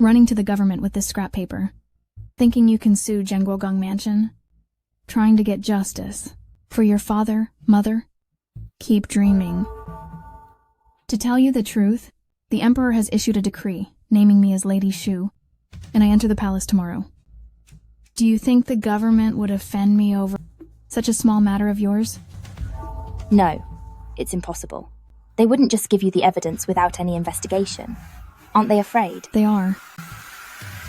running to the government with this scrap paper, thinking you can sue Zhenguogang Mansion, trying to get justice for your father, mother. Keep dreaming. To tell you the truth, the Emperor has issued a decree naming me as Lady Shu, and I enter the palace tomorrow. Do you think the government would offend me over such a small matter of yours? No, it's impossible. They wouldn't just give you the evidence without any investigation. Aren't they afraid? They are.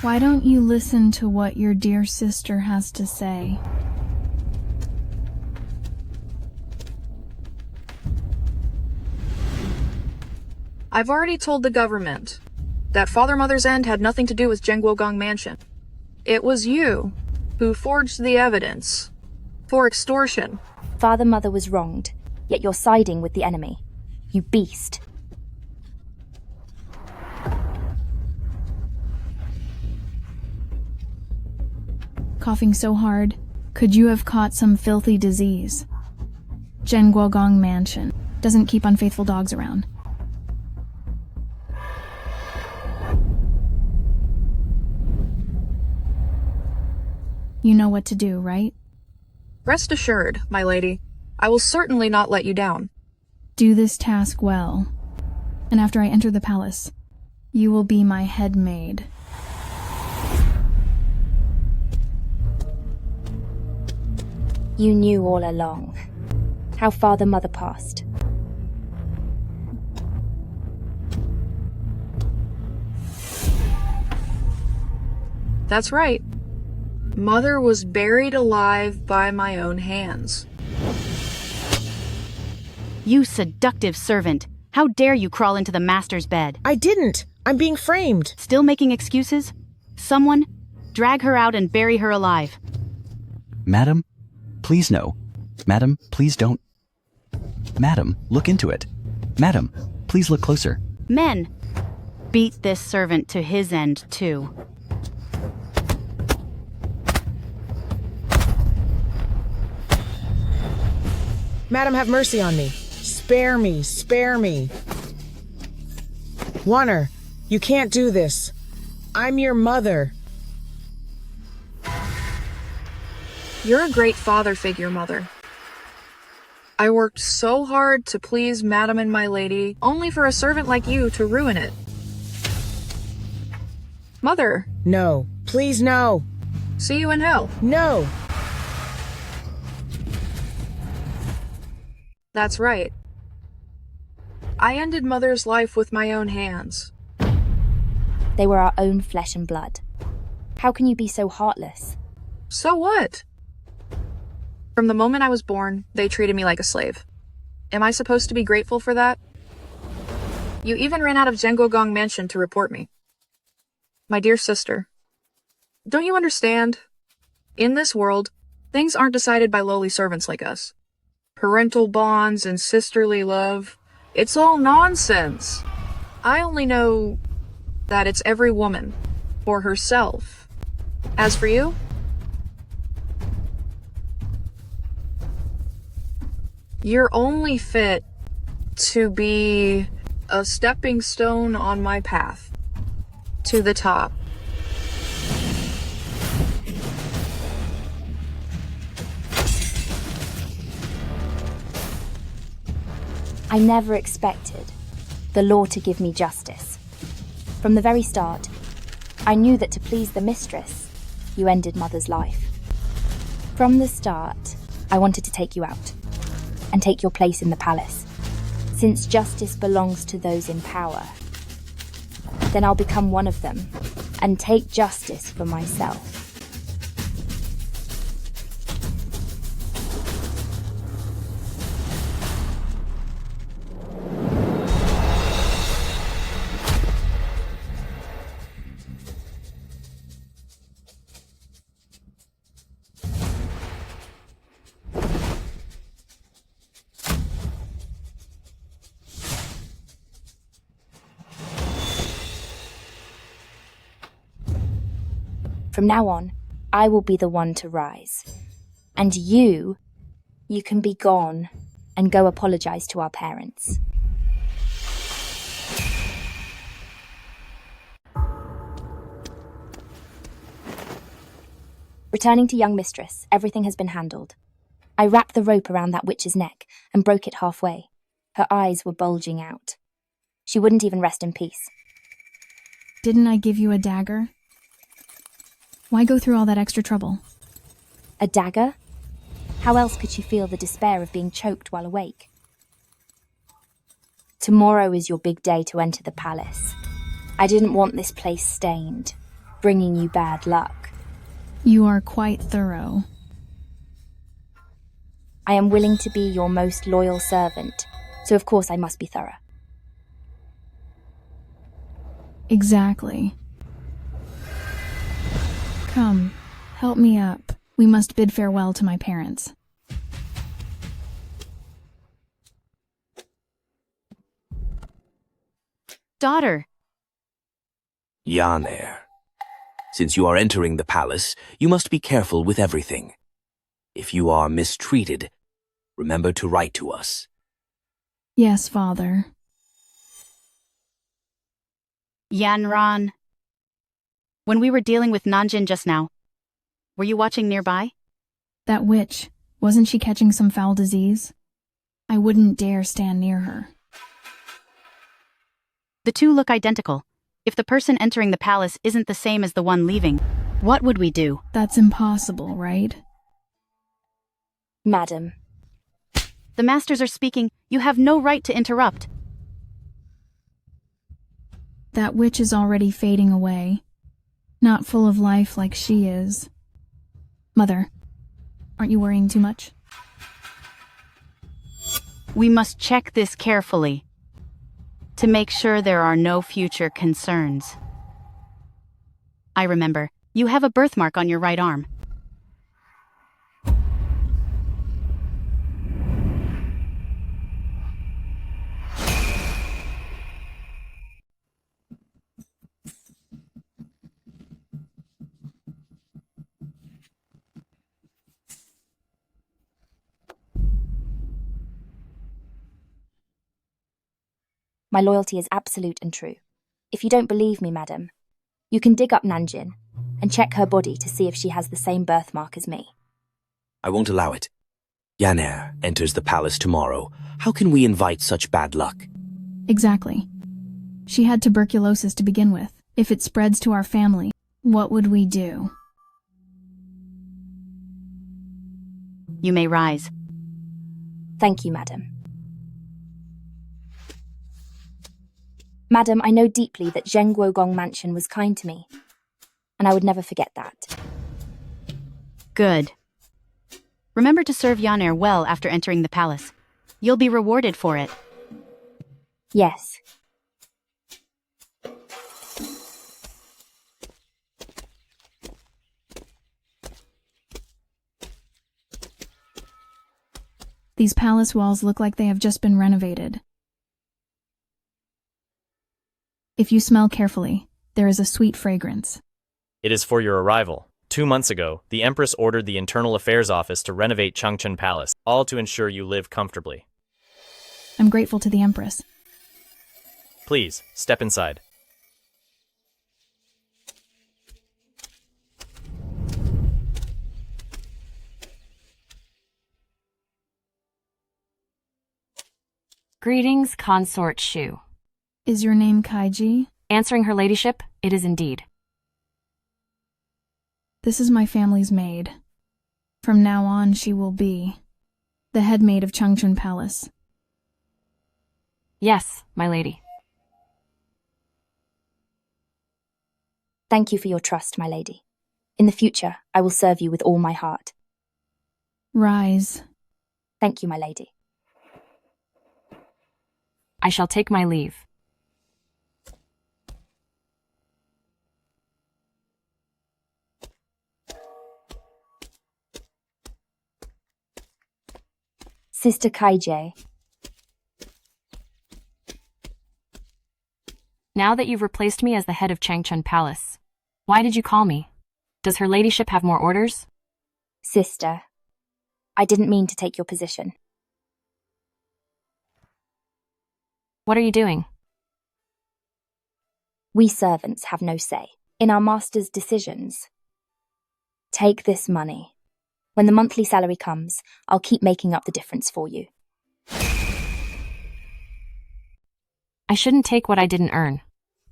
Why don't you listen to what your dear sister has to say? I've already told the government that Father Mother's End had nothing to do with Zhenguogang Mansion. It was you who forged the evidence for extortion. Father Mother was wronged, yet you're siding with the enemy. You beast. Coughing so hard, could you have caught some filthy disease? Zhenguogang Mansion doesn't keep unfaithful dogs around. You know what to do, right? Rest assured, my lady, I will certainly not let you down. Do this task well, and after I enter the palace, you will be my head maid. You knew all along how Father Mother passed. That's right. Mother was buried alive by my own hands. You seductive servant! How dare you crawl into the master's bed? I didn't! I'm being framed! Still making excuses? Someone, drag her out and bury her alive. Madam, please no. Madam, please don't. Madam, look into it. Madam, please look closer. Men, beat this servant to his end too. Madam, have mercy on me. Spare me, spare me. Warner, you can't do this. I'm your mother. You're a great father figure, Mother. I worked so hard to please Madam and my lady, only for a servant like you to ruin it. Mother. No, please no. See you in hell. No. That's right. I ended Mother's life with my own hands. They were our own flesh and blood. How can you be so heartless? So what? From the moment I was born, they treated me like a slave. Am I supposed to be grateful for that? You even ran out of Zhenguogang Mansion to report me. My dear sister, don't you understand? In this world, things aren't decided by lowly servants like us. Parental bonds and sisterly love, it's all nonsense. I only know that it's every woman for herself. As for you, you're only fit to be a stepping stone on my path to the top. I never expected the law to give me justice. From the very start, I knew that to please the mistress, you ended Mother's life. From the start, I wanted to take you out and take your place in the palace. Since justice belongs to those in power, then I'll become one of them and take justice for myself. From now on, I will be the one to rise. And you can be gone and go apologize to our parents. Returning to young mistress, everything has been handled. I wrapped the rope around that witch's neck and broke it halfway. Her eyes were bulging out. She wouldn't even rest in peace. Didn't I give you a dagger? Why go through all that extra trouble? A dagger? How else could she feel the despair of being choked while awake? Tomorrow is your big day to enter the palace. I didn't want this place stained, bringing you bad luck. You are quite thorough. I am willing to be your most loyal servant, so of course I must be thorough. Exactly. Come, help me up. We must bid farewell to my parents. Daughter, Yaner, since you are entering the palace, you must be careful with everything. If you are mistreated, remember to write to us. Yes, father. Yanran. When we were dealing with Nanjin just now, were you watching nearby? That witch, wasn't she catching some foul disease? I wouldn't dare stand near her. The two look identical. If the person entering the palace isn't the same as the one leaving, what would we do? That's impossible, right? Madam, The masters are speaking. You have no right to interrupt. That witch is already fading away. Not full of life like she is. Mother, aren't you worrying too much? We must check this carefully to make sure there are no future concerns. I remember, you have a birthmark on your right arm. my loyalty is absolute and true. If you don't believe me, madam, you can dig up Nanjin and check her body to see if she has the same birthmark as me. I won't allow it. Yaner enters the palace tomorrow. How can we invite such bad luck? Exactly. She had tuberculosis to begin with. If it spreads to our family, what would we do? You may rise. Thank you, madam. Madam, I know deeply that Zhenguogong Mansion was kind to me, and I would never forget that. Good. Remember to serve Yaner well after entering the palace. You'll be rewarded for it. Yes. These palace walls look like they have just been renovated. If you smell carefully, there is a sweet fragrance. It is for your arrival. 2 months ago, the Empress ordered the Internal Affairs Office to renovate Changchun Palace, all to ensure you live comfortably. I'm grateful to the Empress. Please, step inside. Greetings, Consort Shu. Is your name Kaiji? Answering her ladyship, it is indeed. This is my family's maid. From now on, she will be the head maid of Changchun Palace. Yes, my lady. Thank you for your trust, my lady. In the future, I will serve you with all my heart. Rise. Thank you, my lady. I shall take my leave. Sister Kaijie, Now that you've replaced me as the head of Changchun Palace, why did you call me? Does her ladyship have more orders? sister, I didn't mean to take your position. What are you doing? We servants have no say in our master's decisions. Take this money. When the monthly salary comes, I'll keep making up the difference for you. I shouldn't take what I didn't earn.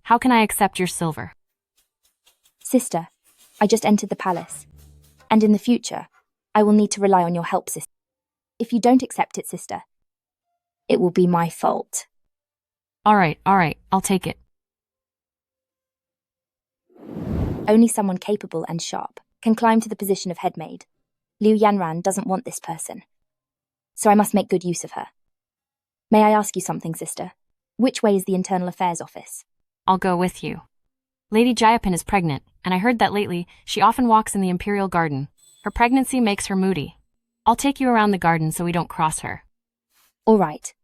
How can I accept your silver? Sister, I just entered the palace. And in the future, I will need to rely on your help, sister. If you don't accept it, sister, it will be my fault. All right, I'll take it. Only someone capable and sharp can climb to the position of headmaid. Liu Yanran doesn't want this person, so I must make good use of her. May I ask you something, sister? Which way is the Internal Affairs office? I'll go with you. Lady Jayapin is pregnant, and I heard that lately she often walks in the Imperial Garden. Her pregnancy makes her moody. I'll take you around the garden so we don't cross her. All right.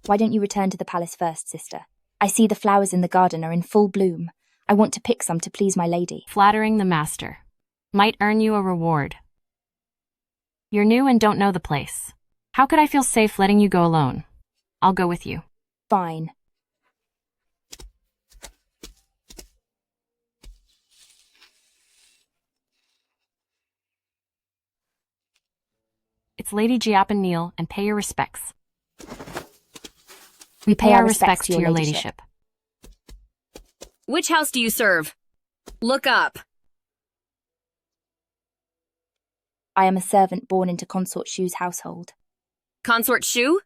Why don't you return to the palace first, sister? I see the flowers in the garden are in full bloom. I want to pick some to please my lady. Flattering the master might earn you a reward. You're new and don't know the place. How could I feel safe letting you go alone? I'll go with you. Fine. It's Lady Jayapin, kneel and pay your respects. We Pay our respects to your ladyship. Which house do you serve? Look up. I am a servant born into Consort Shu's household. Consort Shu?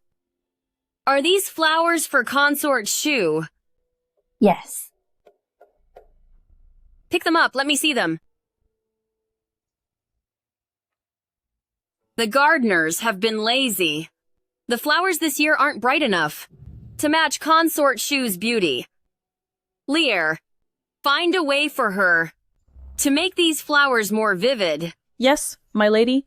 Are these flowers for Consort Shu? Yes. Pick them up, let me see them. The gardeners have been lazy. The flowers this year aren't bright enough to match Consort Shu's beauty. Lear, find a way for her to make these flowers more vivid. Yes, my lady.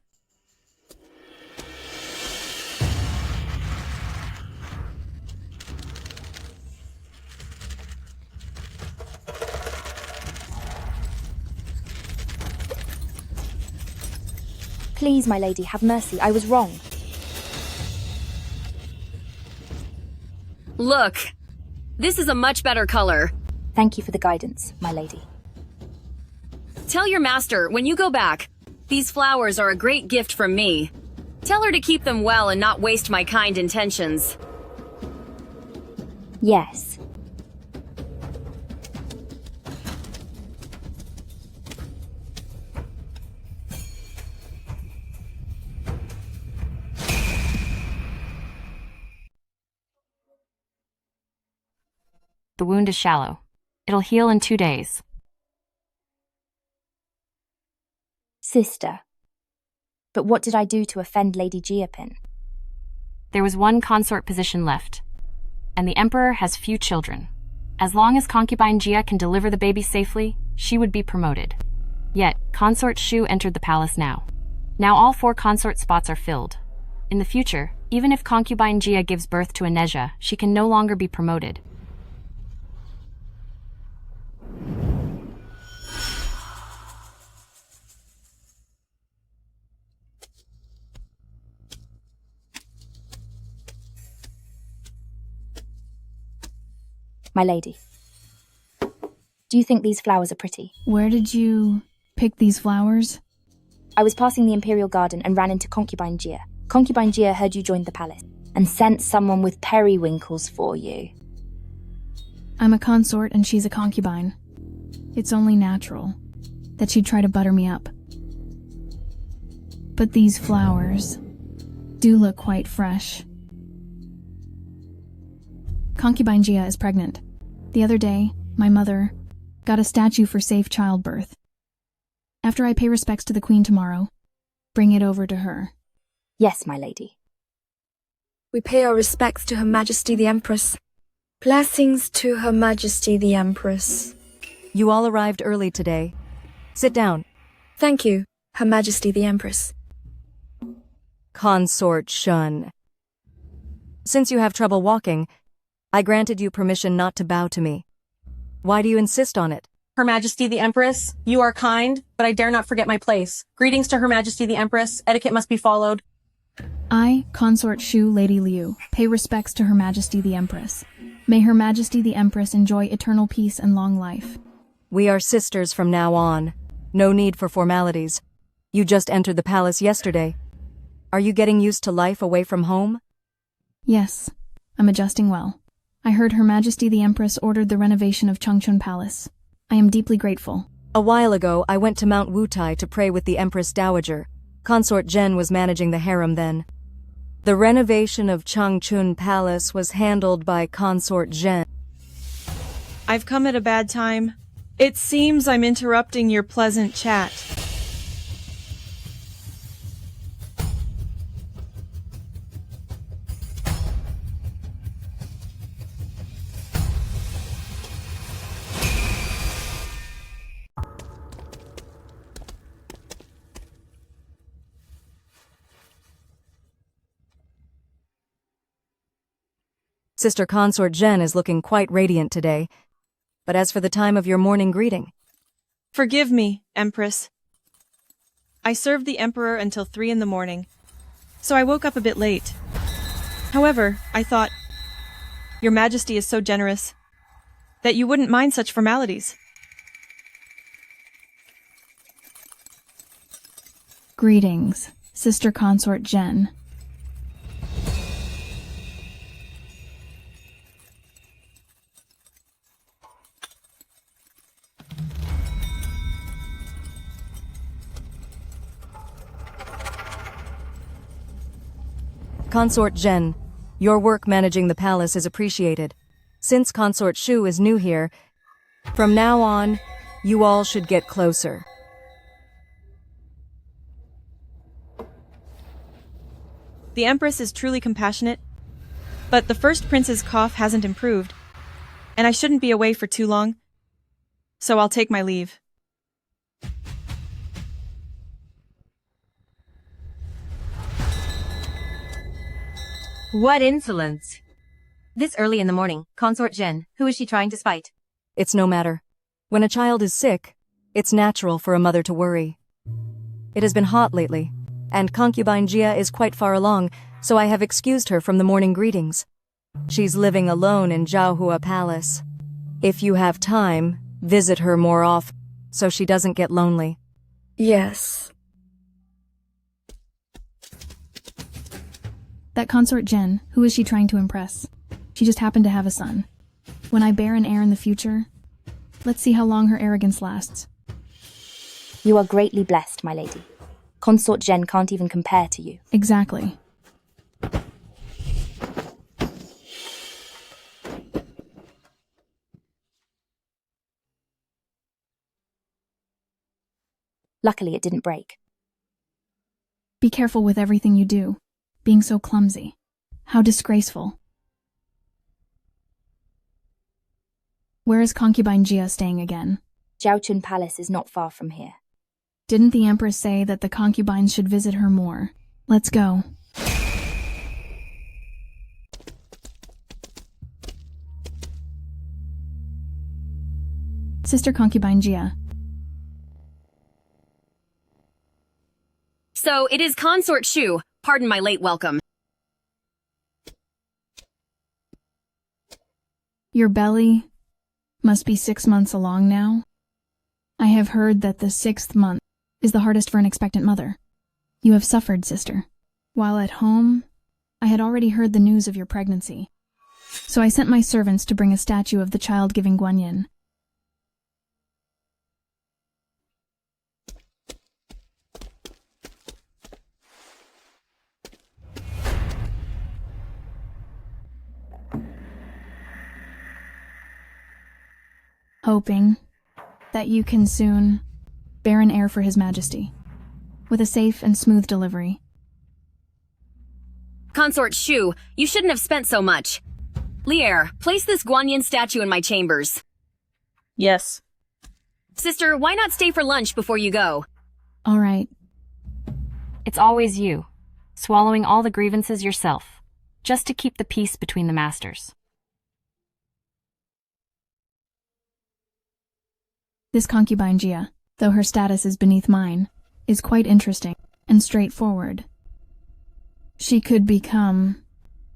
Please, my lady, have mercy. I was wrong. Look, this is a much better color. Thank you for the guidance, my lady. Tell your master, when you go back, these flowers are a great gift from me. Tell her to keep them well and not waste my kind intentions. Yes. The wound is shallow. It'll heal in 2 days. Sister. But what did I do to offend Lady Jayapin? There was one consort position left, and the Emperor has few children. As long as concubine Jia can deliver the baby safely, she would be promoted. Yet, Consort Shu entered the palace now. Now all 4 consort spots are filled. In the future, even if concubine Jia gives birth to a Neja, she can no longer be promoted. My lady. Do you think these flowers are pretty? Where did you pick these flowers? I was passing the Imperial Garden and ran into Concubine Jia. Concubine Jia heard you joined the palace and sent someone with periwinkles for you. I'm a consort and she's a concubine. It's only natural that she'd try to butter me up. But these flowers do look quite fresh. Concubine Jia is pregnant. The other day, my mother got a statue for safe childbirth. After I pay respects to the Queen tomorrow, bring it over to her. Yes, my lady. We pay our respects to Her Majesty the Empress. Blessings to Her Majesty the Empress. You all arrived early today. Sit down. Thank you, Her Majesty the Empress. Consort Shun. Since you have trouble walking, I granted you permission not to bow to me. Why do you insist on it? Her Majesty the Empress, you are kind, but I dare not forget my place. Greetings to Her Majesty the Empress. Etiquette must be followed. I, Consort Shu Lady Liu, pay respects to Her Majesty the Empress. May Her Majesty the Empress enjoy eternal peace and long life. We are sisters from now on. No need for formalities. You just entered the palace yesterday. Are you getting used to life away from home? Yes, I'm adjusting well. I heard Her Majesty the Empress ordered the renovation of Changchun Palace. I am deeply grateful. A while ago, I went to Mount Wutai to pray with the Empress Dowager. Consort Zhen was managing the harem then. The renovation of Changchun Palace was handled by Consort Zhen. I've come at a bad time. It seems I'm interrupting your pleasant chat. Sister Consort Zhen is looking quite radiant today. But as for the time of your morning greeting... Forgive me, Empress. I served the Emperor until 3 in the morning, so I woke up a bit late. However, I thought, Your Majesty is so generous that you wouldn't mind such formalities. Greetings, Sister Consort Zhen. Consort Zhen, your work managing the palace is appreciated. Since Consort Shu is new here, from now on, you all should get closer. The Empress is truly compassionate, but the first prince's cough hasn't improved, and I shouldn't be away for too long, so I'll take my leave. What insolence! This early in the morning, Consort Zhen, who is she trying to spite? It's no matter. When a child is sick, it's natural for a mother to worry. It has been hot lately, and concubine Jia is quite far along, so I have excused her from the morning greetings. She's living alone in Zhaohua Palace. If you have time, visit her more often, so she doesn't get lonely. Yes. That Consort Zhen, who is she trying to impress? She just happened to have a son. When I bear an heir in the future, let's see how long her arrogance lasts. You are greatly blessed, my lady. Consort Zhen can't even compare to you. Exactly. Luckily, it didn't break. Be careful with everything you do. Being so clumsy. How disgraceful. Where is concubine Jia staying again? Zhaochun Palace is not far from here. Didn't the Empress say that the concubines should visit her more? Let's go. Sister concubine Jia. So it is Consort Shu. Pardon my late welcome. Your belly must be 6 months along now. I have heard that the 6th month is the hardest for an expectant mother. You have suffered, sister. While at home, I had already heard the news of your pregnancy. So I sent my servants to bring a statue of the child giving Guanyin. Hoping that you can soon bear an heir for His Majesty, with a safe and smooth delivery. Consort Shu, you shouldn't have spent so much. Lier, place this Guanyin statue in my chambers. Yes. Sister, why not stay for lunch before you go? All right. It's always you, swallowing all the grievances yourself, just to keep the peace between the masters. This concubine Jia, though her status is beneath mine, is quite interesting and straightforward. She could become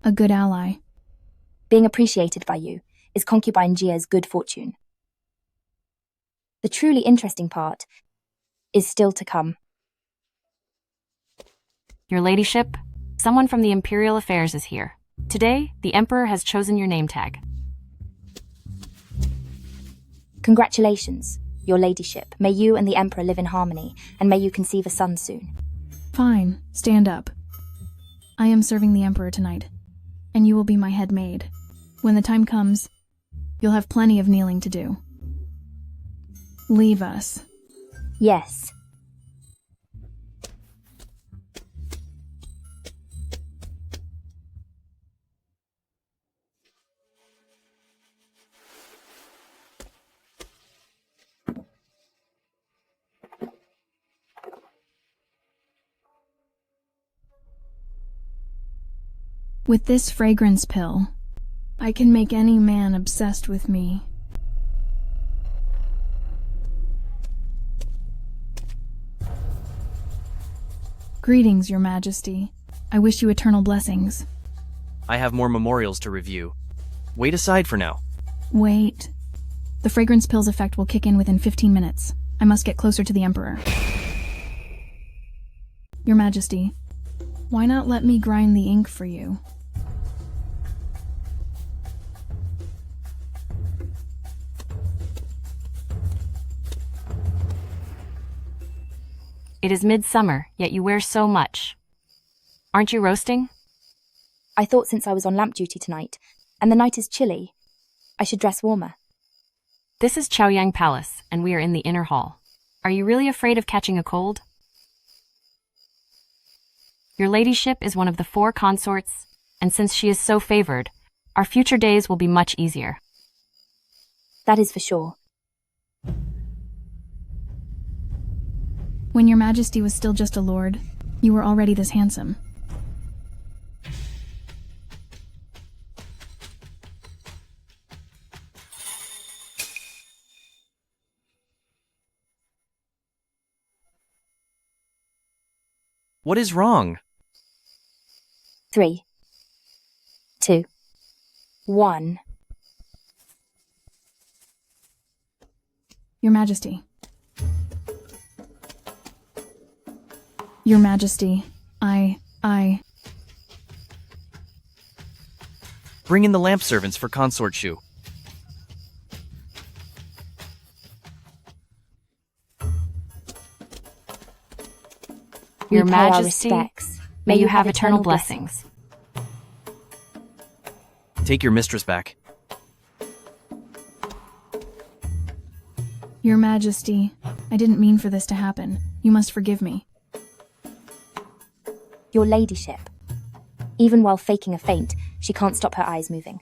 a good ally. Being appreciated by you, is concubine Gia's good fortune. The truly interesting part is still to come. Your ladyship, someone from the Imperial Affairs is here. Today, the Emperor has chosen your name tag. Congratulations, your ladyship. May you and the Emperor live in harmony, and may you conceive a son soon. Fine, stand up. I am serving the Emperor tonight, and you will be my head maid. When the time comes, you'll have plenty of kneeling to do. Leave us. Yes. With this fragrance pill, I can make any man obsessed with me. Greetings, Your Majesty. I wish you eternal blessings. I have more memorials to review. Wait aside for now. Wait. The fragrance pill's effect will kick in within 15 minutes. I must get closer to the Emperor. Your Majesty, why not let me grind the ink for you? It is midsummer, yet you wear so much. Aren't you roasting? I thought since I was on lamp duty tonight, and the night is chilly, I should dress warmer. This is Chaoyang Palace, and we are in the inner hall. Are you really afraid of catching a cold? Your ladyship is one of the 4 consorts, and since she is so favored, our future days will be much easier. That is for sure. When Your Majesty was still just a lord, you were already this handsome. What is wrong? 3, 2, 1. Your Majesty. Your Majesty, I... Bring in the lamp servants for consort Shu. Your We pay our Majesty, respects. may you have eternal blessings. Take your mistress back. Your Majesty, I didn't mean for this to happen. You must forgive me. Your ladyship. Even while faking a faint, she can't stop her eyes moving.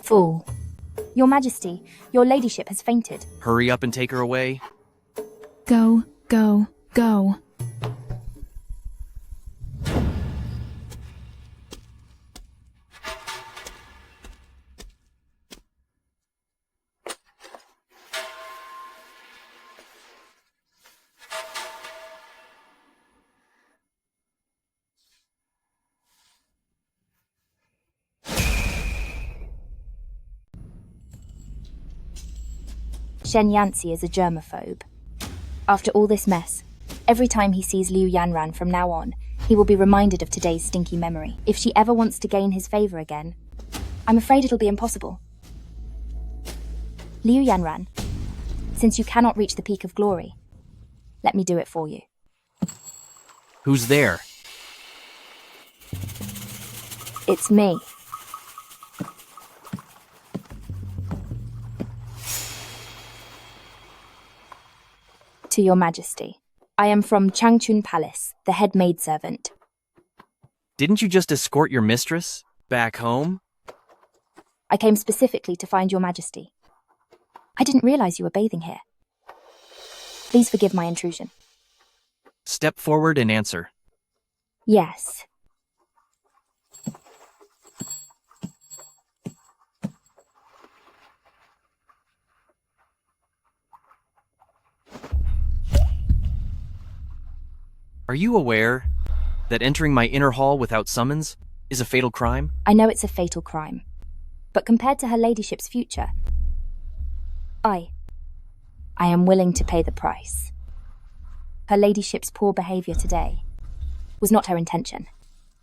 Fool. Your Majesty, your ladyship has fainted. Hurry up and take her away. Go, go, go. Shen Yanzi is a germaphobe. After all this mess, every time he sees Liu Yanran from now on, he will be reminded of today's stinky memory. If she ever wants to gain his favor again, I'm afraid it'll be impossible. Liu Yanran, since you cannot reach the peak of glory, let me do it for you. Who's there? It's me. To your Majesty, I am from Changchun Palace, the head maidservant. Didn't you just escort your mistress back home? I came specifically to find your Majesty. I didn't realize you were bathing here. Please forgive my intrusion. Step forward and answer. Yes. Are you aware that entering my inner hall without summons is a fatal crime? I know it's a fatal crime. but compared to her ladyship's future, I am willing to pay the price. Her ladyship's poor behaviour today was not her intention.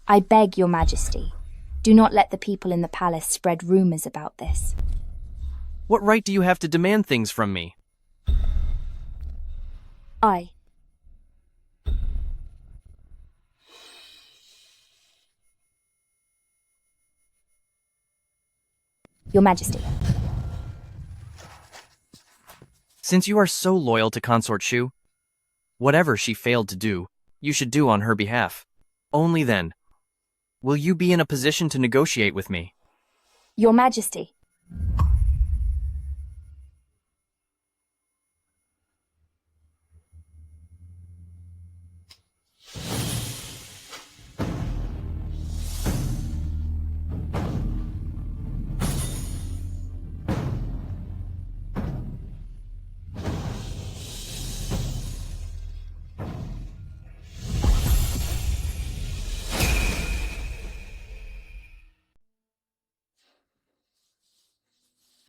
I beg your majesty, do not let the people in the palace spread rumours about this. What right do you have to demand things from me? Your Majesty. Since you are so loyal to Consort Shu, whatever she failed to do, you should do on her behalf. Only then will you be in a position to negotiate with me. Your Majesty.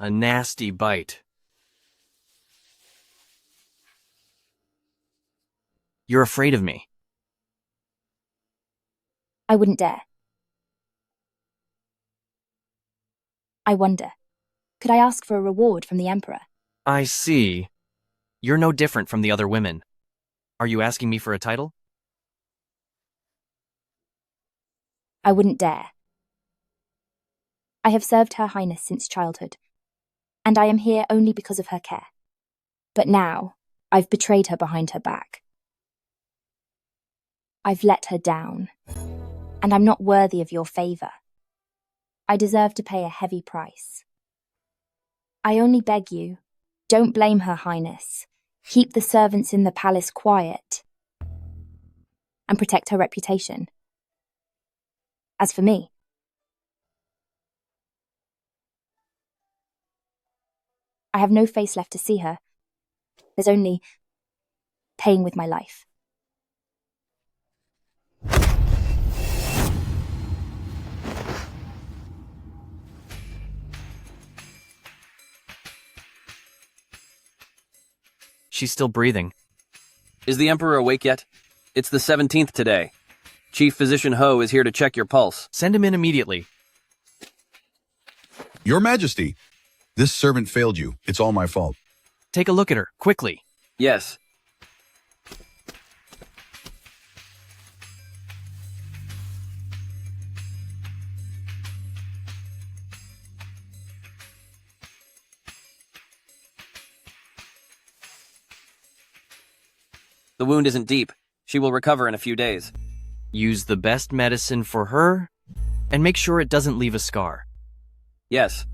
A nasty bite. You're afraid of me. I wouldn't dare. I wonder, could I ask for a reward from the Emperor? I see. You're no different from the other women. Are you asking me for a title? I wouldn't dare. I have served Her Highness since childhood, and I am here only because of her care. But now, I've betrayed her behind her back. I've let her down, and I'm not worthy of your favour. I deserve to pay a heavy price. I only beg you, don't blame Her Highness. Keep the servants in the palace quiet, and protect her reputation. As for me, I have no face left to see her. There's only paying with my life. She's still breathing. Is the Emperor awake yet? It's the 17th today. Chief Physician Ho is here to check your pulse. Send him in immediately. Your Majesty, this servant failed you. It's all my fault. Take a look at her, quickly. Yes. The wound isn't deep. She will recover in a few days. Use the best medicine for her, and make sure it doesn't leave a scar. Yes.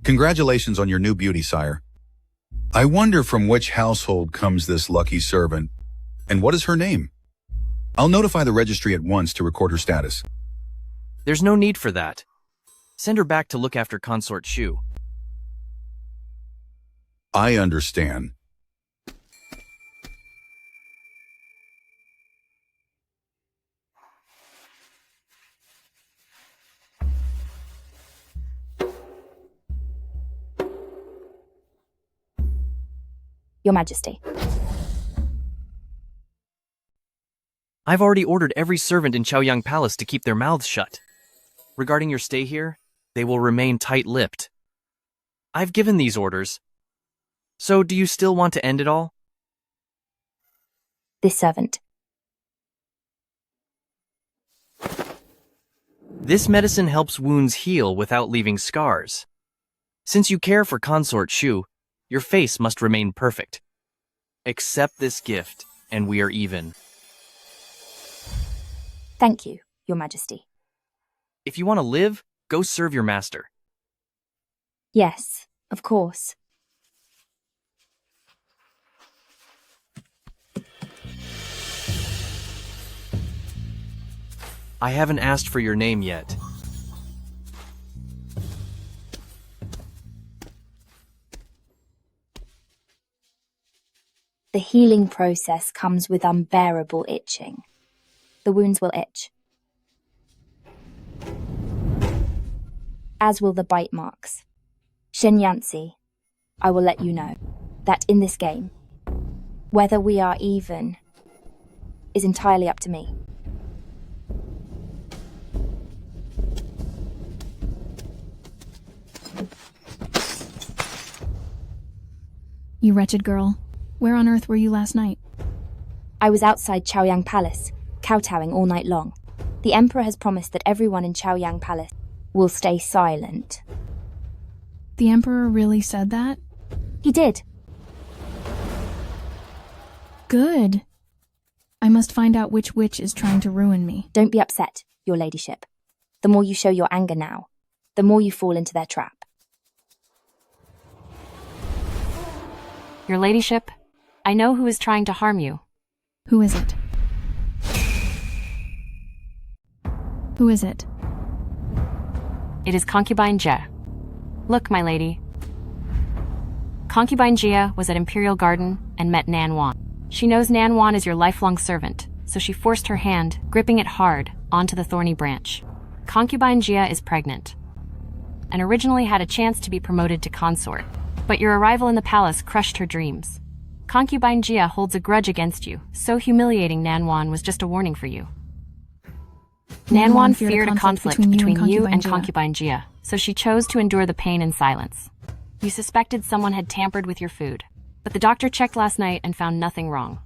Congratulations on your new beauty, sire. I wonder from which household comes this lucky servant, and what is her name? I'll notify the registry at once to record her status. There's no need for that. Send her back to look after Consort Shu. I understand. Your Majesty. I've already ordered every servant in Chaoyang Palace to keep their mouths shut. Regarding your stay here, they will remain tight-lipped. I've given these orders. So do you still want to end it all? This servant. This medicine helps wounds heal without leaving scars. Since you care for Consort Shu, your face must remain perfect. Accept this gift, and we are even. Thank you, Your Majesty. If you want to live, go serve your master. Yes, of course. I haven't asked for your name yet. The healing process comes with unbearable itching. The wounds will itch. as will the bite marks. Shenyansi, I will let you know that in this game, whether we are even is entirely up to me. You wretched girl. Where on earth were you last night? I was outside Chaoyang Palace, kowtowing all night long. The Emperor has promised that everyone in Chaoyang Palace will stay silent. The Emperor really said that? He did. Good. I must find out which witch is trying to ruin me. Don't be upset, your ladyship. The more you show your anger now, the more you fall into their trap. Your ladyship, I know who is trying to harm you. Who is it? Who is it? It is Concubine Jia. Look, my lady. Concubine Jia was at Imperial Garden and met Nan Wan. She knows Nan Wan is your lifelong servant, so she forced her hand, gripping it hard, onto the thorny branch. Concubine Jia is pregnant, and originally had a chance to be promoted to consort. But your arrival in the palace crushed her dreams. Concubine Jia holds a grudge against you, so humiliating Nan Wan was just a warning for you. Nan Wan feared a conflict between you and Concubine Jia, so she chose to endure the pain in silence. You suspected someone had tampered with your food, but the doctor checked last night and found nothing wrong.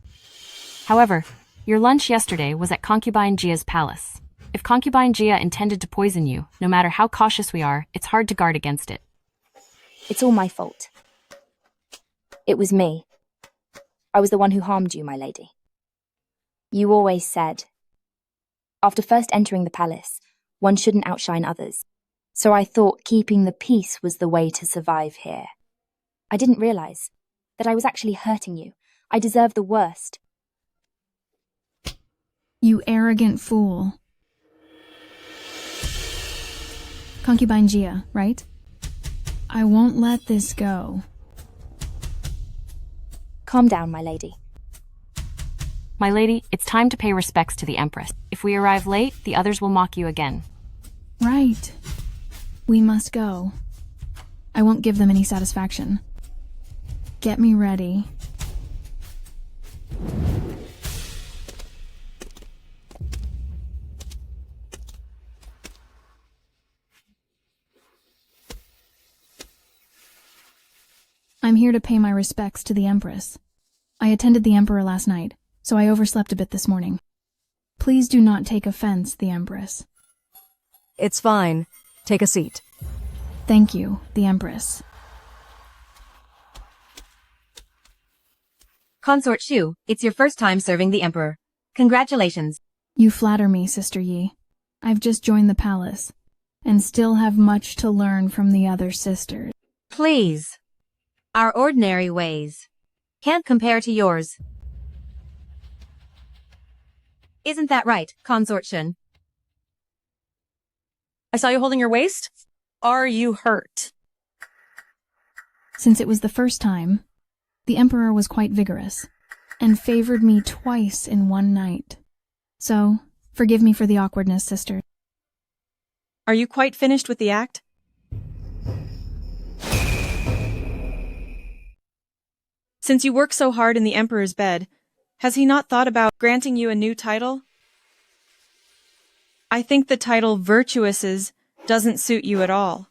However, your lunch yesterday was at Concubine Jia's palace. If Concubine Jia intended to poison you, no matter how cautious we are, it's hard to guard against it. It's all my fault. It was me. I was the one who harmed you, my lady. You always said, after first entering the palace, one shouldn't outshine others. So I thought keeping the peace was the way to survive here. I didn't realize that I was actually hurting you. I deserve the worst. You arrogant fool. Concubine Jia, right? I won't let this go. Calm down, my lady. My lady, it's time to pay respects to the Empress. If we arrive late, the others will mock you again. Right. We must go. I won't give them any satisfaction. Get me ready. I'm here to pay my respects to the Empress. I attended the Emperor last night, so I overslept a bit this morning. Please do not take offense, the Empress. It's fine. Take a seat. Thank you, the Empress. Consort Shu, it's your first time serving the Emperor. Congratulations. You flatter me, Sister Yi. I've just joined the palace, and still have much to learn from the other sisters. Please. Our ordinary ways can't compare to yours. Isn't that right, Consort Shun? I saw you holding your waist. Are you hurt? Since it was the first time, the Emperor was quite vigorous, and favored me twice in one night. So, forgive me for the awkwardness, sister. Are you quite finished with the act? Since you work so hard in the Emperor's bed, has he not thought about granting you a new title? I think the title Virtuouses doesn't suit you at all.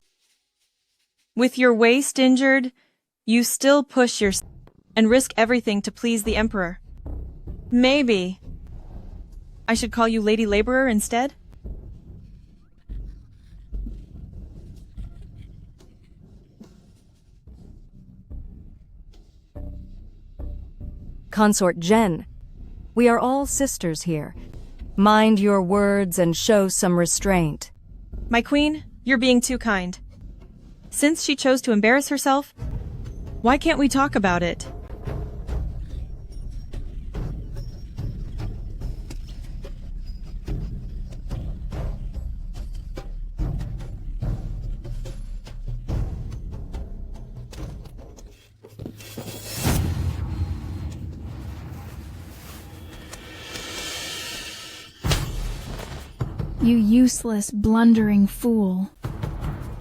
With your waist injured, you still push yourself and risk everything to please the Emperor. Maybe I should call you Lady Laborer instead? Consort Jen, we are all sisters here. Mind your words and show some restraint. My queen, you're being too kind. Since she chose to embarrass herself, why can't we talk about it? You useless, blundering fool.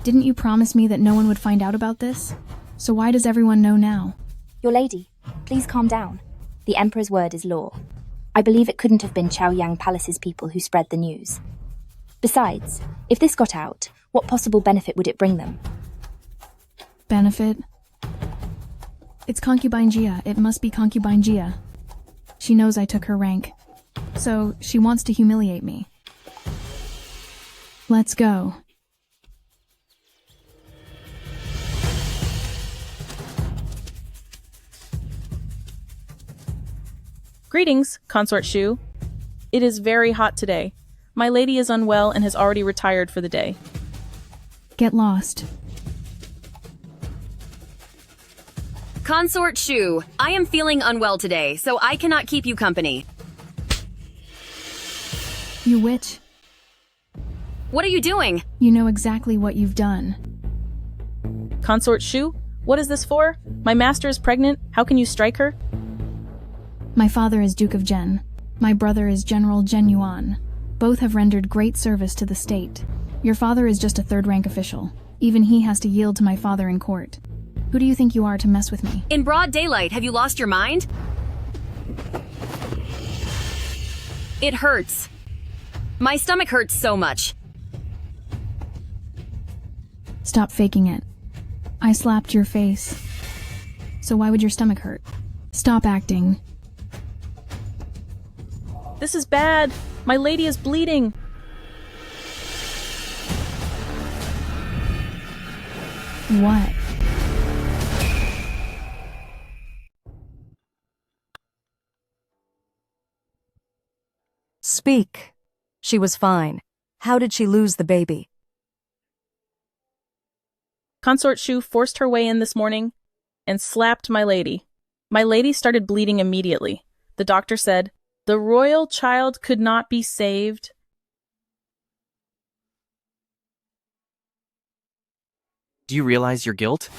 Didn't you promise me that no one would find out about this? So why does everyone know now? Your lady, please calm down. The Emperor's word is law. I believe it couldn't have been Chaoyang Palace's people who spread the news. Besides, if this got out, what possible benefit would it bring them? Benefit? It's Concubine Jia. It must be Concubine Jia. She knows I took her rank, so she wants to humiliate me. Let's go. Greetings, Consort Shu. It is very hot today. My lady is unwell and has already retired for the day. Get lost. Consort Shu, I am feeling unwell today, so I cannot keep you company. You witch. What are you doing? You know exactly what you've done. Consort Shu, what is this for? My master is pregnant. How can you strike her? My father is Duke of Zhen. My brother is General Zhen Yuan. Both have rendered great service to the state. Your father is just a third-rank official. Even he has to yield to my father in court. Who do you think you are to mess with me? In broad daylight, have you lost your mind? It hurts. My stomach hurts so much. Stop faking it. I slapped your face. So why would your stomach hurt? Stop acting. This is bad. My lady is bleeding. What? Speak. She was fine. How did she lose the baby? Consort Shu forced her way in this morning and slapped my lady. My lady started bleeding immediately. The doctor said, the royal child could not be saved. Do you realize your guilt?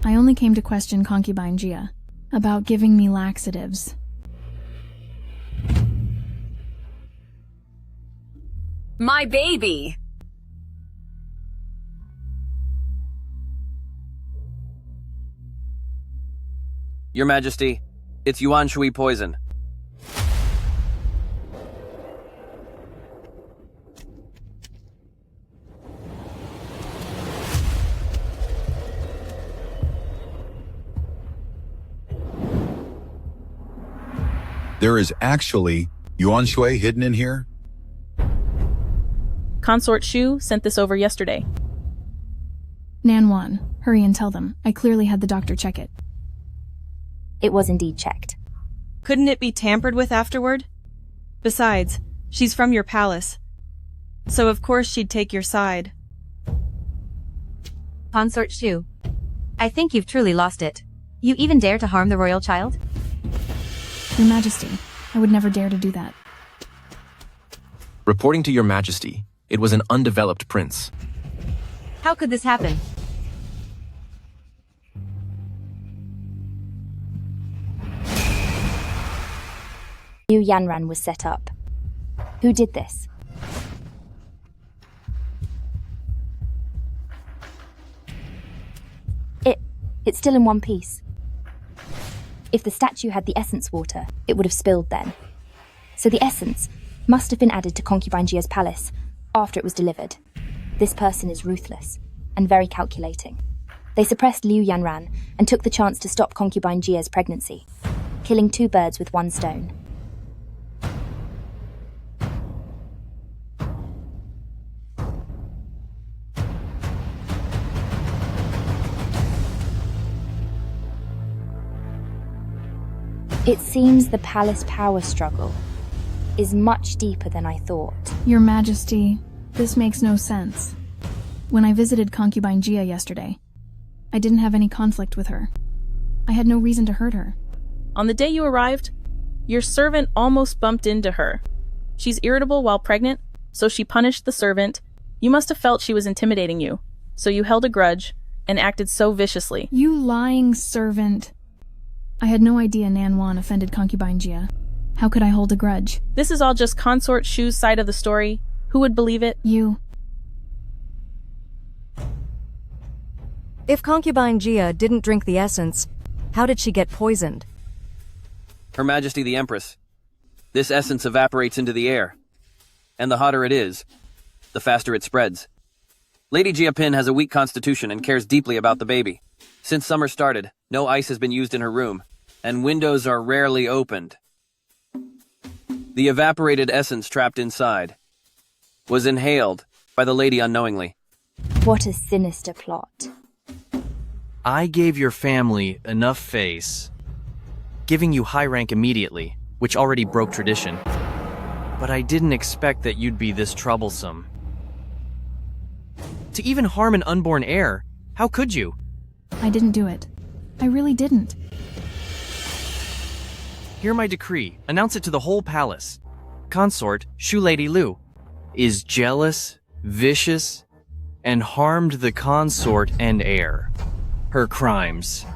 I only came to question Concubine Jia about giving me laxatives. My baby! Your Majesty, it's Yuan Shui poison. There is actually Yuan Shui hidden in here? Consort Shu sent this over yesterday. Nan Wan, hurry and tell them. I clearly had the doctor check it. It was indeed checked. Couldn't it be tampered with afterward? Besides, she's from your palace. So of course she'd take your side. Consort Shu, I think you've truly lost it. You even dare to harm the royal child? Your Majesty, I would never dare to do that. Reporting to Your Majesty, it was an undeveloped prince. How could this happen? Liu Yanran was set up. Who did this? It's still in one piece. If the statue had the essence water, it would have spilled then. So the essence must have been added to Concubine Jia's palace after it was delivered. This person is ruthless and very calculating. They suppressed Liu Yanran and took the chance to stop Concubine Jia's pregnancy, killing two birds with one stone. It seems the palace power struggle is much deeper than I thought. Your Majesty, this makes no sense. When I visited Concubine Jia yesterday, I didn't have any conflict with her. I had no reason to hurt her. On the day you arrived, your servant almost bumped into her. She's irritable while pregnant, so she punished the servant. You must have felt she was intimidating you, so you held a grudge and acted so viciously. You lying servant. I had no idea Nan Wan offended Concubine Jia. How could I hold a grudge? This is all just Consort Shu's side of the story. Who would believe it? You. If concubine Jia didn't drink the essence, how did she get poisoned? Her Majesty the Empress. This essence evaporates into the air. And the hotter it is, the faster it spreads. Lady Jia Pin has a weak constitution and cares deeply about the baby. Since summer started, no ice has been used in her room, and windows are rarely opened. The evaporated essence trapped inside was inhaled by the lady unknowingly. What a sinister plot. I gave your family enough face, giving you high rank immediately, which already broke tradition. But I didn't expect that you'd be this troublesome. To even harm an unborn heir, how could you? I didn't do it. I really didn't. Hear my decree. Announce it to the whole palace. Consort, Shu Lady Lu, is jealous, vicious, and harmed the consort and heir. Her crimes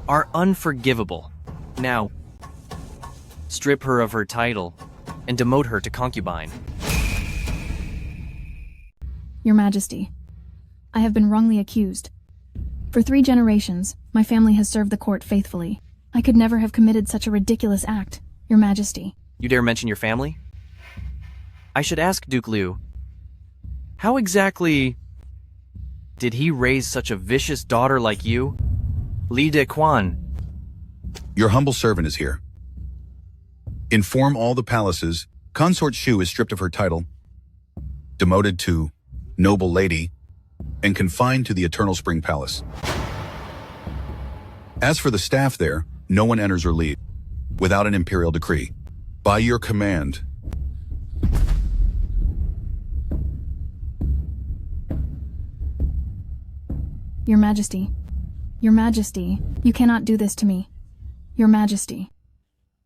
are unforgivable. Now, strip her of her title and demote her to concubine. Your Majesty, I have been wrongly accused. For 3 generations, my family has served the court faithfully. I could never have committed such a ridiculous act, Your Majesty. You dare mention your family? I should ask Duke Liu, how exactly did he raise such a vicious daughter like you? Li De Quan. Your humble servant is here. Inform all the palaces, Consort Shu is stripped of her title, demoted to noble lady, and confined to the Eternal Spring Palace. As for the staff there, no one enters or leaves without an imperial decree. By your command. Your Majesty. Your Majesty, you cannot do this to me. Your Majesty.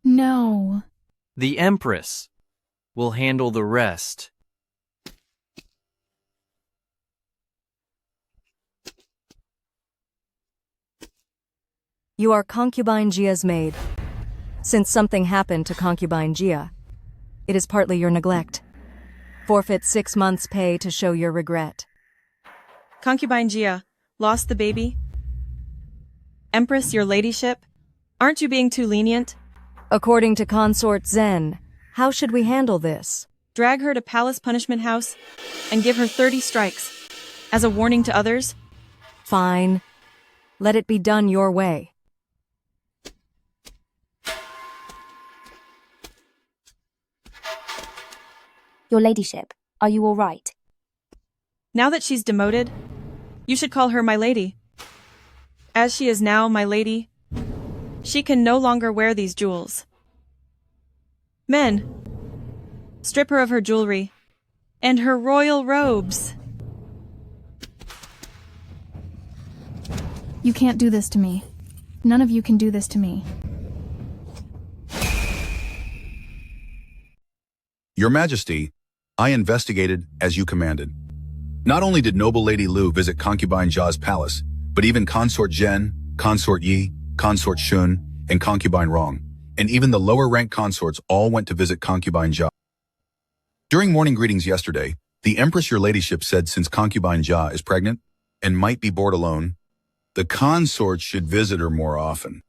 No. The Empress will handle the rest. You are concubine Jia's maid. Since something happened to concubine Jia, it is partly your neglect. Forfeit 6 months' pay to show your regret. Concubine Jia, lost the baby? Empress, your ladyship? Aren't you being too lenient? According to Consort Zen, how should we handle this? Drag her to Palace Punishment House and give her 30 strikes as a warning to others? Fine. Let it be done your way. Your ladyship, are you all right? Now that she's demoted, you should call her my lady. As she is now my lady, she can no longer wear these jewels. Men, strip her of her jewelry and her royal robes. You can't do this to me. None of you can do this to me. Your Majesty, I investigated as you commanded. Not only did noble Lady Lu visit concubine Jia's palace, but even consort Zhen, consort Yi, consort Shun, and concubine Rong, and even the lower-ranked consorts all went to visit concubine Jia. During morning greetings yesterday, the Empress your ladyship said since concubine Jia is pregnant and might be bored alone, the consorts should visit her more often.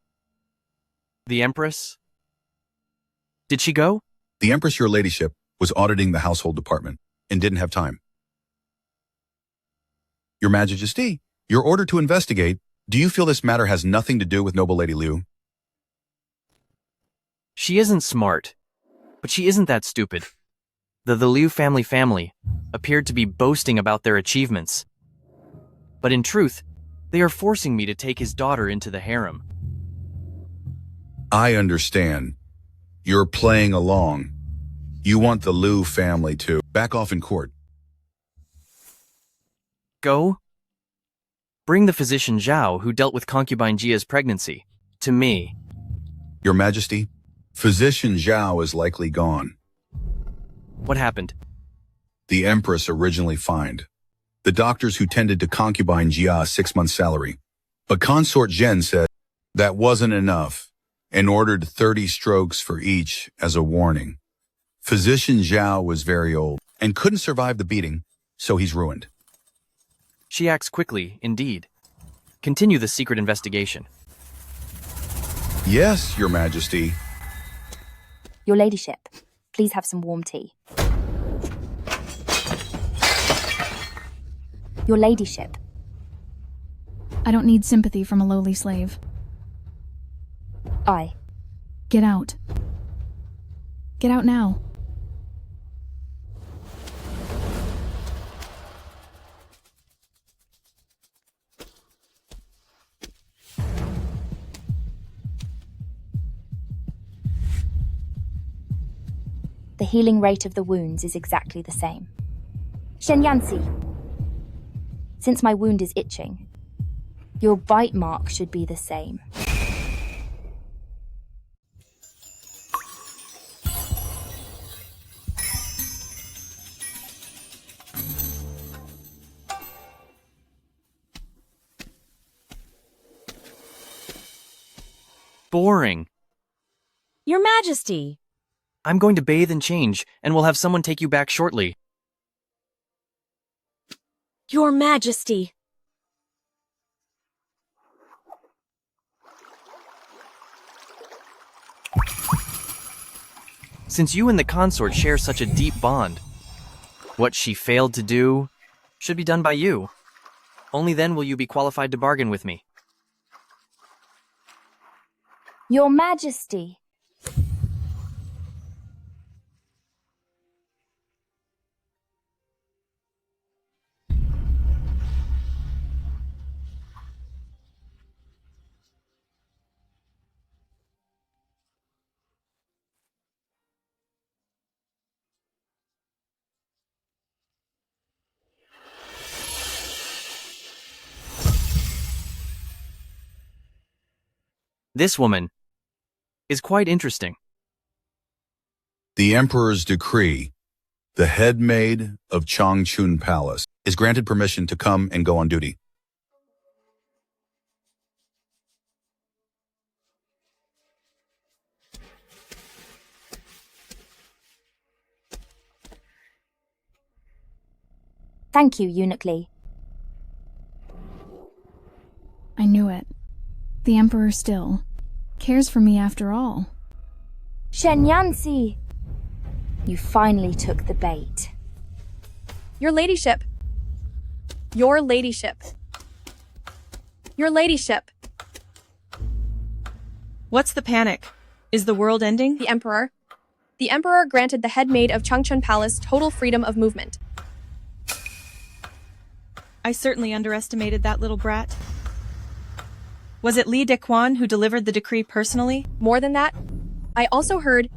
The Empress? Did she go? The Empress your ladyship was auditing the household department and didn't have time. Your Majesty, your order to investigate, do you feel this matter has nothing to do with noble Lady Liu? She isn't smart, but she isn't that stupid. The Liu family appeared to be boasting about their achievements. But in truth, they are forcing me to take his daughter into the harem. I understand. You're playing along. You want the Liu family to back off in court. Go. Bring the physician Zhao who dealt with concubine Jia's pregnancy to me. Your Majesty, physician Zhao is likely gone. What happened? The Empress originally fined the doctors who tended to concubine Jia's 6 months' salary. But consort Zhen said that wasn't enough and ordered 30 strokes for each as a warning. Physician Zhao was very old and couldn't survive the beating, so he's ruined. She acts quickly, indeed. continue the secret investigation. Yes, Your Majesty. Your ladyship, please have some warm tea. Your ladyship. I don't need sympathy from a lowly slave. Get out. Get out now. The healing rate of the wounds is exactly the same. Shenyansi. Since my wound is itching, your bite mark should be the same. Boring. Your Majesty! I'm going to bathe and change, and we'll have someone take you back shortly. Your Majesty! Since you and the consort share such a deep bond, what she failed to do should be done by you. Only then will you be qualified to bargain with me. Your Majesty! This woman is quite interesting. The Emperor's decree, the head maid of Changchun Palace, is granted permission to come and go on duty. Thank you, Eunuch Lee. I knew it. The Emperor still cares for me after all. Shenyansi! You finally took the bait. Your ladyship. Your ladyship. Your ladyship. What's the panic? Is the world ending? The Emperor. The Emperor granted the head maid of Changchun Palace total freedom of movement. I certainly underestimated that little brat. Was it Li Dequan who delivered the decree personally? More than that, I also heard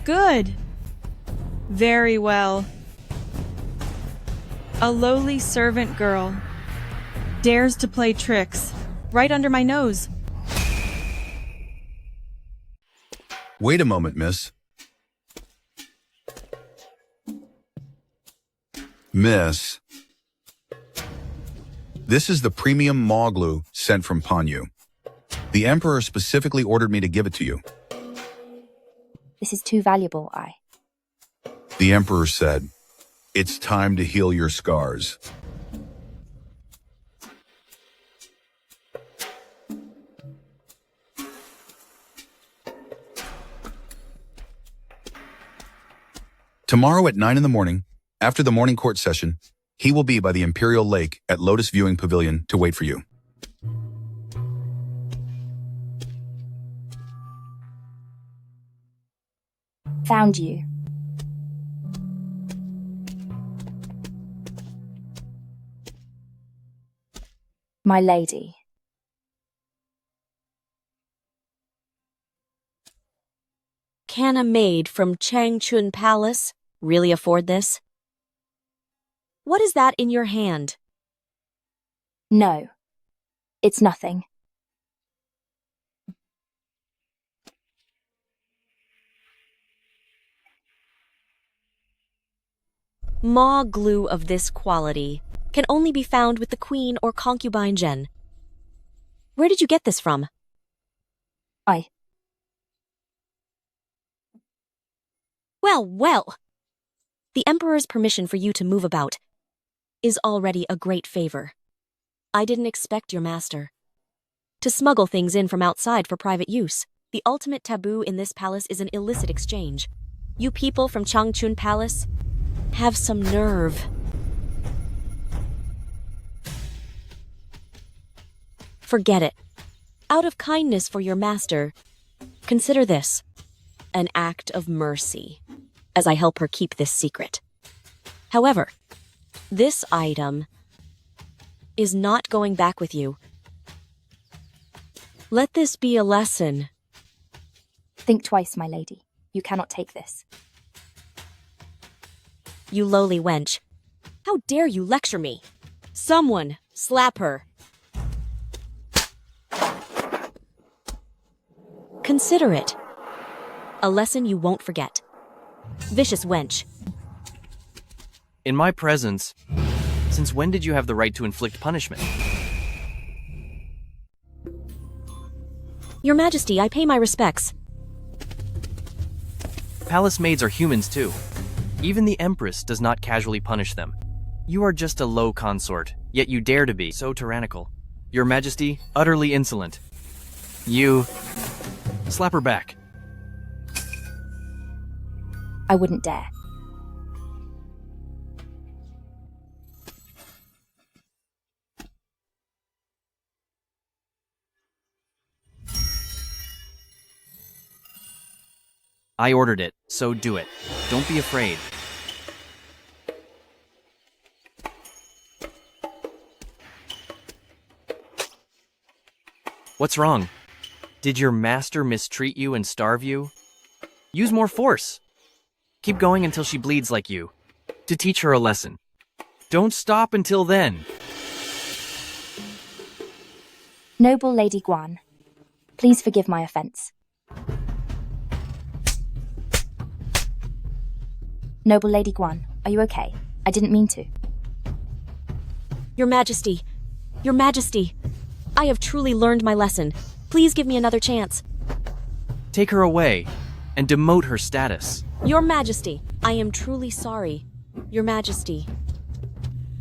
Good. Very well. A lowly servant girl dares to play tricks right under my nose. Wait a moment, miss. Miss. This is the premium maw glue sent from Panyu. The Emperor specifically ordered me to give it to you. This is too valuable, The Emperor said, "It's time to heal your scars." Tomorrow at 9 in the morning, after the morning court session, he will be by the Imperial Lake at Lotus Viewing Pavilion to wait for you. Found you. My lady. Can a maid from Changchun Palace really afford this? What is that in your hand? No. It's nothing. Maw glue of this quality can only be found with the queen or concubine Jen. Where did you get this from? I. Well, well. The Emperor's permission for you to move about is already a great favor. I didn't expect your master to smuggle things in from outside for private use. The ultimate taboo in this palace is an illicit exchange. You people from Changchun Palace have some nerve. Forget it. Out of kindness for your master, consider this an act of mercy, as I help her keep this secret. However, this item is not going back with you. Let this be a lesson. Think twice, my lady. You cannot take this. You lowly wench. How dare you lecture me? Someone slap her. Consider it a lesson you won't forget. Vicious wench. In my presence, since when did you have the right to inflict punishment? Your Majesty, I pay my respects. Palace maids are humans too. Even the Empress does not casually punish them. You are just a low consort, yet you dare to be so tyrannical. Your Majesty, utterly insolent. You... slap her back. I wouldn't dare. I ordered it, so do it. Don't be afraid. What's wrong? Did your master mistreat you and starve you? Use more force. Keep going until she bleeds like you, to teach her a lesson. Don't stop until then. Noble Lady Guan, please forgive my offense. Noble Lady Guan, are you okay? I didn't mean to. Your Majesty, Your Majesty, I have truly learned my lesson. Please give me another chance. Take her away and demote her status. Your Majesty, I am truly sorry. Your Majesty.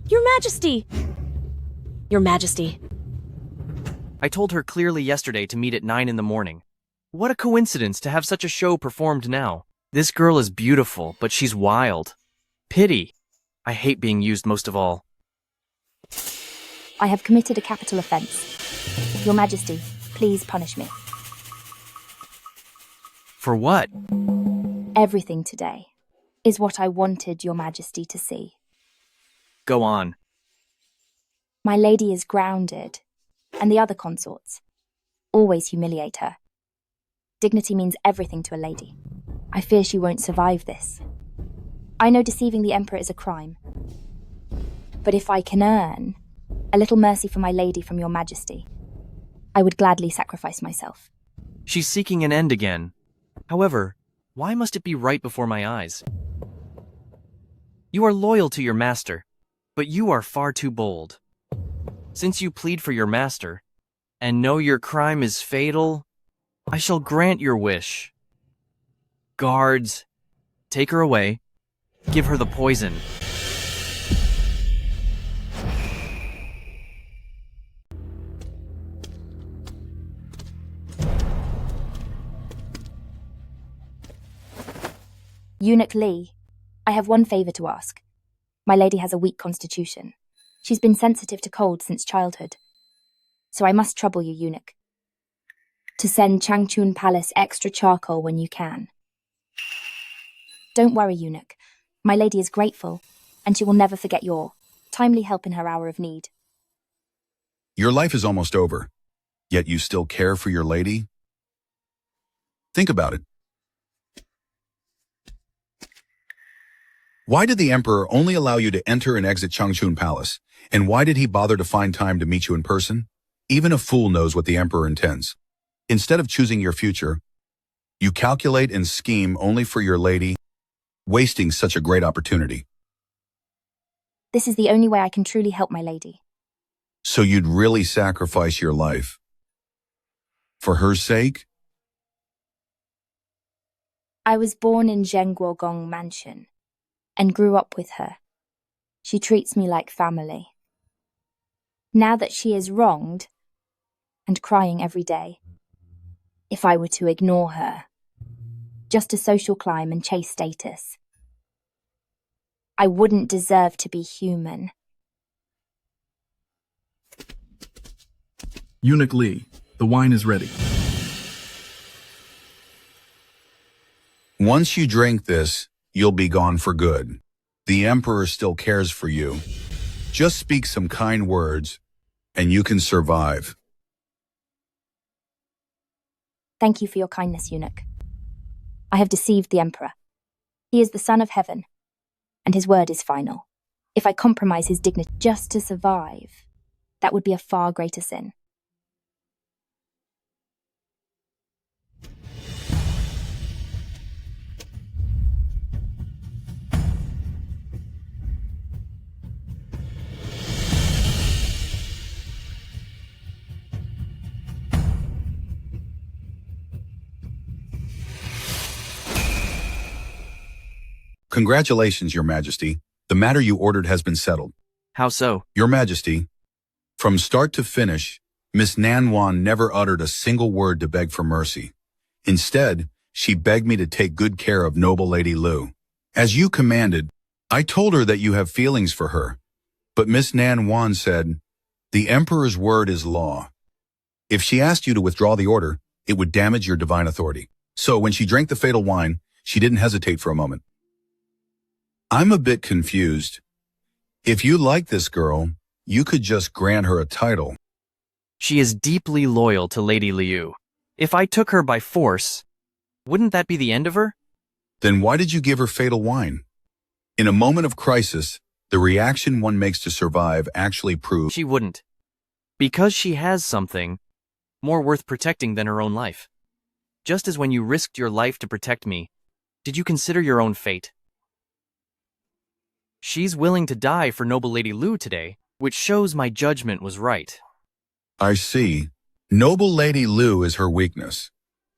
Your Majesty! Your Majesty. I told her clearly yesterday to meet at 9 in the morning. What a coincidence to have such a show performed now. This girl is beautiful, but she's wild. Pity. I hate being used most of all. I have committed a capital offense. Your Majesty, please punish me. For what? Everything today is what I wanted Your Majesty to see. Go on. My lady is grounded, and the other consorts always humiliate her. Dignity means everything to a lady. I fear she won't survive this. I know deceiving the Emperor is a crime. But if I can earn a little mercy for my lady from Your Majesty, I would gladly sacrifice myself. She's seeking an end again. However, why must it be right before my eyes? You are loyal to your master, but you are far too bold. Since you plead for your master, and know your crime is fatal, I shall grant your wish. Guards, take her away. Give her the poison. Eunuch Li, I have one favor to ask. My lady has a weak constitution. She's been sensitive to cold since childhood. So I must trouble you, Eunuch, to send Changchun Palace extra charcoal when you can. Don't worry, Eunuch. My lady is grateful, and she will never forget your timely help in her hour of need. Your life is almost over, yet you still care for your lady? Think about it. Why did the Emperor only allow you to enter and exit Changchun Palace? And why did he bother to find time to meet you in person? Even a fool knows what the Emperor intends. Instead of choosing your future, you calculate and scheme only for your lady, wasting such a great opportunity. This is the only way I can truly help my lady. So you'd really sacrifice your life? For her sake? I was born in Zhenguogong Mansion and grew up with her. She treats me like family. Now that she is wronged and crying every day, if I were to ignore her, just to social climb and chase status, I wouldn't deserve to be human. Eunuch Lee, the wine is ready. Once you drink this, you'll be gone for good. The Emperor still cares for you. Just speak some kind words, and you can survive. Thank you for your kindness, Eunuch. I have deceived the Emperor. He is the son of heaven, and his word is final. If I compromise his dignity just to survive, that would be a far greater sin. Congratulations, Your Majesty. The matter you ordered has been settled. How so? Your Majesty, from start to finish, Miss Nanwan never uttered a single word to beg for mercy. Instead, she begged me to take good care of noble Lady Lu. As you commanded, I told her that you have feelings for her. But Miss Nanwan said, the Emperor's word is law. If she asked you to withdraw the order, it would damage your divine authority. So when she drank the fatal wine, she didn't hesitate for a moment. I'm a bit confused. If you like this girl, you could just grant her a title. She is deeply loyal to Lady Liu. If I took her by force, wouldn't that be the end of her? Then why did you give her fatal wine? In a moment of crisis, the reaction one makes to survive actually proves she wouldn't. Because she has something more worth protecting than her own life. Just as when you risked your life to protect me, did you consider your own fate? She's willing to die for noble Lady Lu today, which shows my judgment was right. I see. Noble Lady Lu is her weakness.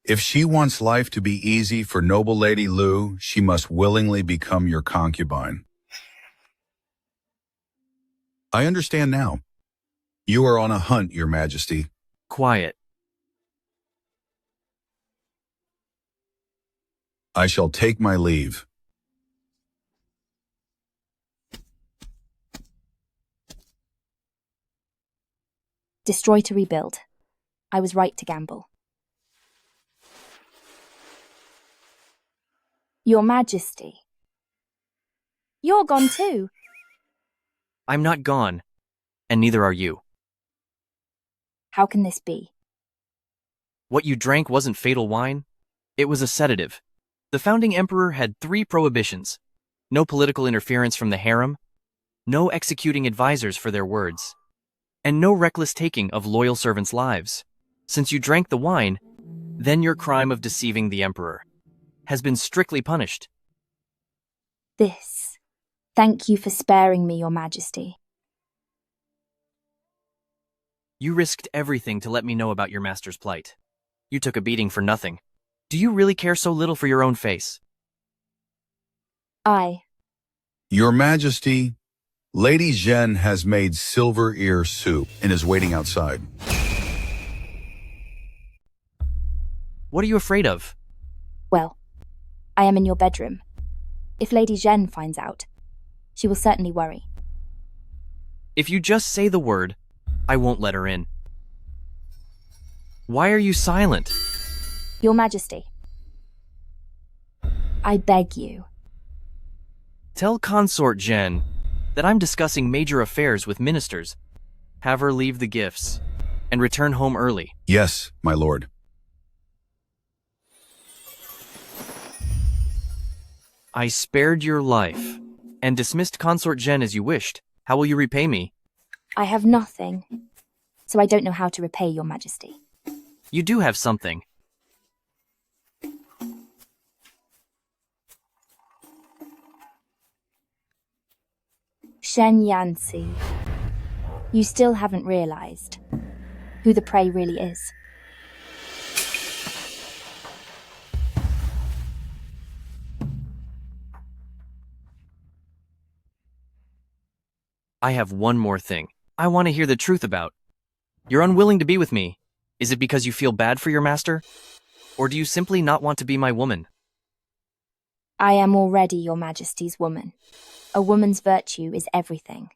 If she wants life to be easy for noble Lady Lu, she must willingly become your concubine. I understand now. You are on a hunt, Your Majesty. Quiet. I shall take my leave. Destroy to rebuild. I was right to gamble. Your Majesty. You're gone too. I'm not gone, and neither are you. How can this be? What you drank wasn't fatal wine. It was a sedative. The founding emperor had 3 prohibitions. No political interference from the harem, no executing advisors for their words, and no reckless taking of loyal servants' lives. Since you drank the wine, then your crime of deceiving the emperor has been strictly punished. This. Thank you for sparing me, Your Majesty. You risked everything to let me know about your master's plight. You took a beating for nothing. Do you really care so little for your own face? Your Majesty, Lady Zhen has made silver ear soup and is waiting outside. What are you afraid of? Well, I am in your bedroom. If Lady Zhen finds out, she will certainly worry. If you just say the word, I won't let her in. Why are you silent? Your Majesty, I beg you. Tell Consort Zhen that I'm discussing major affairs with ministers. Have her leave the gifts and return home early. Yes, my lord. I spared your life and dismissed Consort Zhen as you wished. How will you repay me? I have nothing, so I don't know how to repay Your Majesty. You do have something. Shen Yanzi, you still haven't realized who the prey really is. I have one more thing I want to hear the truth about. You're unwilling to be with me. Is it because you feel bad for your master? Or do you simply not want to be my woman? I am already your majesty's woman. A woman's virtue is everything.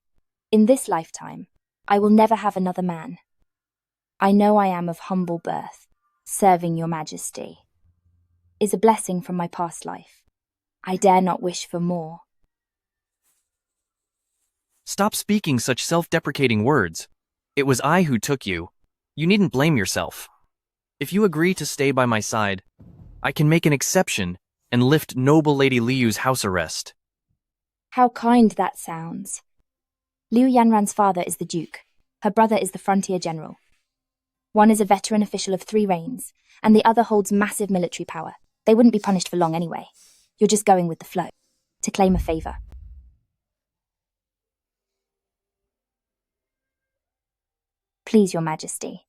In this lifetime, I will never have another man. I know I am of humble birth. Serving your majesty is a blessing from my past life. I dare not wish for more. Stop speaking such self-deprecating words. It was I who took you. You needn't blame yourself. If you agree to stay by my side, I can make an exception and lift noble Lady Liu's house arrest. How kind that sounds. Liu Yanran's father is the duke. Her brother is the frontier general. One is a veteran official of 3 reigns, and the other holds massive military power. They wouldn't be punished for long anyway. You're just going with the flow, to claim a favor. Please, your majesty,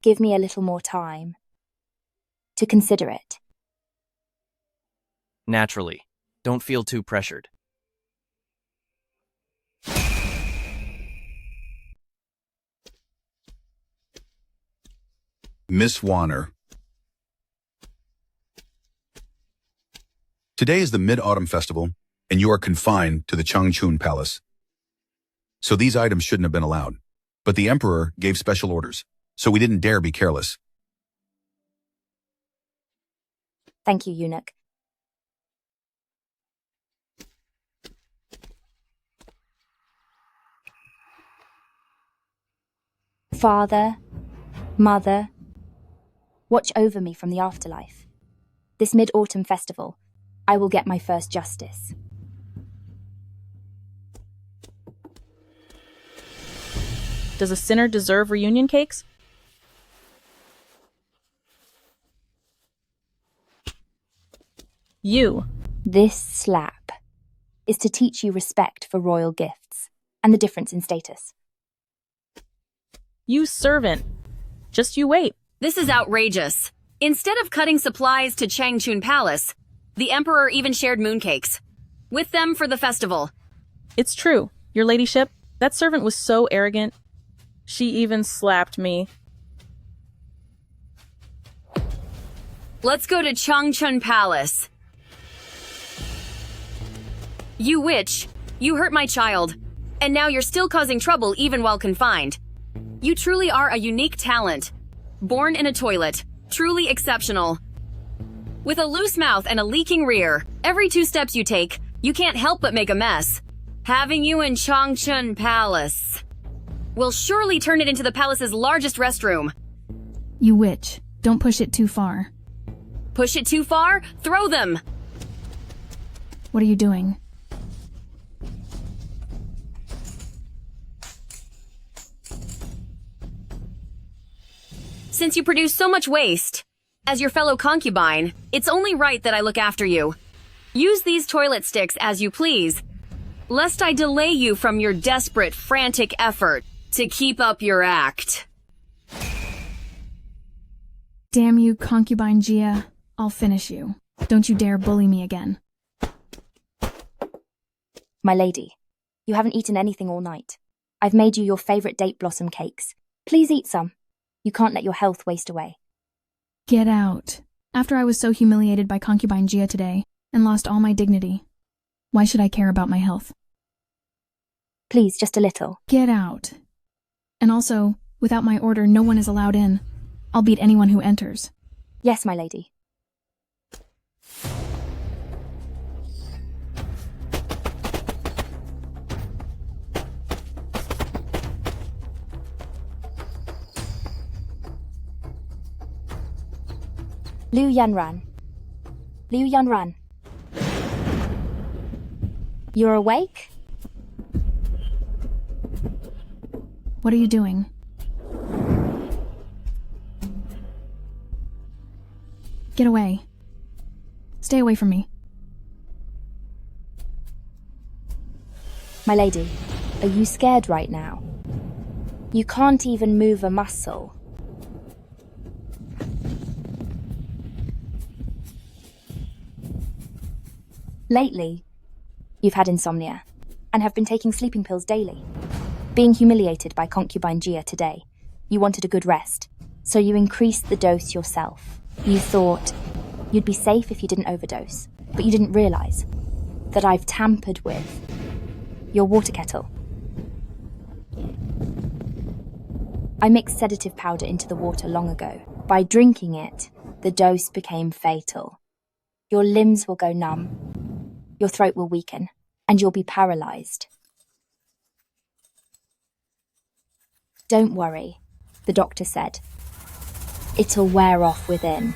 give me a little more time to consider it. Naturally. Don't feel too pressured. Miss Warner. Today is the Mid-Autumn Festival, and you are confined to the Changchun Palace. So these items shouldn't have been allowed. But the Emperor gave special orders, so we didn't dare be careless. Thank you, eunuch. Father, Mother, watch over me from the afterlife. This Mid-Autumn Festival, I will get my first justice. Does a sinner deserve reunion cakes? You. This slap is to teach you respect for royal gifts and the difference in status. You servant. Just you wait. This is outrageous. Instead of cutting supplies to Changchun Palace, the Emperor even shared mooncakes with them for the festival. It's true, your ladyship. That servant was so arrogant. She even slapped me. Let's go to Changchun Palace. You witch, you hurt my child, and now you're still causing trouble even while confined. You truly are a unique talent. Born in a toilet, truly exceptional. With a loose mouth and a leaking rear, every 2 steps you take, you can't help but make a mess. Having you in Changchun Palace will surely turn it into the palace's largest restroom. You witch, don't push it too far. Push it too far? Throw them! What are you doing? Since you produce so much waste, as your fellow concubine, it's only right that I look after you. Use these toilet sticks as you please, lest I delay you from your desperate, frantic effort to keep up your act. Damn you, concubine Gia. I'll finish you. Don't you dare bully me again. My lady, you haven't eaten anything all night. I've made you your favorite date blossom cakes. Please eat some. You can't let your health waste away. Get out. After I was so humiliated by concubine Gia today and lost all my dignity, why should I care about my health? Please, just a little. Get out. And also, without my order, no one is allowed in. I'll beat anyone who enters. Yes, my lady. Liu Yanran. Liu Yanran. You're awake? What are you doing? Get away. Stay away from me. My lady, are you scared right now? You can't even move a muscle. Lately, you've had insomnia. and have been taking sleeping pills daily. Being humiliated by concubine Gia today, you wanted a good rest, so you increased the dose yourself. You thought you'd be safe if you didn't overdose, but you didn't realize that I've tampered with your water kettle. I mixed sedative powder into the water long ago. By drinking it, the dose became fatal. Your limbs will go numb, your throat will weaken, and you'll be paralyzed. Don't worry, the doctor said. It'll wear off within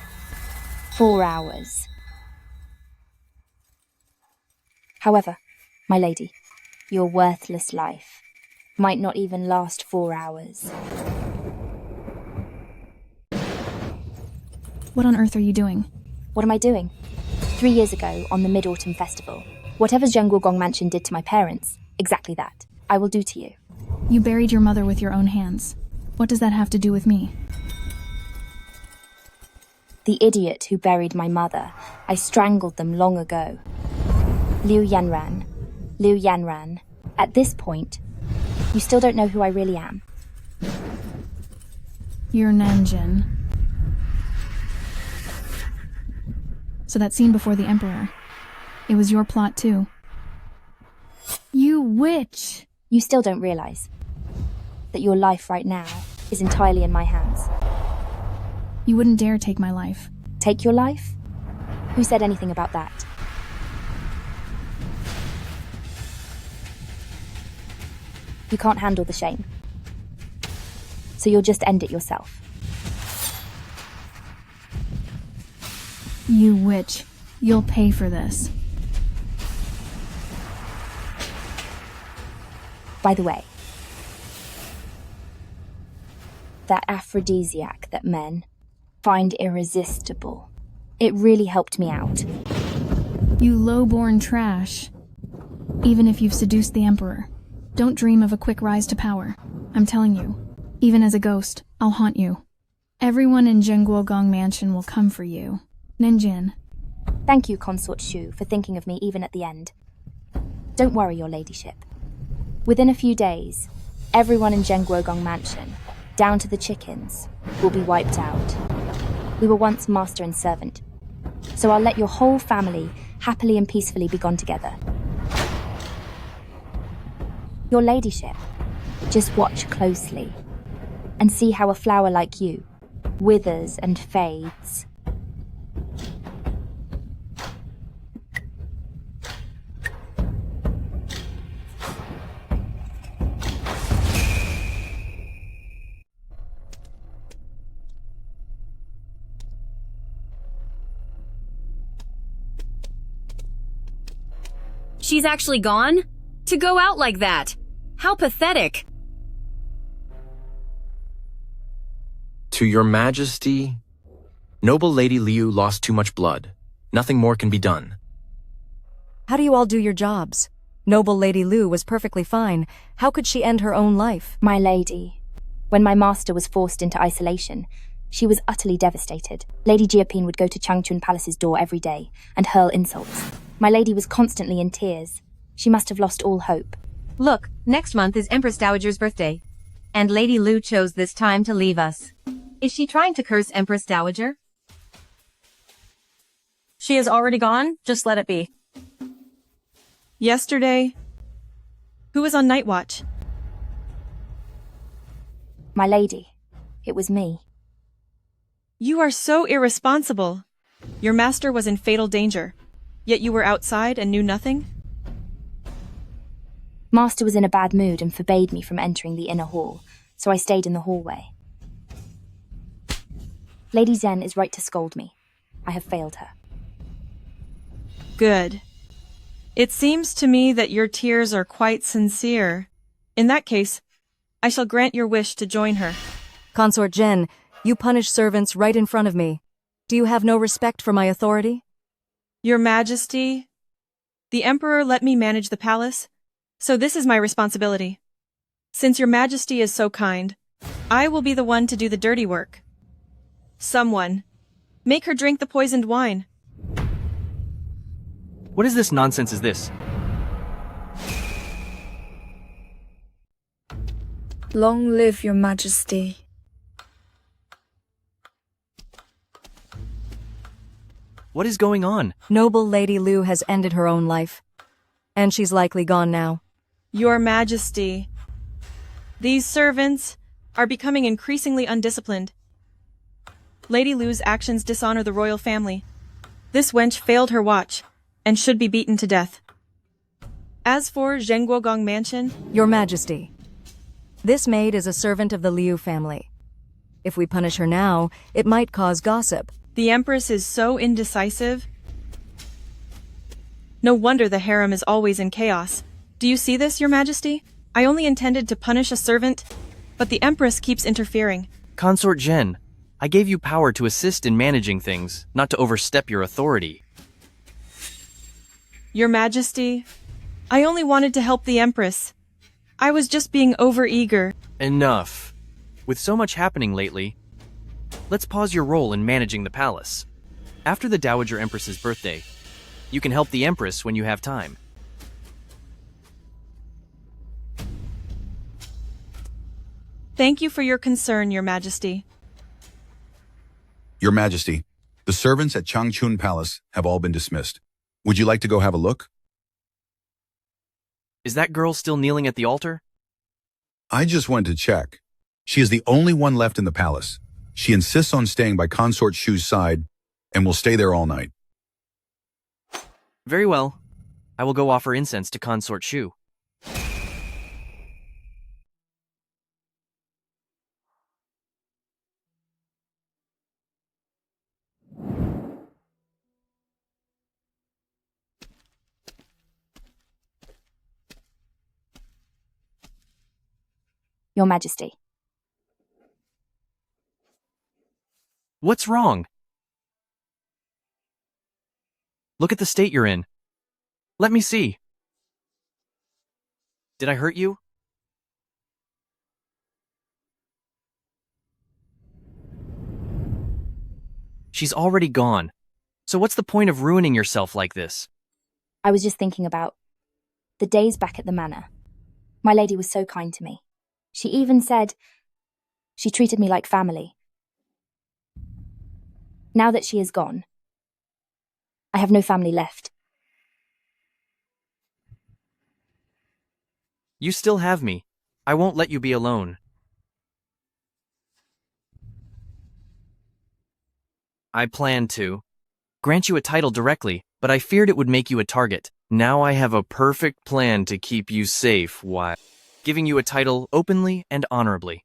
4 hours. However, my lady, your worthless life might not even last 4 hours. What on earth are you doing? What am I doing? 3 years ago, on the Mid-Autumn Festival, whatever Zhenguogong Mansion did to my parents, exactly that, I will do to you. You buried your mother with your own hands. What does that have to do with me? The idiot who buried my mother, I strangled them long ago. Liu Yanran. At this point, you still don't know who I really am. You're Nanjin. So that scene before the Emperor, it was your plot too. You witch! You still don't realize that your life right now is entirely in my hands. You wouldn't dare take my life. Take your life? Who said anything about that? You can't handle the shame. So you'll just end it yourself. You witch. You'll pay for this. By the way, that aphrodisiac that men find irresistible, it really helped me out. You low-born trash. Even if you've seduced the Emperor, don't dream of a quick rise to power. I'm telling you, even as a ghost, I'll haunt you. Everyone in Zhenguogong Mansion will come for you. Ninjin. Thank you, Consort Shu, for thinking of me even at the end. Don't worry, your ladyship. Within a few days, everyone in Zhenguogong Mansion, down to the chickens, will be wiped out. We were once master and servant, so I'll let your whole family happily and peacefully be gone together. Your ladyship, just watch closely and see how a flower like you withers and fades. She's actually gone? To go out like that? How pathetic. To your majesty, noble Lady Liu lost too much blood. Nothing more can be done. How do you all do your jobs? Noble Lady Liu was perfectly fine. How could she end her own life? My lady, when my master was forced into isolation, she was utterly devastated. Lady Jiapin would go to Changchun Palace's door every day and hurl insults. My lady was constantly in tears. She must have lost all hope. Look, next month is Empress Dowager's birthday, and Lady Liu chose this time to leave us. Is she trying to curse Empress Dowager? She is already gone, just let it be. Yesterday, who was on night watch? My lady, it was me. You are so irresponsible. Your master was in fatal danger, yet you were outside and knew nothing? Master was in a bad mood and forbade me from entering the inner hall, so I stayed in the hallway. Lady Zen is right to scold me. I have failed her. Good. It seems to me that your tears are quite sincere. In that case, I shall grant your wish to join her. Consort Zhen, you punish servants right in front of me. Do you have no respect for my authority? Your Majesty, the Emperor let me manage the palace, so this is my responsibility. Since your Majesty is so kind, I will be the one to do the dirty work. Someone, make her drink the poisoned wine. What is this nonsense is this? Long live your majesty. What is going on? Noble Lady Lu has ended her own life. And she's likely gone now. Your Majesty, these servants are becoming increasingly undisciplined. Lady Lu's actions dishonor the royal family. This wench failed her watch and should be beaten to death. As for Zhenguogong Mansion... Your Majesty, this maid is a servant of the Liu family. If we punish her now, it might cause gossip. The Empress is so indecisive. No wonder the harem is always in chaos. Do you see this, Your Majesty? I only intended to punish a servant, but the Empress keeps interfering. Consort Zhen, I gave you power to assist in managing things, not to overstep your authority. Your Majesty, I only wanted to help the Empress. I was just being overeager. Enough. With so much happening lately, let's pause your role in managing the palace. After the Dowager Empress's birthday, you can help the Empress when you have time. Thank you for your concern, Your Majesty. Your Majesty, the servants at Changchun Palace have all been dismissed. Would you like to go have a look? Is that girl still kneeling at the altar? I just wanted to check. She is the only one left in the palace. She insists on staying by Consort Shu's side and will stay there all night. Very well. I will go offer incense to Consort Shu. Your Majesty. What's wrong? Look at the state you're in. Let me see. Did I hurt you? She's already gone. So what's the point of ruining yourself like this? I was just thinking about the days back at the manor. My lady was so kind to me. She even said she treated me like family. Now that she is gone, I have no family left. You still have me. I won't let you be alone. I planned to grant you a title directly, but I feared it would make you a target. Now I have a perfect plan to keep you safe while giving you a title openly and honorably.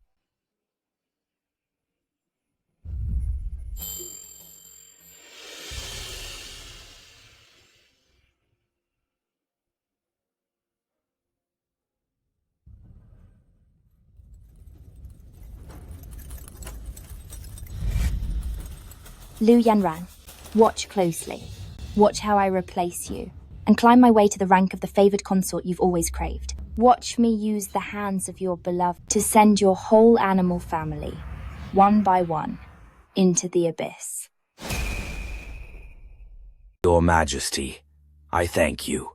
Lu Yanran, watch closely. Watch how I replace you, and climb my way to the rank of the favored consort you've always craved. Watch me use the hands of your beloved to send your whole animal family, one by one, into the abyss. Your Majesty, I thank you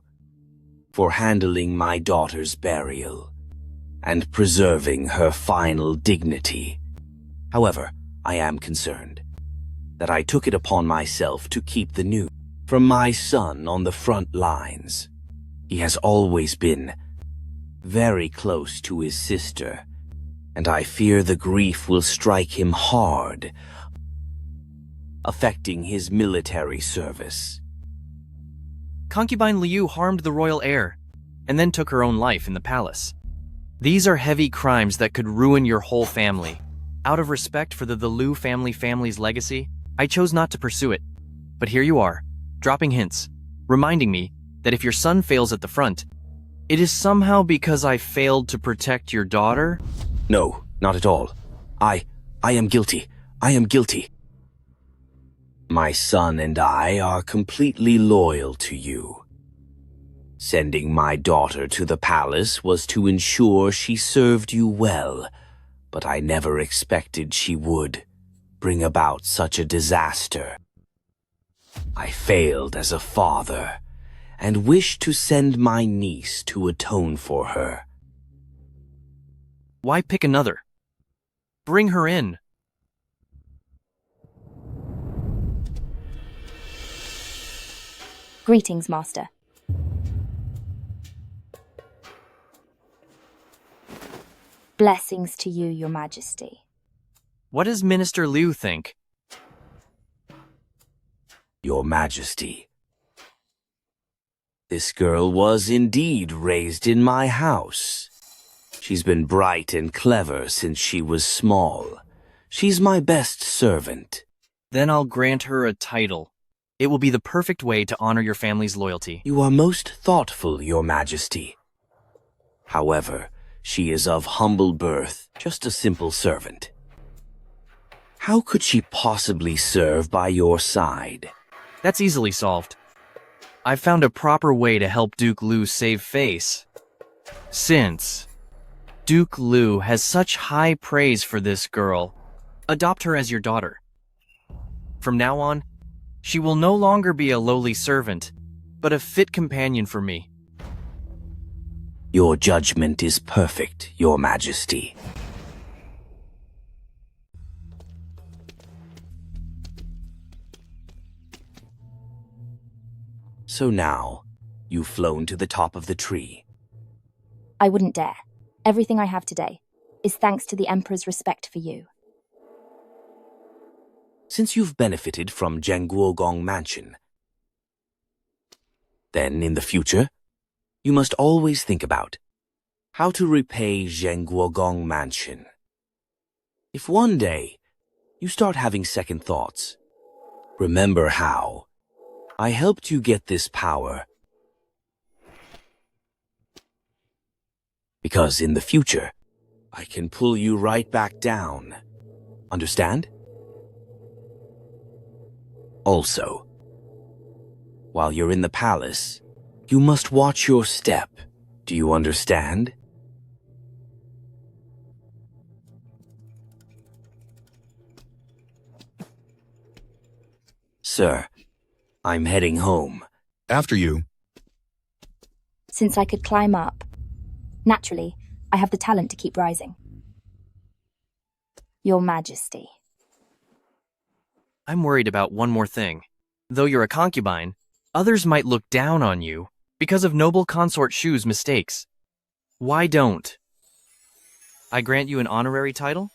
for handling my daughter's burial and preserving her final dignity. However, I am concerned that I took it upon myself to keep the news from my son on the front lines. He has always been very close to his sister, and I fear the grief will strike him hard, affecting his military service. Concubine Liu harmed the royal heir, and then took her own life in the palace. These are heavy crimes that could ruin your whole family. Out of respect for the Liu family's legacy, I chose not to pursue it. But here you are, dropping hints, reminding me that if your son fails at the front, it is somehow because I failed to protect your daughter? No, not at all. I am guilty. I am guilty. My son and I are completely loyal to you. Sending my daughter to the palace was to ensure she served you well, but I never expected she would bring about such a disaster. I failed as a father, and wished to send my niece to atone for her. Why pick another? Bring her in. Greetings, Master. Blessings to you, Your Majesty. What does Minister Liu think? Your Majesty, this girl was indeed raised in my house. She's been bright and clever since she was small. She's my best servant. Then I'll grant her a title. It will be the perfect way to honor your family's loyalty. You are most thoughtful, Your Majesty. However, she is of humble birth, just a simple servant. How could she possibly serve by your side? That's easily solved. I've found a proper way to help Duke Liu save face. Since Duke Liu has such high praise for this girl, adopt her as your daughter. From now on, she will no longer be a lowly servant, but a fit companion for me. Your judgment is perfect, Your Majesty. So now, you've flown to the top of the tree. I wouldn't dare. Everything I have today is thanks to the Emperor's respect for you. Since you've benefited from Zhenguogong Mansion, then in the future, you must always think about how to repay Zhenguogong Mansion. If one day you start having second thoughts, remember how I helped you get this power. Because in the future, I can pull you right back down. Understand? Also, while you're in the palace, you must watch your step. Do you understand? Sir, I'm heading home. After you. Since I could climb up, naturally, I have the talent to keep rising. Your Majesty. I'm worried about one more thing. Though you're a concubine, others might look down on you because of noble consort Shu's mistakes. Why don't I grant you an honorary title?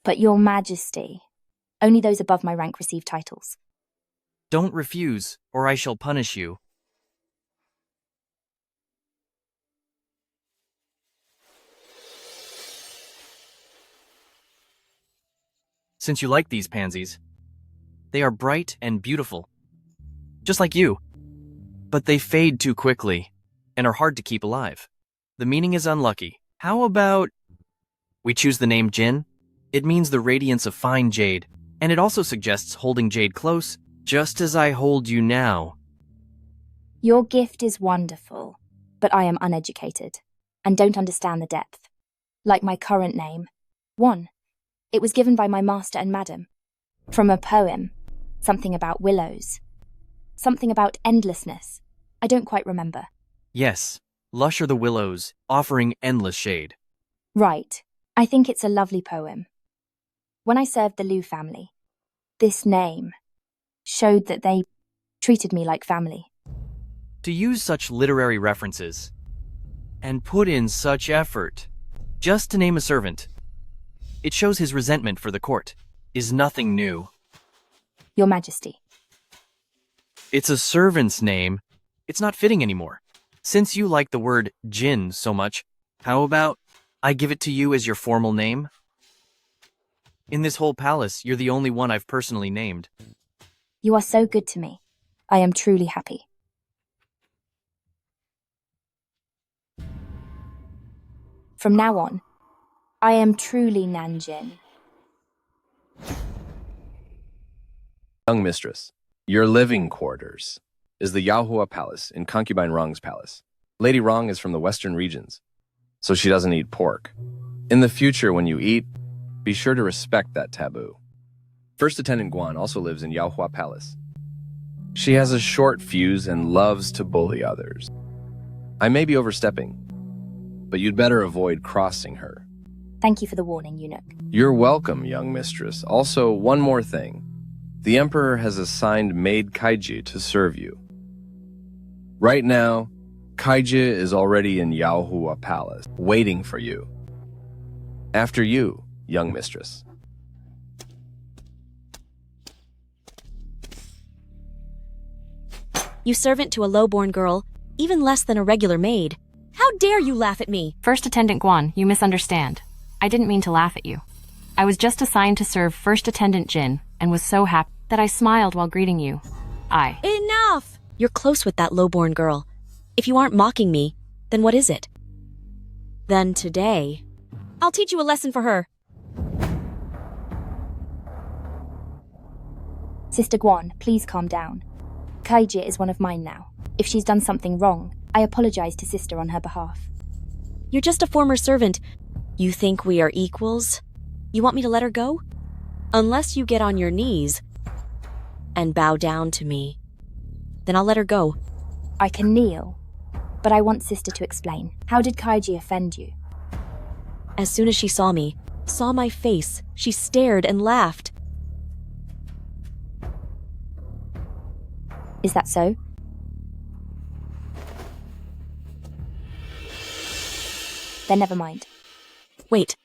But Your Majesty, only those above my rank receive titles. Don't refuse, or I shall punish you. Since you like these pansies, they are bright and beautiful, just like you. But they fade too quickly and are hard to keep alive. The meaning is unlucky. How about we choose the name Jin? It means the radiance of fine jade, and it also suggests holding jade close, just as I hold you now. Your gift is wonderful, but I am uneducated and don't understand the depth. Like my current name, One. It was given by my master and madam. From a poem, something about willows. Something about endlessness. I don't quite remember. Yes, lush are the willows, offering endless shade. Right. I think it's a lovely poem. When I served the Liu family, this name showed that they treated me like family. To use such literary references and put in such effort just to name a servant, it shows his resentment for the court is nothing new. Your Majesty. It's a servant's name. It's not fitting anymore. Since you like the word Jin so much, how about I give it to you as your formal name? In this whole palace, you're the only one I've personally named. You are so good to me. I am truly happy. From now on, I am truly Nanjin. Young mistress, your living quarters is the Yahua Palace in Concubine Rong's palace. Lady Rong is from the western regions, so she doesn't eat pork. In the future, when you eat, be sure to respect that taboo. First Attendant Guan also lives in Yahua Palace. She has a short fuse and loves to bully others. I may be overstepping, but you'd better avoid crossing her. Thank you for the warning, eunuch. You're welcome, young mistress. Also, one more thing. The Emperor has assigned maid Kaiji to serve you. Right now, Kaiji is already in Yaohua Palace, waiting for you. After you, young mistress. You servant to a low-born girl, even less than a regular maid. How dare you laugh at me? First Attendant Guan, you misunderstand. I didn't mean to laugh at you. I was just assigned to serve First Attendant Jin and was so happy that I smiled while greeting you. Enough! You're close with that low-born girl. If you aren't mocking me, then what is it? Then today, I'll teach you a lesson for her. Sister Guan, please calm down. Kaiji is one of mine now. If she's done something wrong, I apologize to Sister on her behalf. You're just a former servant. You think we are equals? You want me to let her go? Unless you get on your knees and bow down to me, then I'll let her go. I can kneel, but I want Sister to explain. How did Kaiji offend you? As soon as she saw me, saw my face, she stared and laughed. Is that so? Then never mind. Wait.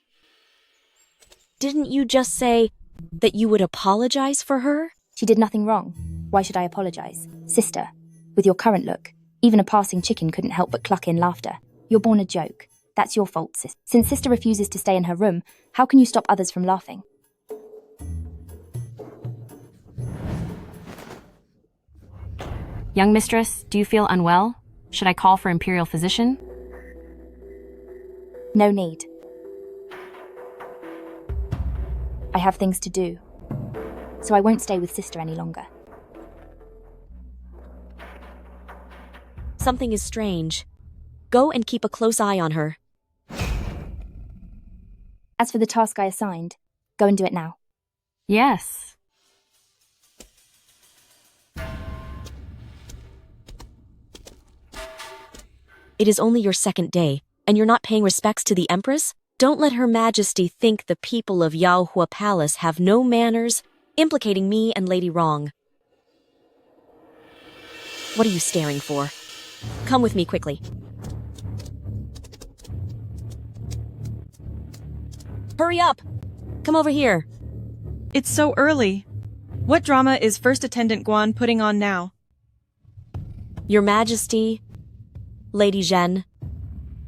Didn't you just say that you would apologize for her? She did nothing wrong. Why should I apologize? Sister, with your current look, even a passing chicken couldn't help but cluck in laughter. You're born a joke. That's your fault, sis. Since Sister refuses to stay in her room, how can you stop others from laughing? Young mistress, do you feel unwell? Should I call for imperial physician? No need. I have things to do, so I won't stay with Sister any longer. Something is strange. Go and keep a close eye on her. As for the task I assigned, go and do it now. Yes. It is only your second day, and you're not paying respects to the Empress? Don't let Her Majesty think the people of Yaohua Palace have no manners, implicating me and Lady Wrong. What are you staring for? Come with me quickly. Hurry up! Come over here. It's so early. What drama is First Attendant Guan putting on now? Your Majesty, Lady Zhen,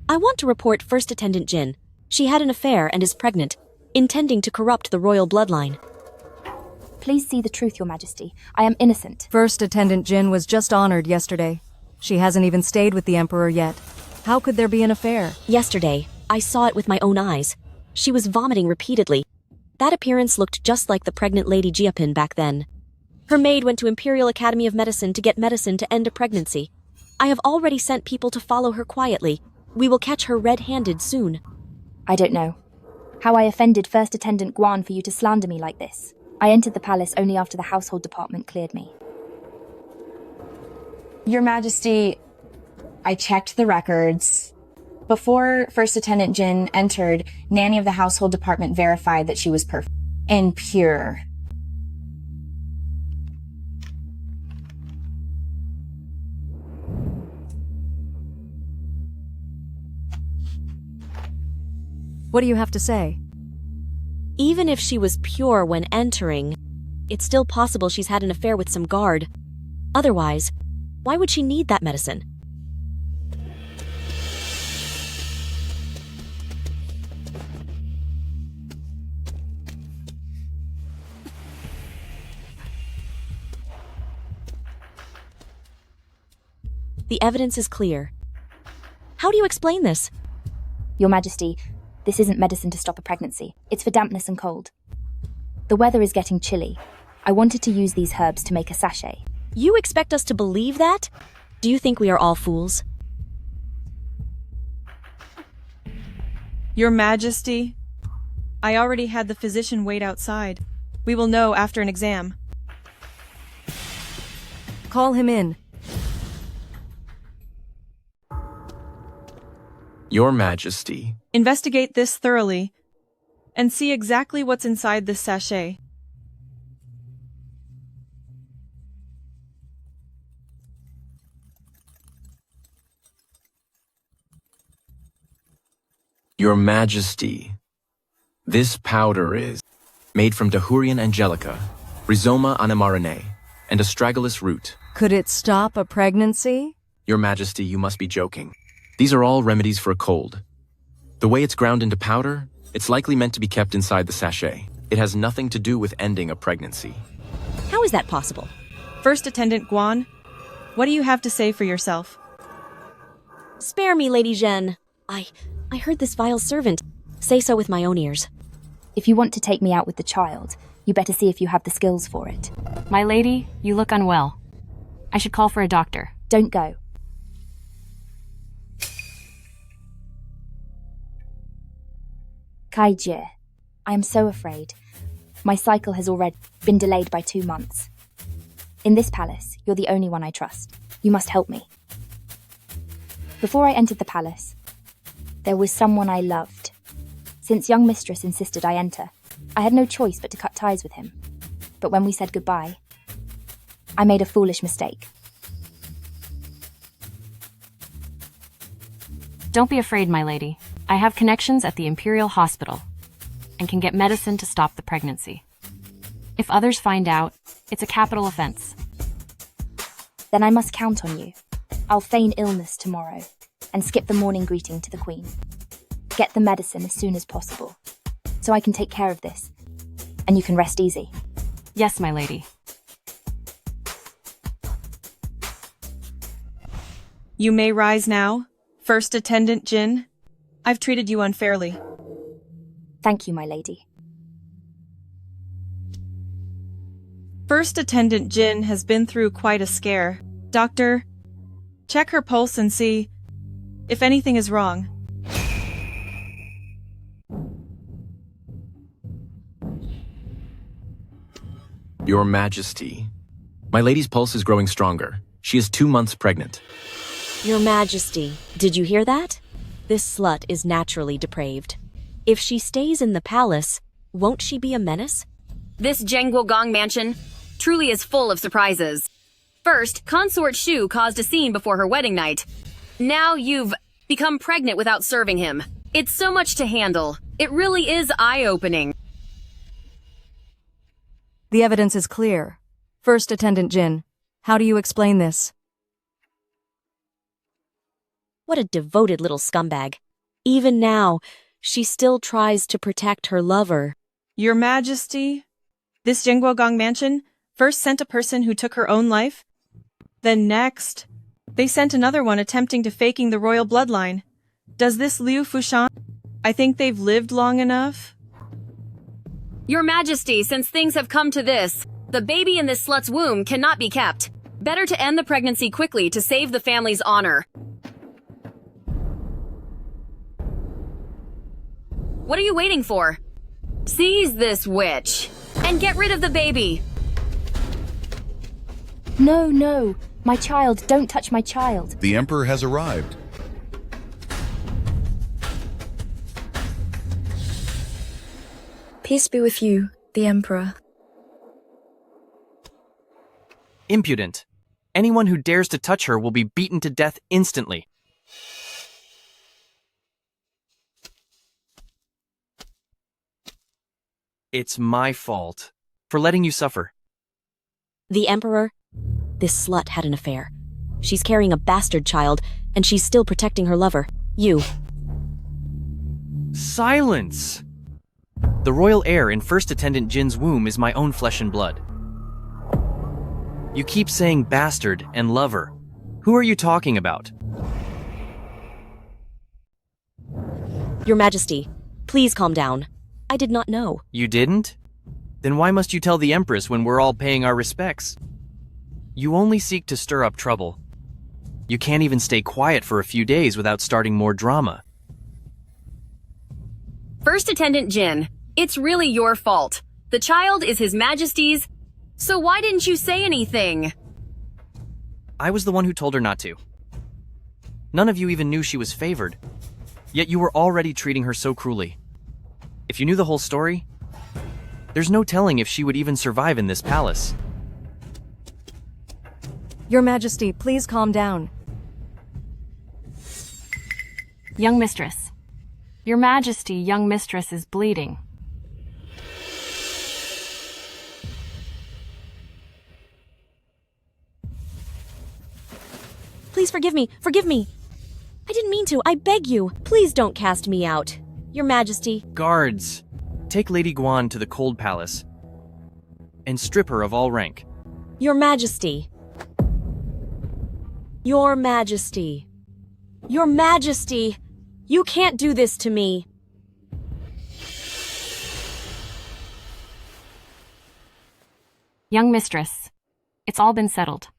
I want to report First Attendant Jin. She had an affair and is pregnant, intending to corrupt the royal bloodline. Please see the truth, Your Majesty. I am innocent. First Attendant Jin was just honored yesterday. She hasn't even stayed with the Emperor yet. How could there be an affair? Yesterday, I saw it with my own eyes. She was vomiting repeatedly. That appearance looked just like the pregnant Lady Jiapin back then. Her maid went to Imperial Academy of Medicine to get medicine to end a pregnancy. I have already sent people to follow her quietly. We will catch her red-handed soon. I don't know how I offended First Attendant Guan for you to slander me like this. I entered the palace only after the household department cleared me. Your Majesty, I checked the records. Before First Attendant Jin entered, Nanny of the household department verified that she was perfect and pure. What do you have to say? Even if she was pure when entering, it's still possible she's had an affair with some guard. Otherwise, why would she need that medicine? The evidence is clear. How do you explain this? Your Majesty, this isn't medicine to stop a pregnancy. It's for dampness and cold. The weather is getting chilly. I wanted to use these herbs to make a sachet. You expect us to believe that? Do you think we are all fools? Your Majesty, I already had the physician wait outside. We will know after an exam. Call him in. Your Majesty. Investigate this thoroughly. and see exactly what's inside this sachet. Your Majesty, this powder is made from Dahurian angelica, Rhizoma animarinae, and astragalus root. Could it stop a pregnancy? Your Majesty, you must be joking. These are all remedies for a cold. The way it's ground into powder, it's likely meant to be kept inside the sachet. It has nothing to do with ending a pregnancy. How is that possible? First Attendant Guan, what do you have to say for yourself? Spare me, Lady Zhen. I heard this vile servant say so with my own ears. If you want to take me out with the child, you better see if you have the skills for it. My lady, you look unwell. I should call for a doctor. Don't go. Kaijie, I am so afraid. My cycle has already been delayed by 2 months. In this palace, you're the only one I trust. You must help me. Before I entered the palace, there was someone I loved. Since young mistress insisted I enter, I had no choice but to cut ties with him. But when we said goodbye, I made a foolish mistake. Don't be afraid, my lady. I have connections at the Imperial Hospital and can get medicine to stop the pregnancy. If others find out, it's a capital offense. Then I must count on you. I'll feign illness tomorrow and skip the morning greeting to the Queen. Get the medicine as soon as possible, so I can take care of this, and you can rest easy. Yes, my lady. You may rise now, First Attendant Jin. I've treated you unfairly. Thank you, my lady. First Attendant Jin has been through quite a scare. Doctor, check her pulse and see if anything is wrong. Your Majesty, my lady's pulse is growing stronger. She is 2 months pregnant. Your Majesty, did you hear that? This slut is naturally depraved. If she stays in the palace, won't she be a menace? This Zhenguogong mansion truly is full of surprises. First, Consort Shu caused a scene before her wedding night. Now you've become pregnant without serving him. It's so much to handle. It really is eye-opening. The evidence is clear. First Attendant Jin, how do you explain this? What a devoted little scumbag. Even now, she still tries to protect her lover. Your Majesty, this Zhenguogong mansion first sent a person who took her own life. Then next, they sent another one attempting to faking the royal bloodline. Does this Liu Fushan? I think they've lived long enough. Your Majesty, since things have come to this, the baby in this slut's womb cannot be kept. Better to end the pregnancy quickly to save the family's honor. What are you waiting for? Seize this witch and get rid of the baby. No, my child, don't touch my child. The Emperor has arrived. Peace be with you, the Emperor. Impudent. Anyone who dares to touch her will be beaten to death instantly. It's my fault for letting you suffer. The Emperor? This slut had an affair. She's carrying a bastard child, and she's still protecting her lover. You. Silence! The royal heir in First Attendant Jin's womb is my own flesh and blood. You keep saying bastard and lover. Who are you talking about? Your Majesty, please calm down. I did not know. You didn't? Then why must you tell the Empress when we're all paying our respects? You only seek to stir up trouble. You can't even stay quiet for a few days without starting more drama. First Attendant Jin, it's really your fault. The child is His Majesty's, so why didn't you say anything? I was the one who told her not to. None of you even knew she was favored. Yet you were already treating her so cruelly. If you knew the whole story, there's no telling if she would even survive in this palace. Your Majesty, please calm down. Young Mistress. Your Majesty, young Mistress is bleeding. Please forgive me. Forgive me. I didn't mean to. I beg you. Please don't cast me out. Your Majesty. Guards, take Lady Guan to the Cold Palace and strip her of all rank. Your Majesty. Your Majesty. Your Majesty. You can't do this to me. Young Mistress, it's all been settled.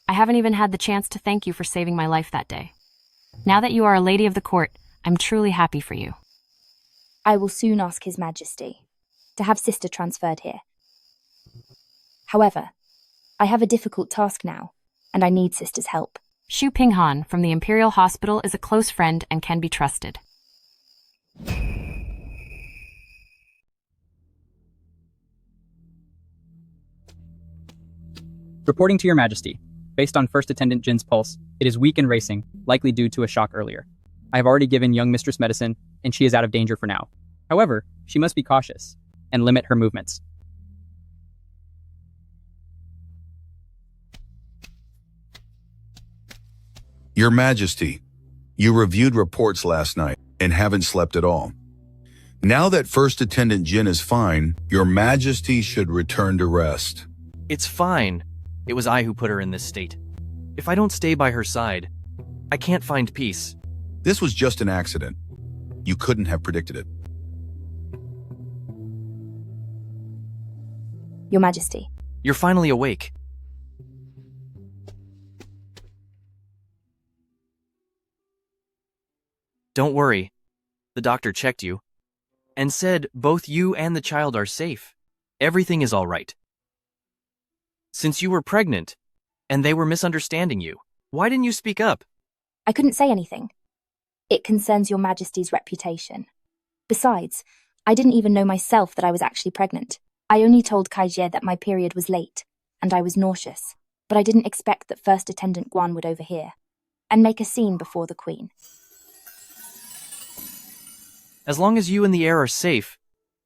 I haven't even had the chance to thank you for saving my life that day. Now that you are a lady of the court, I'm truly happy for you. I will soon ask His Majesty to have sister transferred here. However, I have a difficult task now, and I need sister's help. Xu Pinghan from the Imperial Hospital is a close friend and can be trusted. Reporting to Your Majesty. Based on First Attendant Jin's pulse, it is weak and racing, likely due to a shock earlier. I have already given young Mistress medicine, and she is out of danger for now. However, she must be cautious and limit her movements. Your Majesty, you reviewed reports last night and haven't slept at all. Now that First Attendant Jin is fine, Your Majesty should return to rest. It's fine. It was I who put her in this state. If I don't stay by her side, I can't find peace. This was just an accident. You couldn't have predicted it. Your Majesty. You're finally awake. Don't worry. The doctor checked you and said both you and the child are safe. Everything is all right. Since you were pregnant, and they were misunderstanding you, why didn't you speak up? I couldn't say anything. It concerns Your Majesty's reputation. Besides, I didn't even know myself that I was actually pregnant. I only told Kaijie that my period was late, and I was nauseous, but I didn't expect that First Attendant Guan would overhear and make a scene before the Queen. As long as you and the heir are safe,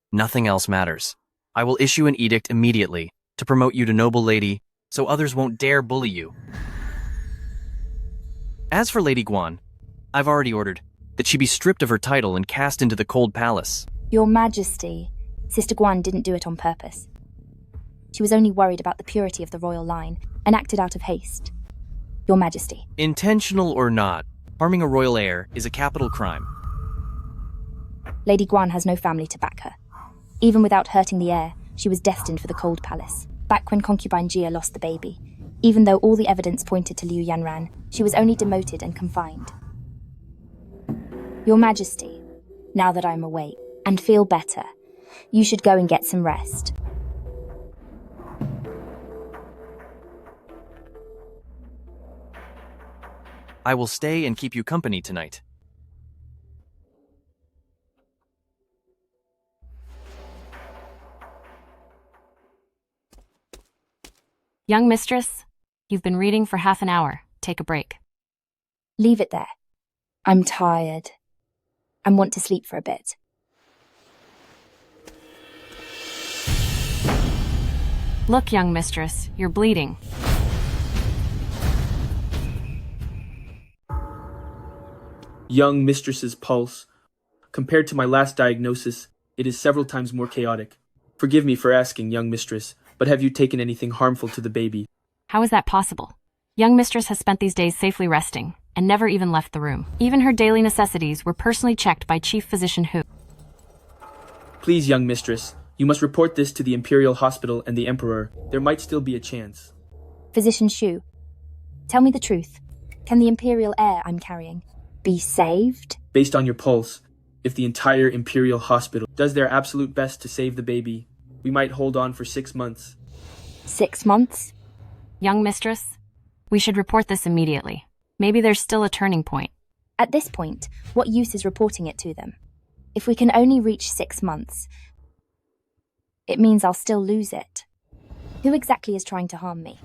nothing else matters. I will issue an edict immediately to promote you to noble lady, so others won't dare bully you. As for Lady Guan, I've already ordered that she be stripped of her title and cast into the Cold Palace. Your Majesty, Sister Guan didn't do it on purpose. She was only worried about the purity of the royal line and acted out of haste. Your Majesty. Intentional or not, harming a royal heir is a capital crime. Lady Guan has no family to back her. Even without hurting the heir, she was destined for the Cold Palace. Back when concubine Jia lost the baby, even though all the evidence pointed to Liu Yanran, she was only demoted and confined. Your Majesty, now that I'm awake and feel better, you should go and get some rest. I will stay and keep you company tonight. Young Mistress, you've been reading for half an hour. Take a break. Leave it there. I'm tired and want to sleep for a bit. Look, young Mistress, you're bleeding. Young Mistress's pulse. Compared to my last diagnosis, it is several times more chaotic. Forgive me for asking, young Mistress, but have you taken anything harmful to the baby? How is that possible? Young Mistress has spent these days safely resting and never even left the room. Even her daily necessities were personally checked by Chief Physician Hu. Please, young Mistress, you must report this to the Imperial Hospital and the Emperor. There might still be a chance. Physician Shu, tell me the truth. Can the Imperial heir I'm carrying be saved? Based on your pulse, if the entire Imperial Hospital does their absolute best to save the baby, we might hold on for 6 months. 6 months? Young Mistress, we should report this immediately. Maybe there's still a turning point. At this point, what use is reporting it to them? If we can only reach 6 months, it means I'll still lose it. Who exactly is trying to harm me?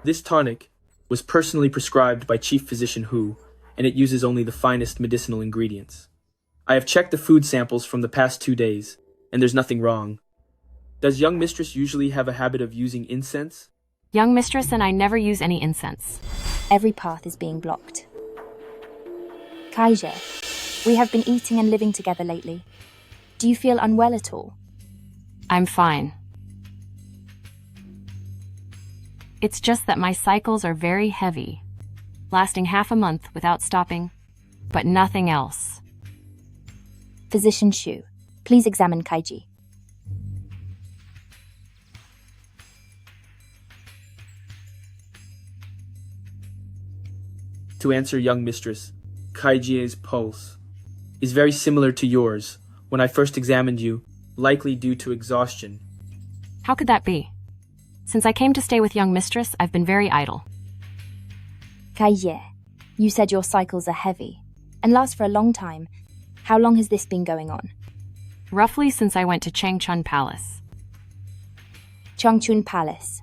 This tonic was personally prescribed by Chief Physician Hu, and it uses only the finest medicinal ingredients. I have checked the food samples from the past 2 days, and there's nothing wrong. Does young mistress usually have a habit of using incense? Young mistress and I never use any incense. Every path is being blocked. Kaije, we have been eating and living together lately. Do you feel unwell at all? I'm fine. It's just that my cycles are very heavy, lasting half a month without stopping, but nothing else. Physician Shu, please examine Kaiji. To answer young mistress, Kaijie's pulse is very similar to yours when I first examined you, likely due to exhaustion. How could that be? Since I came to stay with young mistress, I've been very idle. Kaije, you said your cycles are heavy and last for a long time. How long has this been going on? Roughly since I went to Changchun Palace. Changchun Palace.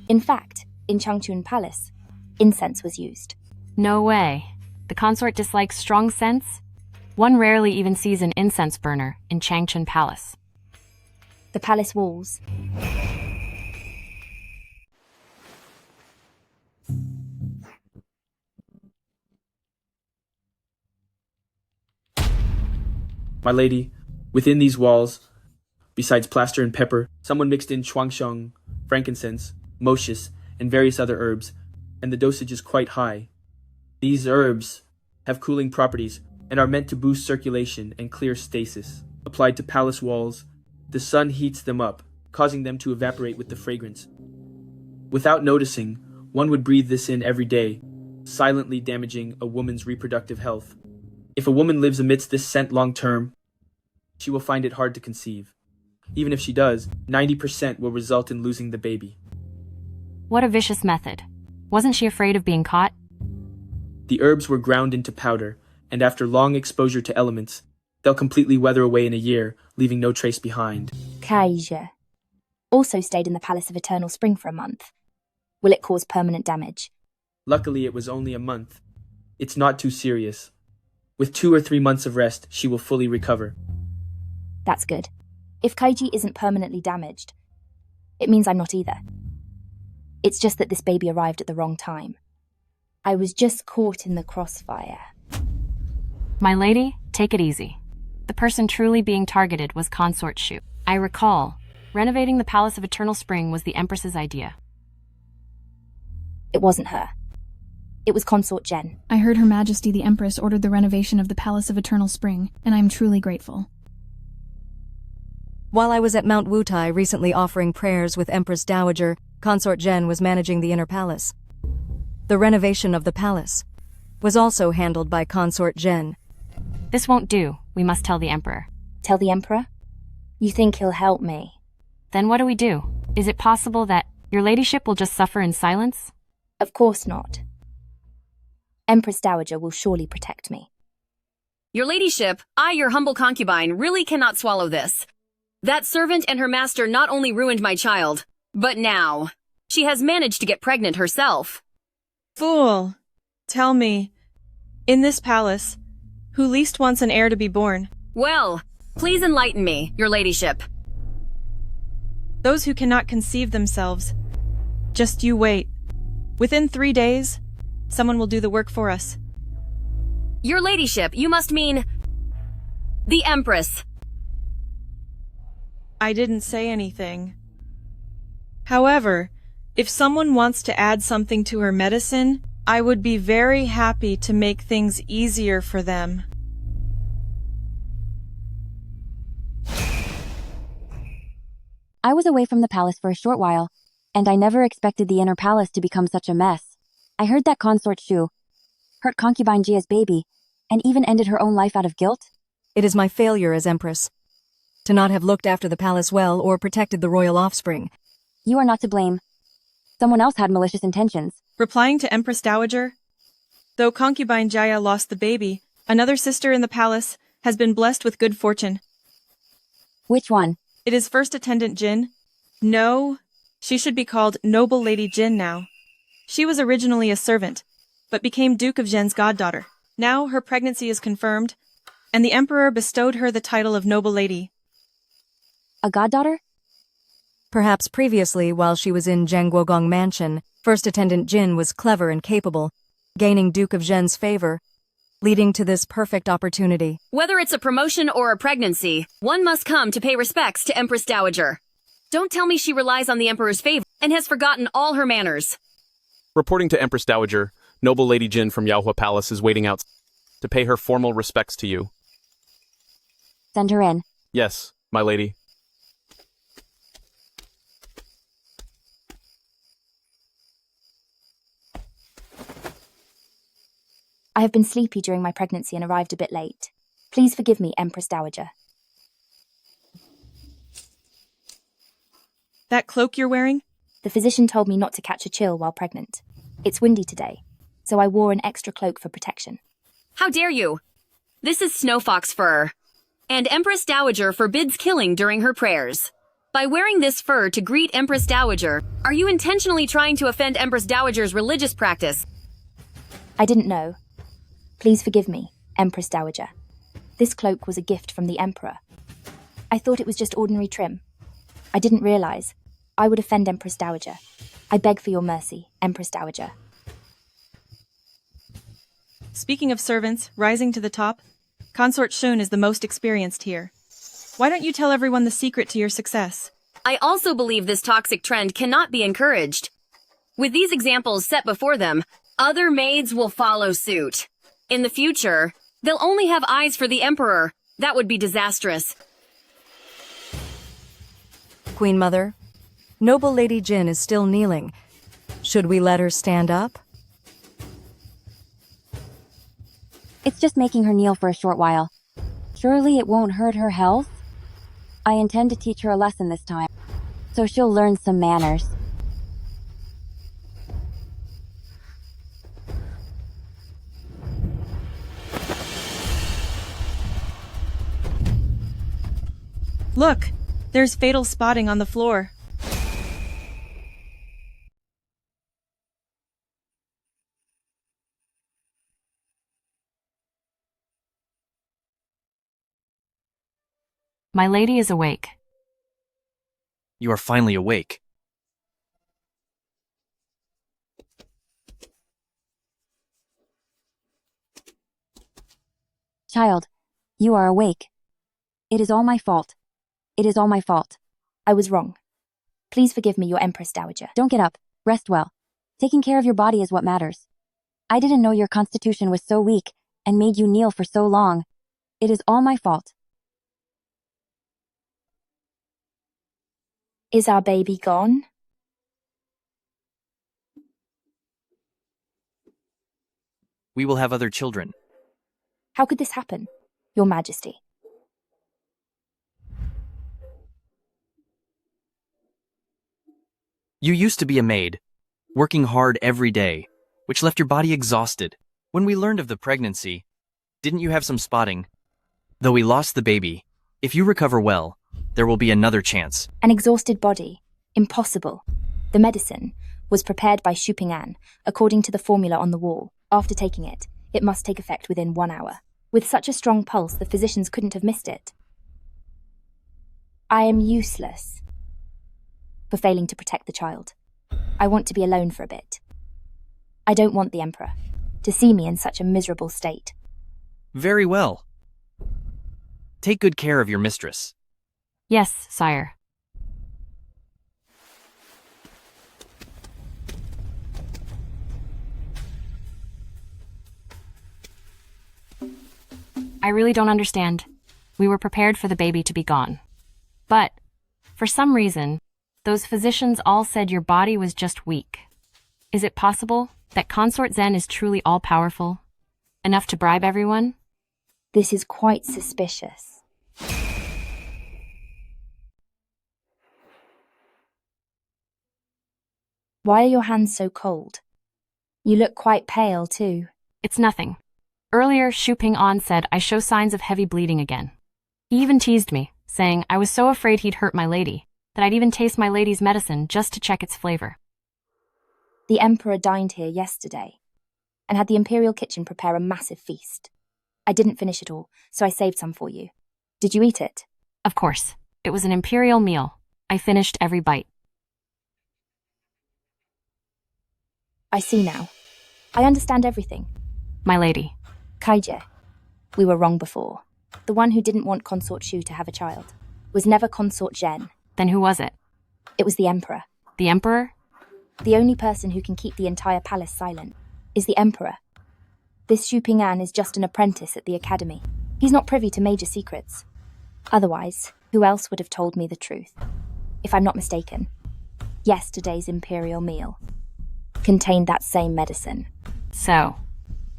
In fact, in Changchun Palace, incense was used. No way. The consort dislikes strong scents? One rarely even sees an incense burner in Changchun Palace. The palace walls. My lady, within these walls, besides plaster and pepper, someone mixed in chuangsheng, frankincense, moschus, and various other herbs, and the dosage is quite high. These herbs have cooling properties and are meant to boost circulation and clear stasis. Applied to palace walls, the sun heats them up, causing them to evaporate with the fragrance. Without noticing, one would breathe this in every day, silently damaging a woman's reproductive health. If a woman lives amidst this scent long term, she will find it hard to conceive. Even if she does, 90% will result in losing the baby. What a vicious method. Wasn't she afraid of being caught? The herbs were ground into powder, and after long exposure to elements, they'll completely weather away in a year, leaving no trace behind. Kaija also stayed in the Palace of Eternal Spring for a month. Will it cause permanent damage? Luckily, it was only a month. It's not too serious. With 2 or 3 months of rest, she will fully recover. That's good. If Kaiji isn't permanently damaged, it means I'm not either. It's just that this baby arrived at the wrong time. I was just caught in the crossfire. My lady, take it easy. The person truly being targeted was Consort Shu. I recall, renovating the Palace of Eternal Spring was the Empress's idea. It wasn't her. It was Consort Jen. I heard Her Majesty the Empress ordered the renovation of the Palace of Eternal Spring, and I'm truly grateful. While I was at Mount Wutai recently offering prayers with Empress Dowager, Consort Jen was managing the inner palace. The renovation of the palace was also handled by Consort Jen. This won't do. We must tell the Emperor. Tell the Emperor? You think he'll help me? Then what do we do? Is it possible that your ladyship will just suffer in silence? Of course not. Empress Dowager will surely protect me. Your ladyship, I, your humble concubine, really cannot swallow this. That servant and her master not only ruined my child, but now she has managed to get pregnant herself. Fool! Tell me, in this palace, who least wants an heir to be born? Well, please enlighten me, your ladyship. Those who cannot conceive themselves. Just you wait. Within 3 days, someone will do the work for us. Your ladyship, you must mean the Empress. I didn't say anything. However, if someone wants to add something to her medicine, I would be very happy to make things easier for them. I was away from the palace for a short while, and I never expected the inner palace to become such a mess. I heard that Consort Shu hurt concubine Jia's baby, and even ended her own life out of guilt? It is my failure as Empress. To not have looked after the palace well or protected the royal offspring. You are not to blame. Someone else had malicious intentions. Replying to Empress Dowager, though concubine Jaya lost the baby, another sister in the palace has been blessed with good fortune. Which one? It is First Attendant Jin. No, she should be called Noble Lady Jin now. She was originally a servant, but became Duke of Zhen's goddaughter. Now her pregnancy is confirmed, and the Emperor bestowed her the title of Noble Lady. A goddaughter? Perhaps previously, while she was in Zhangguogong Mansion, First Attendant Jin was clever and capable, gaining Duke of Zhen's favor, leading to this perfect opportunity. Whether it's a promotion or a pregnancy, one must come to pay respects to Empress Dowager. Don't tell me she relies on the Emperor's favor and has forgotten all her manners. Reporting to Empress Dowager, Noble Lady Jin from Yaohua Palace is waiting out to pay her formal respects to you. Send her in. Yes, my lady. I have been sleepy during my pregnancy and arrived a bit late. Please forgive me, Empress Dowager. That cloak you're wearing? The physician told me not to catch a chill while pregnant. It's windy today, so I wore an extra cloak for protection. How dare you? This is snow fox fur, and Empress Dowager forbids killing during her prayers. By wearing this fur to greet Empress Dowager, are you intentionally trying to offend Empress Dowager's religious practice? I didn't know. Please forgive me, Empress Dowager. This cloak was a gift from the Emperor. I thought it was just ordinary trim. I didn't realize I would offend Empress Dowager. I beg for your mercy, Empress Dowager. Speaking of servants, rising to the top, Consort Shun is the most experienced here. Why don't you tell everyone the secret to your success? I also believe this toxic trend cannot be encouraged. With these examples set before them, other maids will follow suit. In the future, they'll only have eyes for the Emperor. That would be disastrous. Queen Mother, Noble Lady Jin is still kneeling. Should we let her stand up? It's just making her kneel for a short while. Surely it won't hurt her health? I intend to teach her a lesson this time, so she'll learn some manners. Look, there's fatal spotting on the floor. My lady is awake. You are finally awake. Child, you are awake. It is all my fault. It is all my fault. I was wrong. Please forgive me, your Empress Dowager. Don't get up. Rest well. Taking care of your body is what matters. I didn't know your constitution was so weak and made you kneel for so long. It is all my fault. Is our baby gone? We will have other children. How could this happen, Your Majesty? You used to be a maid, working hard every day, which left your body exhausted. When we learned of the pregnancy, didn't you have some spotting? Though we lost the baby, if you recover well, there will be another chance. An exhausted body. Impossible. The medicine was prepared by Xu Ping'an, according to the formula on the wall. After taking it, it must take effect within 1 hour. With such a strong pulse, the physicians couldn't have missed it. I am useless for failing to protect the child. I want to be alone for a bit. I don't want the Emperor to see me in such a miserable state. Very well. Take good care of your mistress. Yes, sire. I really don't understand. We were prepared for the baby to be gone. But, for some reason, those physicians all said your body was just weak. Is it possible that Consort Zen is truly all-powerful? Enough to bribe everyone? This is quite suspicious. Why are your hands so cold? You look quite pale, too. It's nothing. Earlier, Shu Ping-an said I show signs of heavy bleeding again. He even teased me, saying I was so afraid he'd hurt my lady, that I'd even taste my lady's medicine just to check its flavor. The Emperor dined here yesterday, and had the Imperial kitchen prepare a massive feast. I didn't finish it all, so I saved some for you. Did you eat it? Of course. It was an imperial meal. I finished every bite. I see now. I understand everything. My lady. Kaije, we were wrong before. The one who didn't want Consort Shu to have a child was never Consort Zhen. Then who was it? It was the Emperor. The Emperor? The only person who can keep the entire palace silent is the Emperor. This Shu Ping-an is just an apprentice at the academy. He's not privy to major secrets. Otherwise, who else would have told me the truth? If I'm not mistaken, yesterday's imperial meal contained that same medicine. So,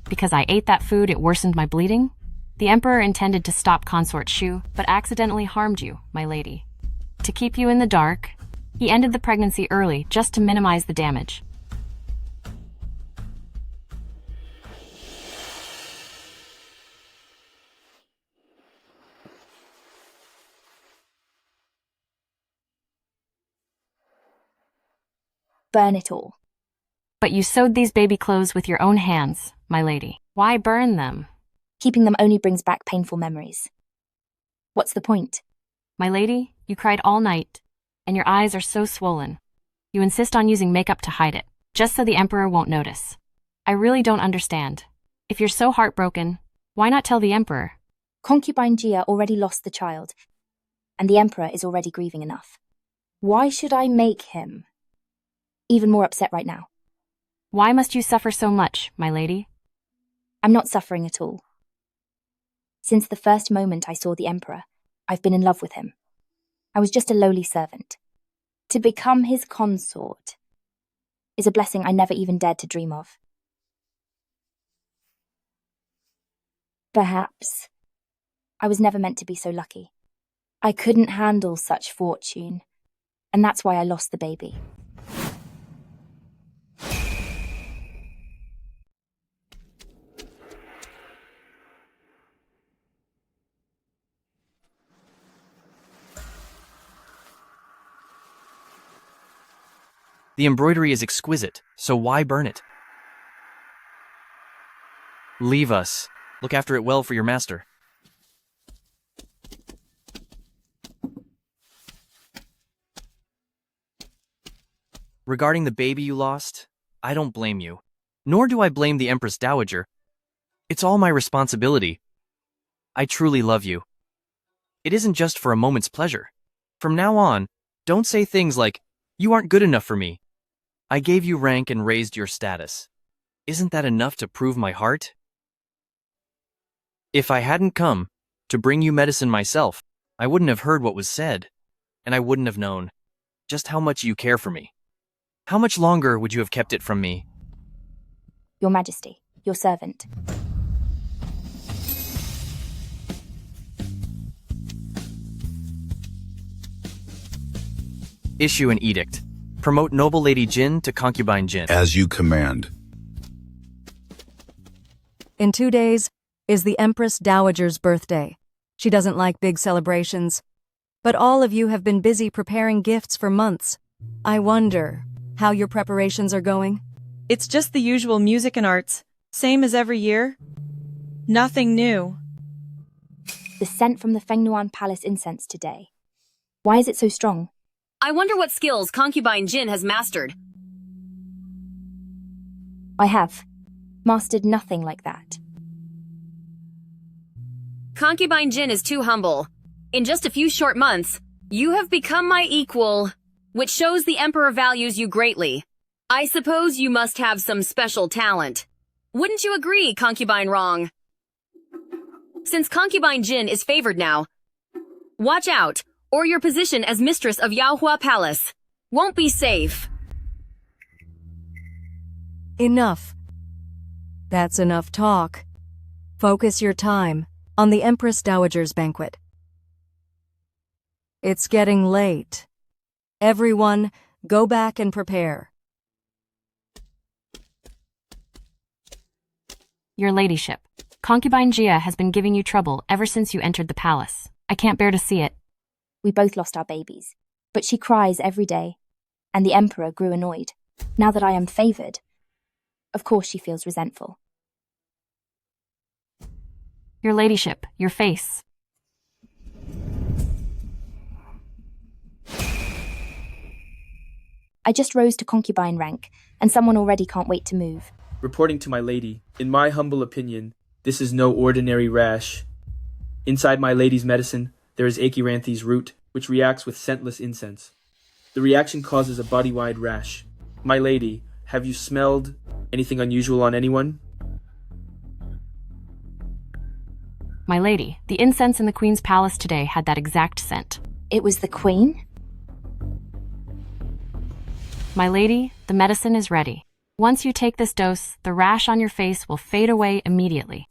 because I ate that food, it worsened my bleeding? The Emperor intended to stop Consort Shu, but accidentally harmed you, my lady. To keep you in the dark, he ended the pregnancy early just to minimize the damage. Burn it all. But you sewed these baby clothes with your own hands, my lady. Why burn them? Keeping them only brings back painful memories. What's the point? My lady, you cried all night, and your eyes are so swollen. You insist on using makeup to hide it, just so the Emperor won't notice. I really don't understand. If you're so heartbroken, why not tell the Emperor? Concubine Jia already lost the child, and the Emperor is already grieving enough. Why should I make him even more upset right now? Why must you suffer so much, my lady? I'm not suffering at all. Since the first moment I saw the Emperor, I've been in love with him. I was just a lowly servant. To become his consort is a blessing I never even dared to dream of. Perhaps I was never meant to be so lucky. I couldn't handle such fortune, and that's why I lost the baby. The embroidery is exquisite, so why burn it? Leave us. Look after it well for your master. Regarding the baby you lost, I don't blame you. Nor do I blame the Empress Dowager. It's all my responsibility. I truly love you. It isn't just for a moment's pleasure. From now on, don't say things like, "You aren't good enough for me." I gave you rank and raised your status. Isn't that enough to prove my heart? If I hadn't come to bring you medicine myself, I wouldn't have heard what was said, and I wouldn't have known just how much you care for me. How much longer would you have kept it from me? Your Majesty, your servant. Issue an edict. Promote noble Lady Jin to concubine Jin. As you command. In 2 days is the Empress Dowager's birthday. She doesn't like big celebrations. But all of you have been busy preparing gifts for months. I wonder how your preparations are going? It's just the usual music and arts. Same as every year. Nothing new. The scent from the Fengnuan Palace incense today. Why is it so strong? I wonder what skills Concubine Jin has mastered. I have mastered nothing like that. Concubine Jin is too humble. In just a few short months, you have become my equal, which shows the Emperor values you greatly. I suppose you must have some special talent. Wouldn't you agree, Concubine Rong? Since Concubine Jin is favored now, watch out, or your position as mistress of Yaohua Palace won't be safe. Enough. That's enough talk. Focus your time On the Empress Dowager's banquet. It's getting late. Everyone, go back and prepare. Your ladyship, concubine Gia has been giving you trouble ever since you entered the palace. I can't bear to see it. We both lost our babies, but she cries every day, and the Emperor grew annoyed. Now that I am favoured, of course she feels resentful. Your ladyship, your face. I just rose to concubine rank, and someone already can't wait to move. Reporting to my lady, in my humble opinion, this is no ordinary rash. Inside my lady's medicine, there is achyranthes root, which reacts with scentless incense. The reaction causes a body-wide rash. My lady, have you smelled anything unusual on anyone? My lady, the incense in the Queen's palace today had that exact scent. It was the Queen? My lady, the medicine is ready. Once you take this dose, the rash on your face will fade away immediately.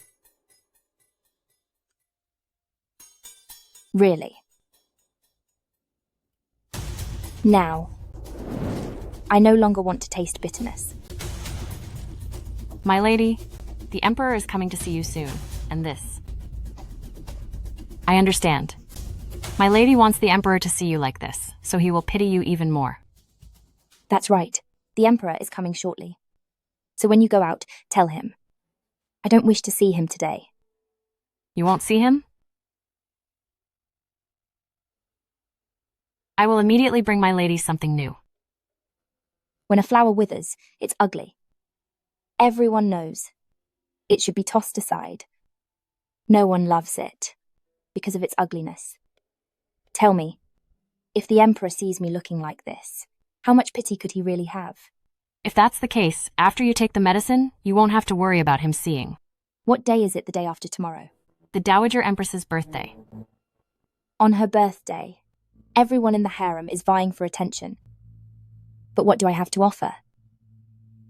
Really? Now, I no longer want to taste bitterness. My lady, the Emperor is coming to see you soon, and this. I understand. My lady wants the Emperor to see you like this, so he will pity you even more. That's right. The Emperor is coming shortly. So when you go out, tell him. I don't wish to see him today. You won't see him? I will immediately bring my lady something new. When a flower withers, it's ugly. Everyone knows. It should be tossed aside. No one loves it because of its ugliness. Tell me, if the Emperor sees me looking like this, how much pity could he really have? If that's the case, after you take the medicine, you won't have to worry about him seeing. What day is it the day after tomorrow? The Dowager Empress's birthday. On her birthday, everyone in the harem is vying for attention. But what do I have to offer?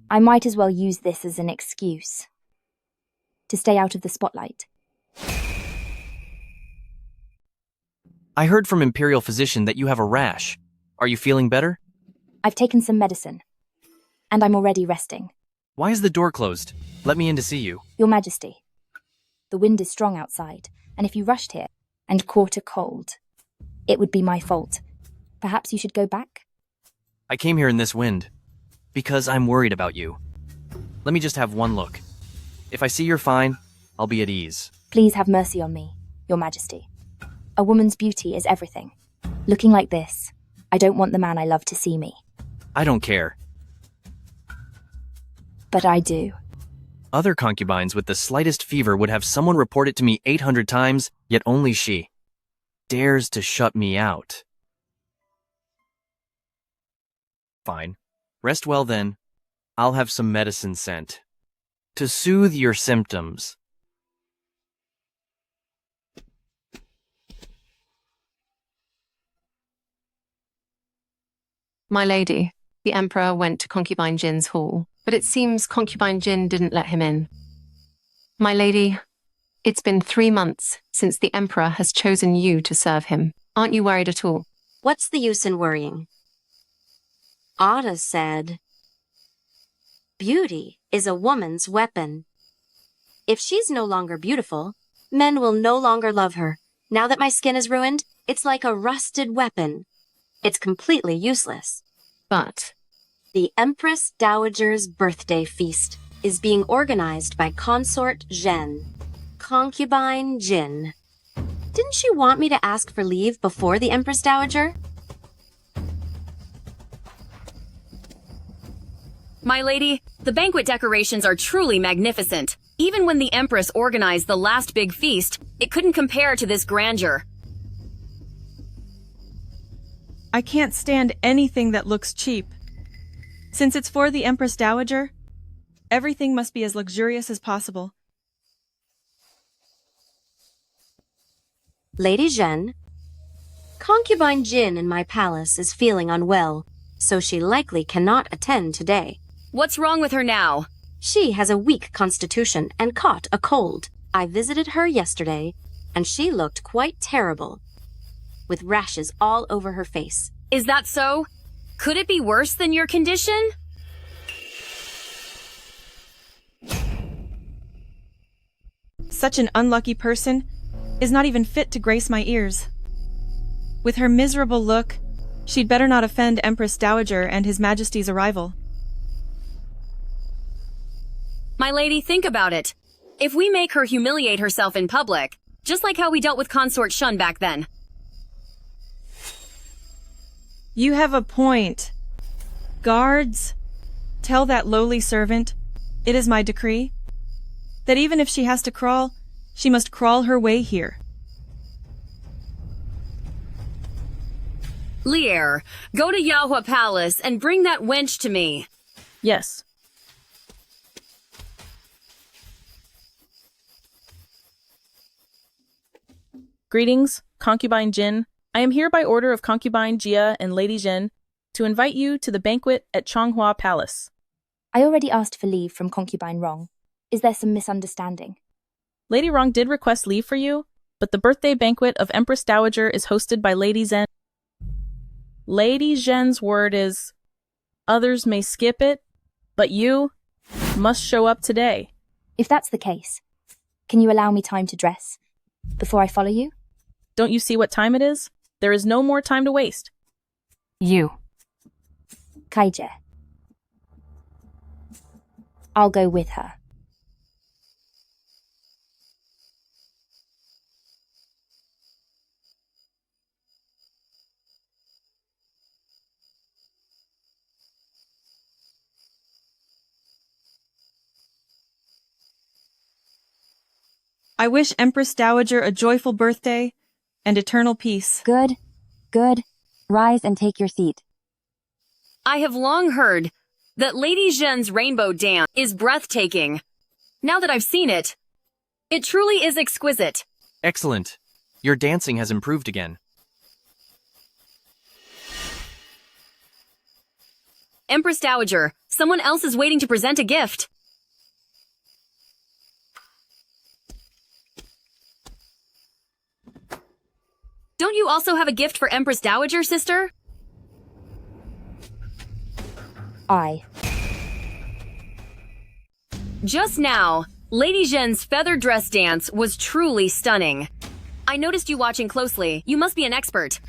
I might as well use this as an excuse to stay out of the spotlight. I heard from Imperial Physician that you have a rash. Are you feeling better? I've taken some medicine, and I'm already resting. Why is the door closed? Let me in to see you. Your Majesty, the wind is strong outside, and if you rushed here and caught a cold, it would be my fault. Perhaps you should go back? I came here in this wind because I'm worried about you. Let me just have one look. If I see you're fine, I'll be at ease. Please have mercy on me, Your Majesty. A woman's beauty is everything. Looking like this, I don't want the man I love to see me. I don't care. But I do. Other concubines with the slightest fever would have someone report it to me 800 times, yet only she dares to shut me out. Fine. Rest well then. I'll have some medicine sent to soothe your symptoms. My lady, the Emperor went to Concubine Jin's hall, but it seems Concubine Jin didn't let him in. My lady, it's been 3 months since the Emperor has chosen you to serve him. Aren't you worried at all? What's the use in worrying? Ada said, beauty is a woman's weapon. If she's no longer beautiful, men will no longer love her. Now that my skin is ruined, it's like a rusted weapon. It's completely useless. But the Empress Dowager's birthday feast is being organized by Consort Zhen, Concubine Jin. Didn't she want me to ask for leave before the Empress Dowager? My lady, the banquet decorations are truly magnificent. Even when the Empress organized the last big feast, it couldn't compare to this grandeur. I can't stand anything that looks cheap. Since it's for the Empress Dowager, everything must be as luxurious as possible. Lady Zhen, Concubine Jin in my palace is feeling unwell, so she likely cannot attend today. What's wrong with her now? She has a weak constitution and caught a cold. I visited her yesterday, and she looked quite terrible, with rashes all over her face. Is that so? Could it be worse than your condition? Such an unlucky person is not even fit to grace my ears. With her miserable look, she'd better not offend Empress Dowager and His Majesty's arrival. My lady, think about it. If we make her humiliate herself in public, just like how we dealt with Consort Shun back then. You have a point. Guards, tell that lowly servant, it is my decree, that even if she has to crawl, she must crawl her way here. Lear, go to Yahua Palace and bring that wench to me. Yes. Greetings, Concubine Jin. I am here by order of Concubine Jia and Lady Zhen to invite you to the banquet at Changhua Palace. I already asked for leave from Concubine Rong. Is there some misunderstanding? Lady Rong did request leave for you, but the birthday banquet of Empress Dowager is hosted by Lady Zhen. Lady Zhen's word is, others may skip it, but you must show up today. If that's the case, can you allow me time to dress before I follow you? Don't you see what time it is? There is no more time to waste. You. Kaije. I'll go with her. I wish Empress Dowager a joyful birthday and eternal peace. Good. Good. Rise and take your seat. I have long heard that Lady Zhen's rainbow dance is breathtaking. Now that I've seen it, it truly is exquisite. Excellent. Your dancing has improved again. Empress Dowager, someone else is waiting to present a gift. Don't you also have a gift for Empress Dowager, sister? Just now, Lady Zhen's feather dress dance was truly stunning. I noticed you watching closely. You must be an expert.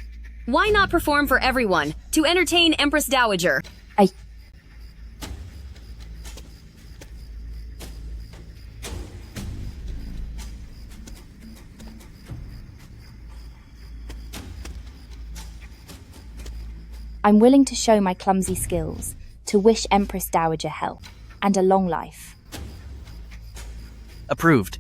Why not perform for everyone to entertain Empress Dowager? I'm willing to show my clumsy skills to wish Empress Dowager health and a long life. Approved.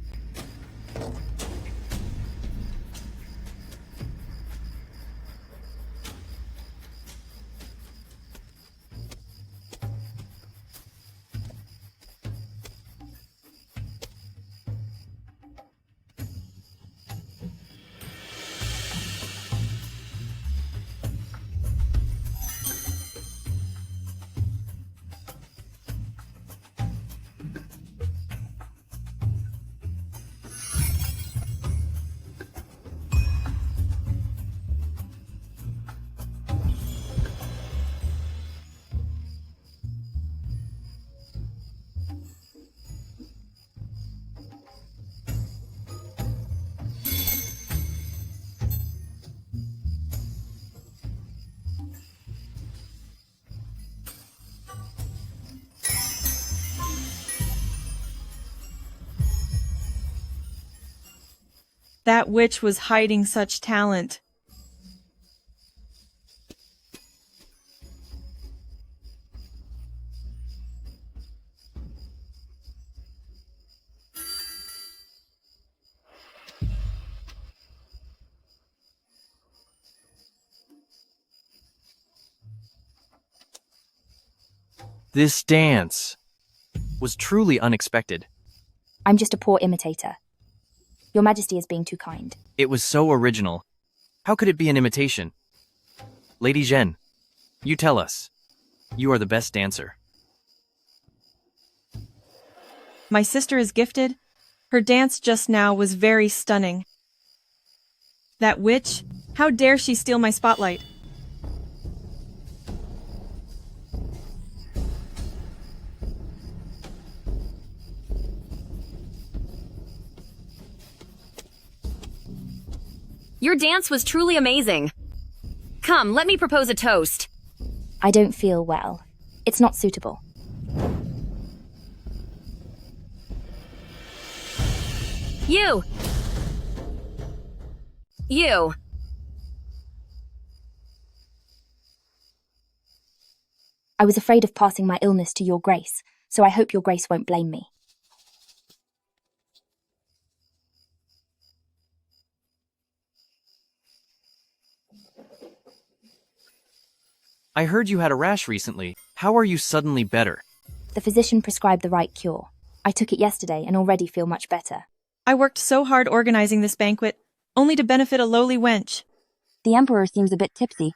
That witch was hiding such talent. This dance was truly unexpected. I'm just a poor imitator. Your Majesty is being too kind. It was so original. How could it be an imitation? Lady Zhen, you tell us. You are the best dancer. My sister is gifted. Her dance just now was very stunning. That witch? How dare she steal my spotlight? Your dance was truly amazing. Come, let me propose a toast. I don't feel well. It's not suitable. You! I was afraid of passing my illness to your grace, so I hope your grace won't blame me. I heard you had a rash recently. How are you suddenly better? The physician prescribed the right cure. I took it yesterday and already feel much better. I worked so hard organizing this banquet, only to benefit a lowly wench. The Emperor seems a bit tipsy.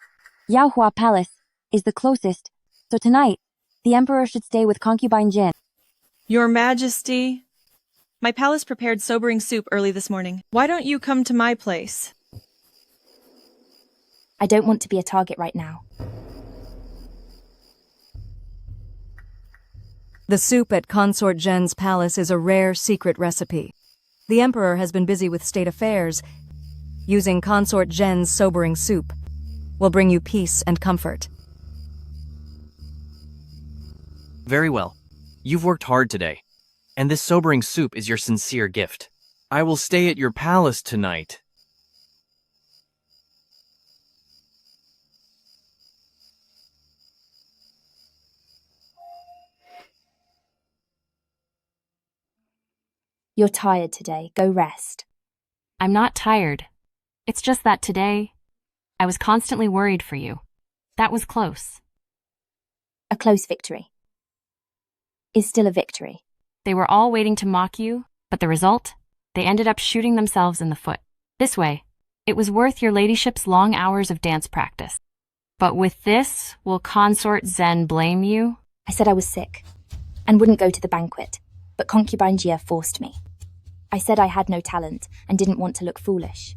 Yaohua Palace is the closest, so tonight, the Emperor should stay with concubine Jin. Your Majesty, my palace prepared sobering soup early this morning. Why don't you come to my place? I don't want to be a target right now. The soup at Consort Zhen's palace is a rare secret recipe. The Emperor has been busy with state affairs. Using Consort Zhen's sobering soup will bring you peace and comfort. Very well. You've worked hard today, and this sobering soup is your sincere gift. I will stay at your palace tonight. You're tired today. Go rest. I'm not tired. It's just that today, I was constantly worried for you. That was close. A close victory is still a victory. They were all waiting to mock you, but the result? They ended up shooting themselves in the foot. This way, it was worth your ladyship's long hours of dance practice. But with this, will Consort Zhen blame you? I said I was sick and wouldn't go to the banquet, but concubine Jia forced me. I said I had no talent and didn't want to look foolish.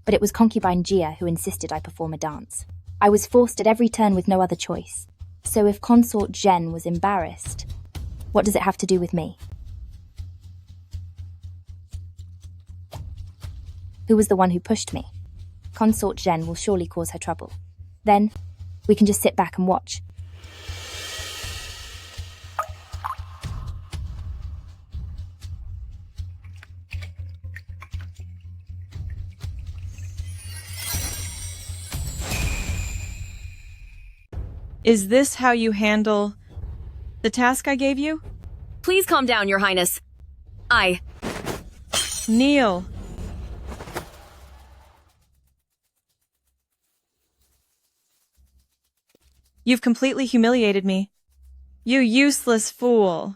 But it was concubine Jia who insisted I perform a dance. I was forced at every turn with no other choice. So if Consort Zhen was embarrassed, what does it have to do with me? Who was the one who pushed me? Consort Zhen will surely cause her trouble. Then, we can just sit back and watch. Is this how you handle the task I gave you? Please calm down, Your Highness. Kneel. You've completely humiliated me. You useless fool.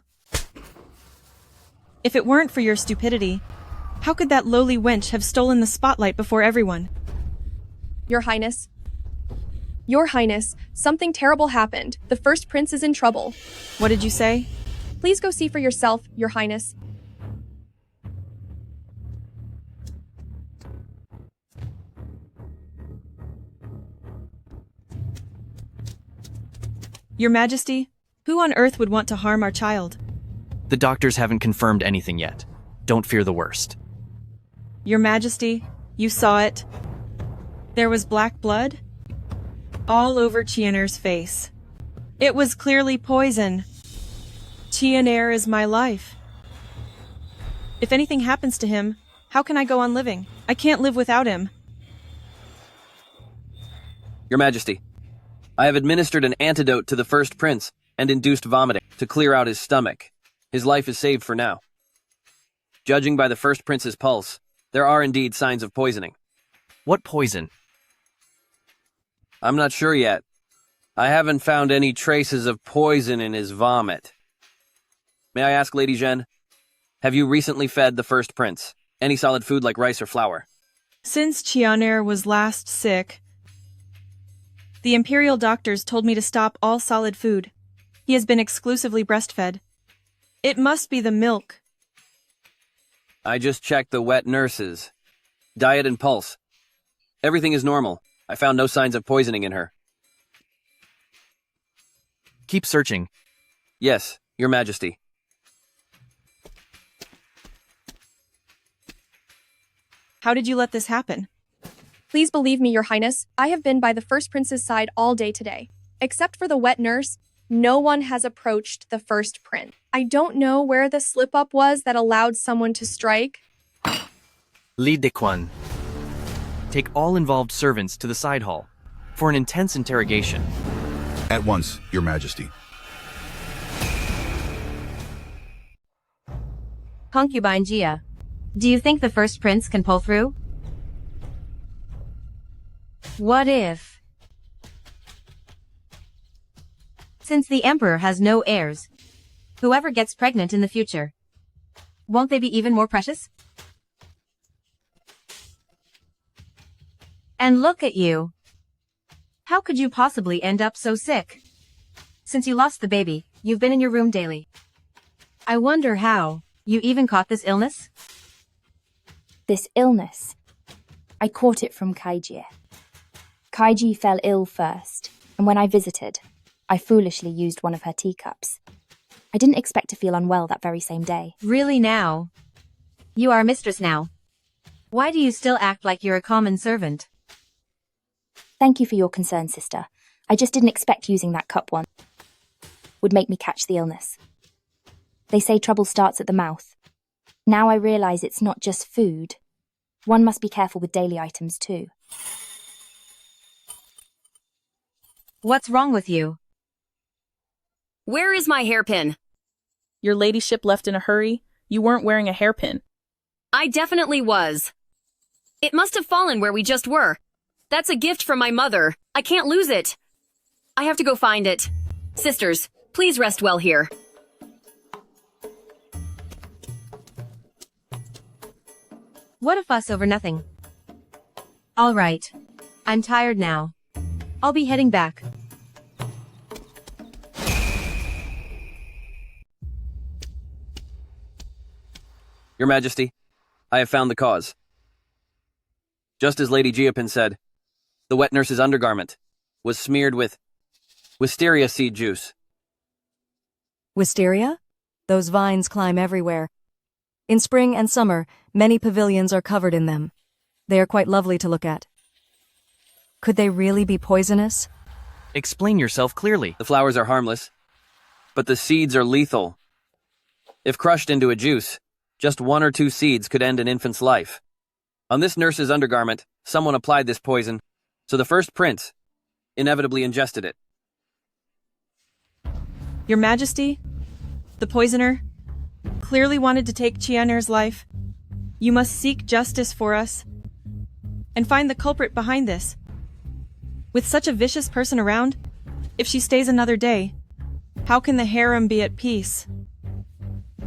If it weren't for your stupidity, how could that lowly wench have stolen the spotlight before everyone? Your Highness. Your Highness, something terrible happened. The first prince is in trouble. What did you say? Please go see for yourself, Your Highness. Your Majesty, who on earth would want to harm our child? The doctors haven't confirmed anything yet. Don't fear the worst. Your Majesty, you saw it. There was black blood all over Chianer's face. It was clearly poison. Chianer is my life. If anything happens to him, how can I go on living? I can't live without him. Your Majesty, I have administered an antidote to the first prince and induced vomiting to clear out his stomach. His life is saved for now. Judging by the first prince's pulse, there are indeed signs of poisoning. What poison? I'm not sure yet. I haven't found any traces of poison in his vomit. May I ask, Lady Zhen, have you recently fed the first prince? Any solid food like rice or flour? Since Chianer was last sick, the imperial doctors told me to stop all solid food. He has been exclusively breastfed. It must be the milk. I just checked the wet nurses. Diet and pulse. Everything is normal. I found no signs of poisoning in her. Keep searching. Yes, Your Majesty. How did you let this happen? Please believe me, Your Highness. I have been by the First Prince's side all day today. Except for the wet nurse, no one has approached the First Prince. I don't know where the slip-up was that allowed someone to strike. Li Dequan. Take all involved servants to the side hall for an intense interrogation. At once, Your Majesty. Concubine Gia, do you think the First Prince can pull through? What if? Since the Emperor has no heirs, whoever gets pregnant in the future, won't they be even more precious? And look at you. How could you possibly end up so sick? Since you lost the baby, you've been in your room daily. I wonder how you even caught this illness? This illness? I caught it from Kaiji. Kaiji fell ill first, and when I visited, I foolishly used one of her teacups. I didn't expect to feel unwell that very same day. Really now? You are a mistress now. Why do you still act like you're a common servant? Thank you for your concern, sister. I just didn't expect using that cup one would make me catch the illness. They say trouble starts at the mouth. Now I realize it's not just food. One must be careful with daily items too. What's wrong with you? Where is my hairpin? Your ladyship left in a hurry. You weren't wearing a hairpin. I definitely was. It must have fallen where we just were. That's a gift from my mother. I can't lose it. I have to go find it. Sisters, please rest well here. What a fuss over nothing. All right. I'm tired now. I'll be heading back. Your Majesty, I have found the cause. Just as Lady Giapin said, the wet nurse's undergarment was smeared with wisteria seed juice. Wisteria? Those vines climb everywhere. In spring and summer, many pavilions are covered in them. They are quite lovely to look at. Could they really be poisonous? Explain yourself clearly. The flowers are harmless, but the seeds are lethal. If crushed into a juice, just 1 or 2 seeds could end an infant's life. On this nurse's undergarment, someone applied this poison, so the First Prince inevitably ingested it. Your Majesty, the poisoner, clearly wanted to take Chianer's life. You must seek justice for us and find the culprit behind this. With such a vicious person around, if she stays another day, how can the harem be at peace?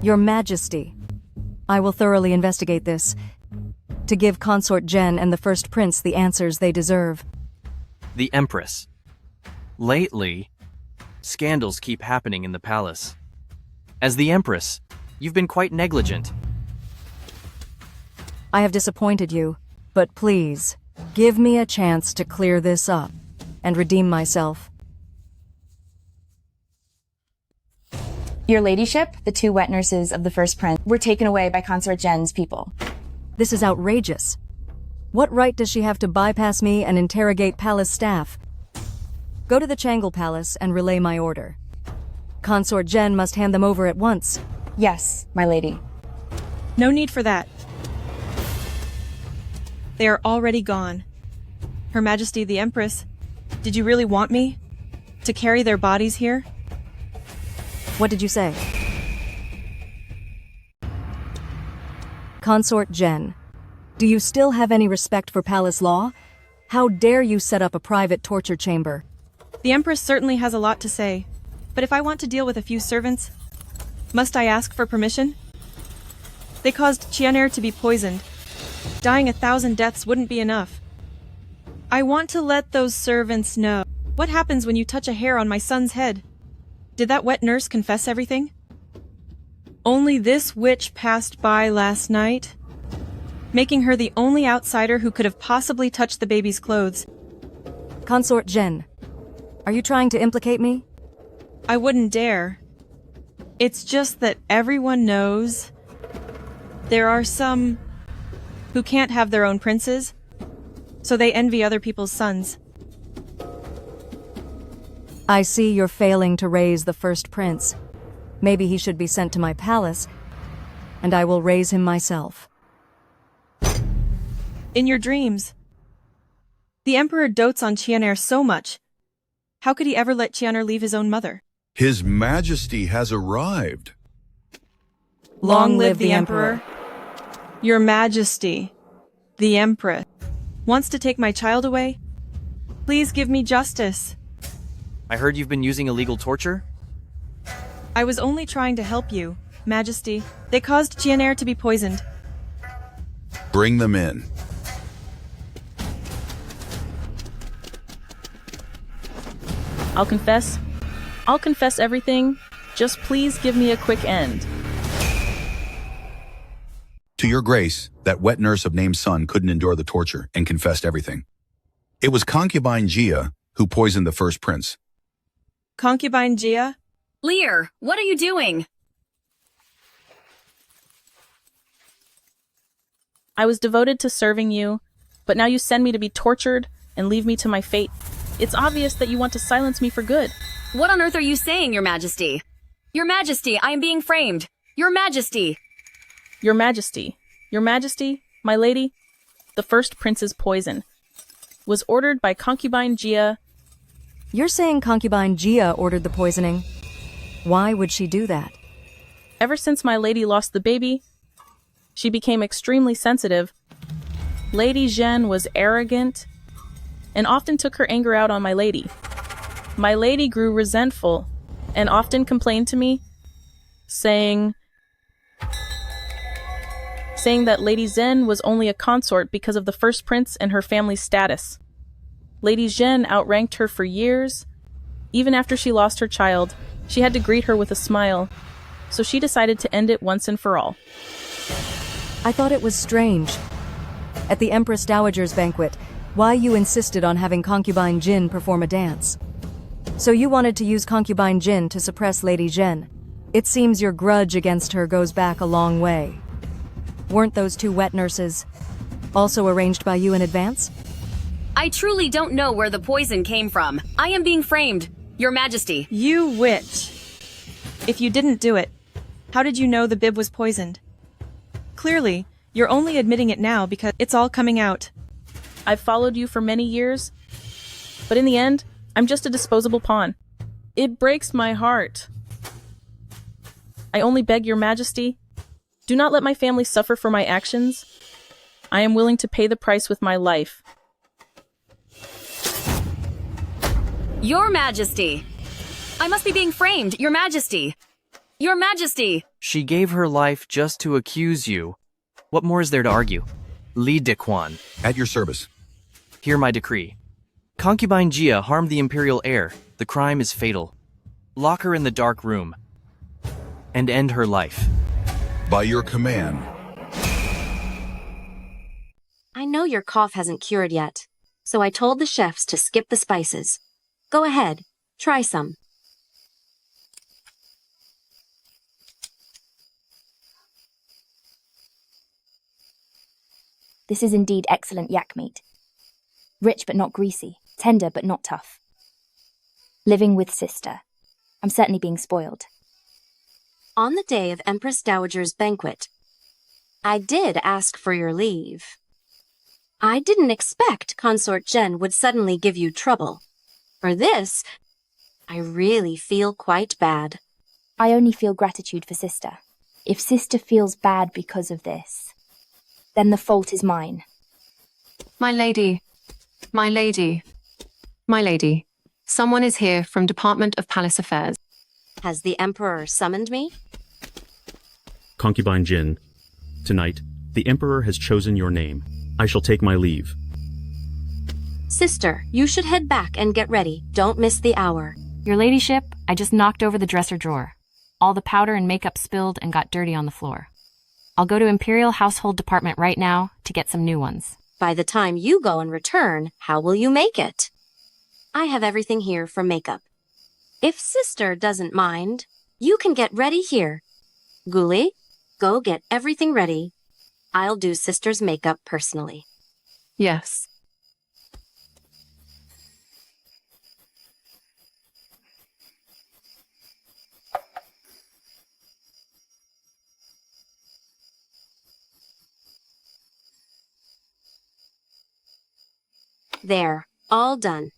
Your Majesty, I will thoroughly investigate this, to give Consort Jen and the First Prince the answers they deserve. The Empress. Lately, scandals keep happening in the palace. As the Empress, you've been quite negligent. I have disappointed you, but please, give me a chance to clear this up and redeem myself. Your Ladyship, the 2 wet nurses of the First Prince were taken away by Consort Jen's people. This is outrageous. What right does she have to bypass me and interrogate palace staff? Go to the Changle Palace and relay my order. Consort Jen must hand them over at once. Yes, my lady. No need for that. They are already gone. Her Majesty the Empress, did you really want me to carry their bodies here? What did you say? Consort Jen, do you still have any respect for palace law? How dare you set up a private torture chamber? The Empress certainly has a lot to say, but if I want to deal with a few servants, must I ask for permission? They caused Chianer to be poisoned. Dying 1,000 deaths wouldn't be enough. I want to let those servants know. What happens when you touch a hair on my son's head? Did that wet nurse confess everything? Only this witch passed by last night, making her the only outsider who could have possibly touched the baby's clothes. Consort Jen, are you trying to implicate me? I wouldn't dare. It's just that everyone knows there are some who can't have their own princes, so they envy other people's sons. I see you're failing to raise the first prince. Maybe he should be sent to my palace, and I will raise him myself. In your dreams. The Emperor dotes on Chianair so much. How could he ever let Chianair leave his own mother? His Majesty has arrived. Long live the Emperor. Your Majesty, the Empress, wants to take my child away? Please give me justice. I heard you've been using illegal torture? I was only trying to help you, Majesty. They caused Chianair to be poisoned. Bring them in. I'll confess everything. Just please give me a quick end. To your grace, that wet nurse of named Sun couldn't endure the torture and confessed everything. It was concubine Gia who poisoned the first prince. Concubine Gia? Lear, what are you doing? I was devoted to serving you, but now you send me to be tortured and leave me to my fate. It's obvious that you want to silence me for good. What on earth are you saying, Your Majesty? Your Majesty, I am being framed. Your Majesty! Your Majesty, my lady, the first prince's poison was ordered by concubine Gia. You're saying concubine Gia ordered the poisoning? Why would she do that? Ever since my lady lost the baby, she became extremely sensitive. Lady Zhen was arrogant and often took her anger out on my lady. My lady grew resentful and often complained to me, saying that Lady Zhen was only a consort because of the first prince and her family's status. Lady Zhen outranked her for years. Even after she lost her child, she had to greet her with a smile, so she decided to end it once and for all. I thought it was strange. At the Empress Dowager's banquet, why you insisted on having concubine Jin perform a dance. So you wanted to use concubine Jin to suppress Lady Zhen. It seems your grudge against her goes back a long way. Weren't those two wet nurses also arranged by you in advance? I truly don't know where the poison came from. I am being framed, Your Majesty. You witch. If you didn't do it, how did you know the bib was poisoned? Clearly, you're only admitting it now because it's all coming out. I've followed you for many years, but in the end, I'm just a disposable pawn. It breaks my heart. I only beg Your Majesty, do not let my family suffer for my actions. I am willing to pay the price with my life. Your Majesty! I must be being framed, Your Majesty! Your Majesty! She gave her life just to accuse you. What more is there to argue? Li Dequan. At your service. Hear my decree. Concubine Gia harmed the imperial heir. The crime is fatal. Lock her in the dark room and end her life. By your command. I know your cough hasn't cured yet, so I told the chefs to skip the spices. Go ahead, try some. This is indeed excellent yak meat. Rich but not greasy, tender but not tough. Living with sister. I'm certainly being spoiled. On the day of Empress Dowager's banquet, I did ask for your leave. I didn't expect Consort Jen would suddenly give you trouble. For this, I really feel quite bad. I only feel gratitude for sister. If sister feels bad because of this, then the fault is mine. My lady, someone is here from Department of Palace Affairs. Has the Emperor summoned me? Concubine Jin, tonight, the Emperor has chosen your name. I shall take my leave. Sister, you should head back and get ready. Don't miss the hour. Your ladyship, I just knocked over the dresser drawer. All the powder and makeup spilled and got dirty on the floor. I'll go to Imperial Household Department right now to get some new ones. By the time you go and return, how will you make it? I have everything here for makeup. If sister doesn't mind, you can get ready here. Ghoulie, go get everything ready. I'll do sister's makeup personally. Yes. There, all done.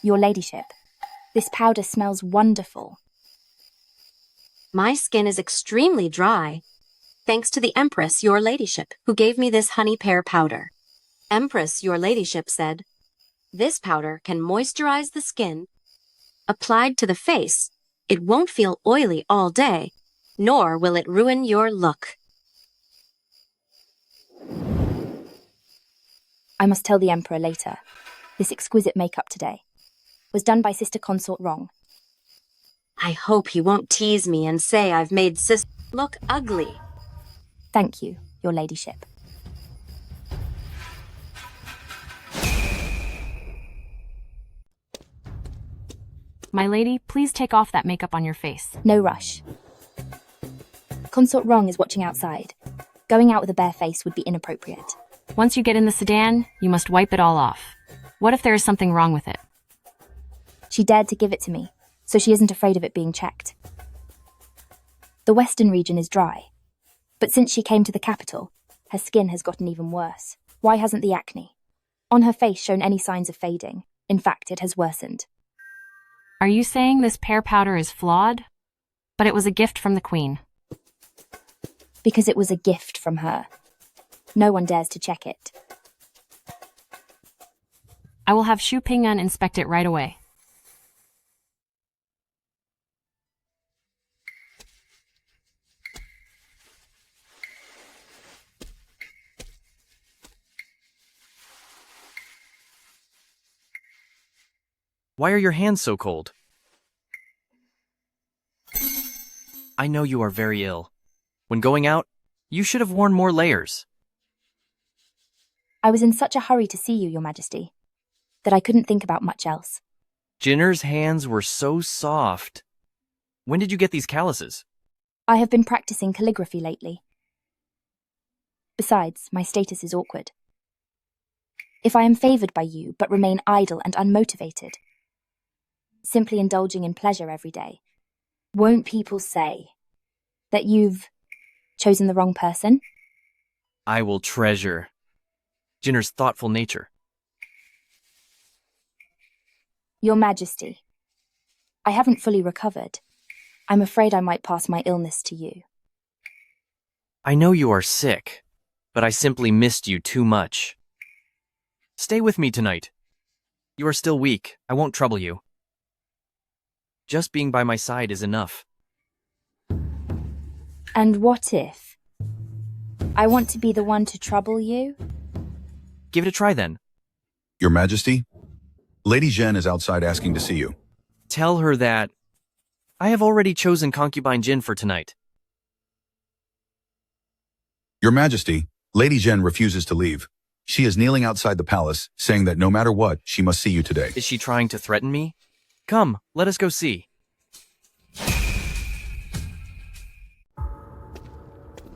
Your ladyship, this powder smells wonderful. My skin is extremely dry, thanks to the Empress, your ladyship, who gave me this honey pear powder. Empress, your ladyship said, this powder can moisturize the skin. Applied to the face, it won't feel oily all day, nor will it ruin your look. I must tell the Emperor later. This exquisite makeup today was done by Sister Consort wrong. I hope he won't tease me and say I've made sis look ugly. Thank you, your ladyship. My lady, please take off that makeup on your face. No rush. Consort Wrong is watching outside. Going out with a bare face would be inappropriate. Once you get in the sedan, you must wipe it all off. What if there is something wrong with it? She dared to give it to me, so she isn't afraid of it being checked. The western region is dry, but since she came to the capital, her skin has gotten even worse. Why hasn't the acne on her face shown any signs of fading? In fact, it has worsened. Are you saying this pear powder is flawed? But it was a gift from the Queen. Because it was a gift from her. No one dares to check it. I will have Shu Pingan inspect it right away. Why are your hands so cold? I know you are very ill. When going out, you should have worn more layers. I was in such a hurry to see you, Your Majesty, that I couldn't think about much else. Jinner's hands were so soft. When did you get these calluses? I have been practicing calligraphy lately. Besides, my status is awkward. If I am favored by you but remain idle and unmotivated, simply indulging in pleasure every day, won't people say that you've chosen the wrong person? I will treasure Jinner's thoughtful nature. Your Majesty, I haven't fully recovered. I'm afraid I might pass my illness to you. I know you are sick, but I simply missed you too much. Stay with me tonight. You are still weak. I won't trouble you. Just being by my side is enough. And what if I want to be the one to trouble you? Give it a try then. Your Majesty, Lady Zhen is outside asking to see you. Tell her that I have already chosen concubine Jin for tonight. Your Majesty, Lady Zhen refuses to leave. She is kneeling outside the palace, saying that no matter what, she must see you today. Is she trying to threaten me? Come, let us go see.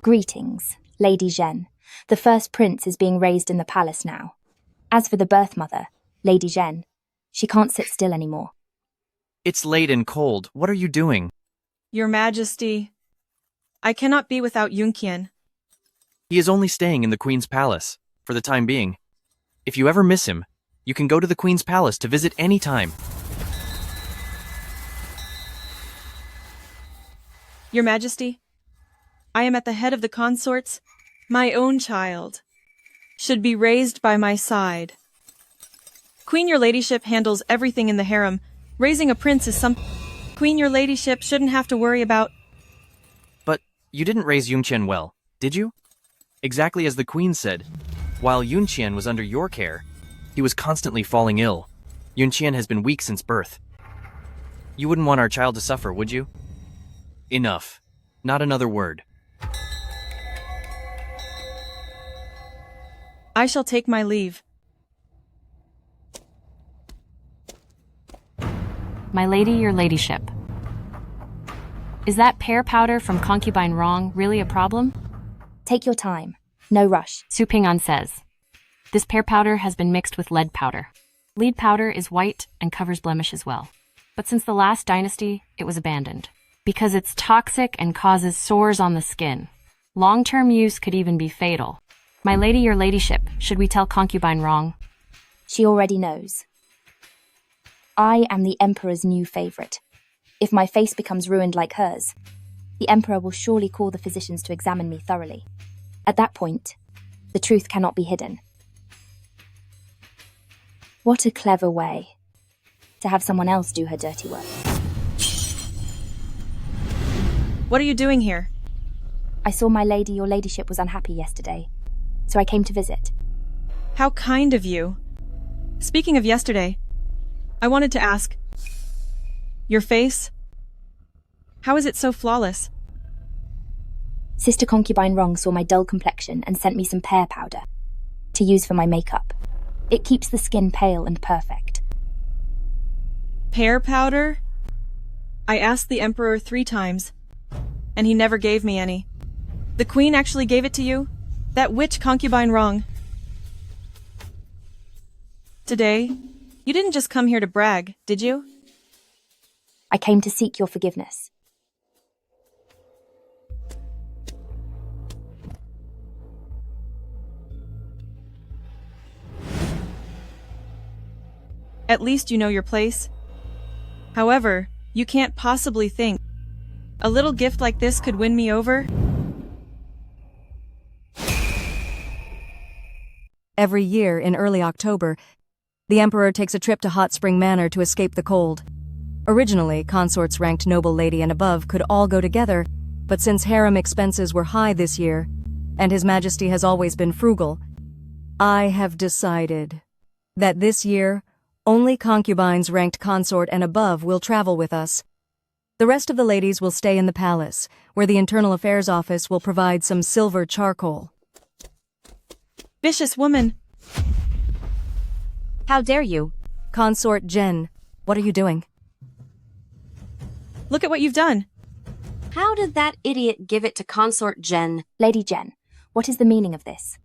Greetings, Lady Zhen. The first prince is being raised in the palace now. As for the birth mother, Lady Zhen, she can't sit still anymore. It's late and cold. What are you doing? Your Majesty, I cannot be without Yunqian. He is only staying in the Queen's palace, for the time being. If you ever miss him, you can go to the Queen's palace to visit any time. Your Majesty, I am at the head of the consorts. My own child should be raised by my side. Queen, your ladyship handles everything in the harem. Raising a prince is something Queen, your ladyship shouldn't have to worry about. But you didn't raise Yunqian well, did you? Exactly as the Queen said. While Yunqian was under your care, he was constantly falling ill. Yunqian has been weak since birth. You wouldn't want our child to suffer, would you? Enough. Not another word. I shall take my leave. My lady, your ladyship. Is that pear powder from Concubine Wrong really a problem? Take your time. No rush. Su Ping'an says, this pear powder has been mixed with lead powder. Lead powder is white and covers blemishes well. But since the last dynasty, it was abandoned. Because it's toxic and causes sores on the skin. Long-term use could even be fatal. My lady, your ladyship, should we tell Concubine Wrong? She already knows. I am the Emperor's new favorite. If my face becomes ruined like hers, the Emperor will surely call the physicians to examine me thoroughly. At that point, the truth cannot be hidden. What a clever way to have someone else do her dirty work. What are you doing here? I saw my lady, your ladyship, was unhappy yesterday, so I came to visit. How kind of you. Speaking of yesterday, I wanted to ask, your face? How is it so flawless? Sister Concubine Wrong saw my dull complexion and sent me some pear powder to use for my makeup. It keeps the skin pale and perfect. Pear powder? I asked the Emperor 3 times, and he never gave me any. The Queen actually gave it to you? That witch Concubine Wrong. Today, you didn't just come here to brag, did you? I came to seek your forgiveness. At least you know your place. However, you can't possibly think a little gift like this could win me over? Every year, in early October, the Emperor takes a trip to Hot Spring Manor to escape the cold. Originally, consorts ranked noble lady and above could all go together, but since harem expenses were high this year, and His Majesty has always been frugal, I have decided that this year, only concubines ranked consort and above will travel with us. The rest of the ladies will stay in the palace, where the Internal Affairs Office will provide some silver charcoal. Vicious woman! How dare you? Consort Jen, what are you doing? Look at what you've done. How did that idiot give it to Consort Jen? Lady Jen, what is the meaning of this?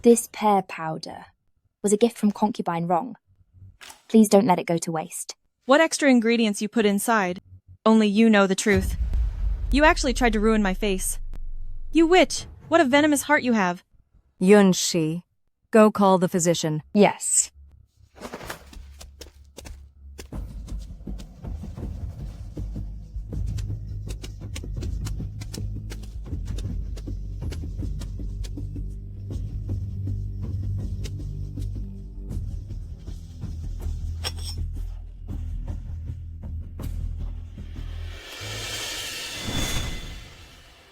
This pear powder was a gift from Concubine Wrong. Please don't let it go to waste. What extra ingredients you put inside? Only you know the truth. You actually tried to ruin my face. You witch! What a venomous heart you have. Yunshi, go call the physician. Yes.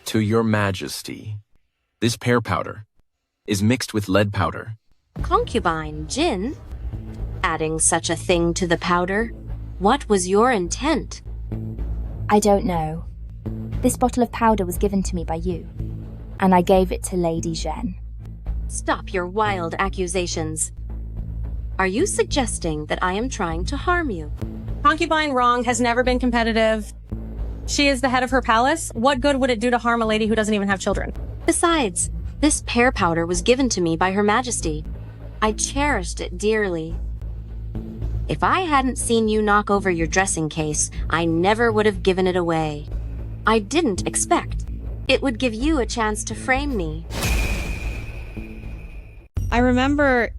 To your majesty, this pear powder is mixed with lead powder. Concubine Jin? Adding such a thing to the powder? What was your intent? I don't know. This bottle of powder was given to me by you, and I gave it to Lady Jen. Stop your wild accusations. Are you suggesting that I am trying to harm you? Concubine Wrong has never been competitive. She is the head of her palace. What good would it do to harm a lady who doesn't even have children? Besides, this pear powder was given to me by Her Majesty. I cherished it dearly. If I hadn't seen you knock over your dressing case, I never would have given it away. I didn't expect it would give you a chance to frame me. I remember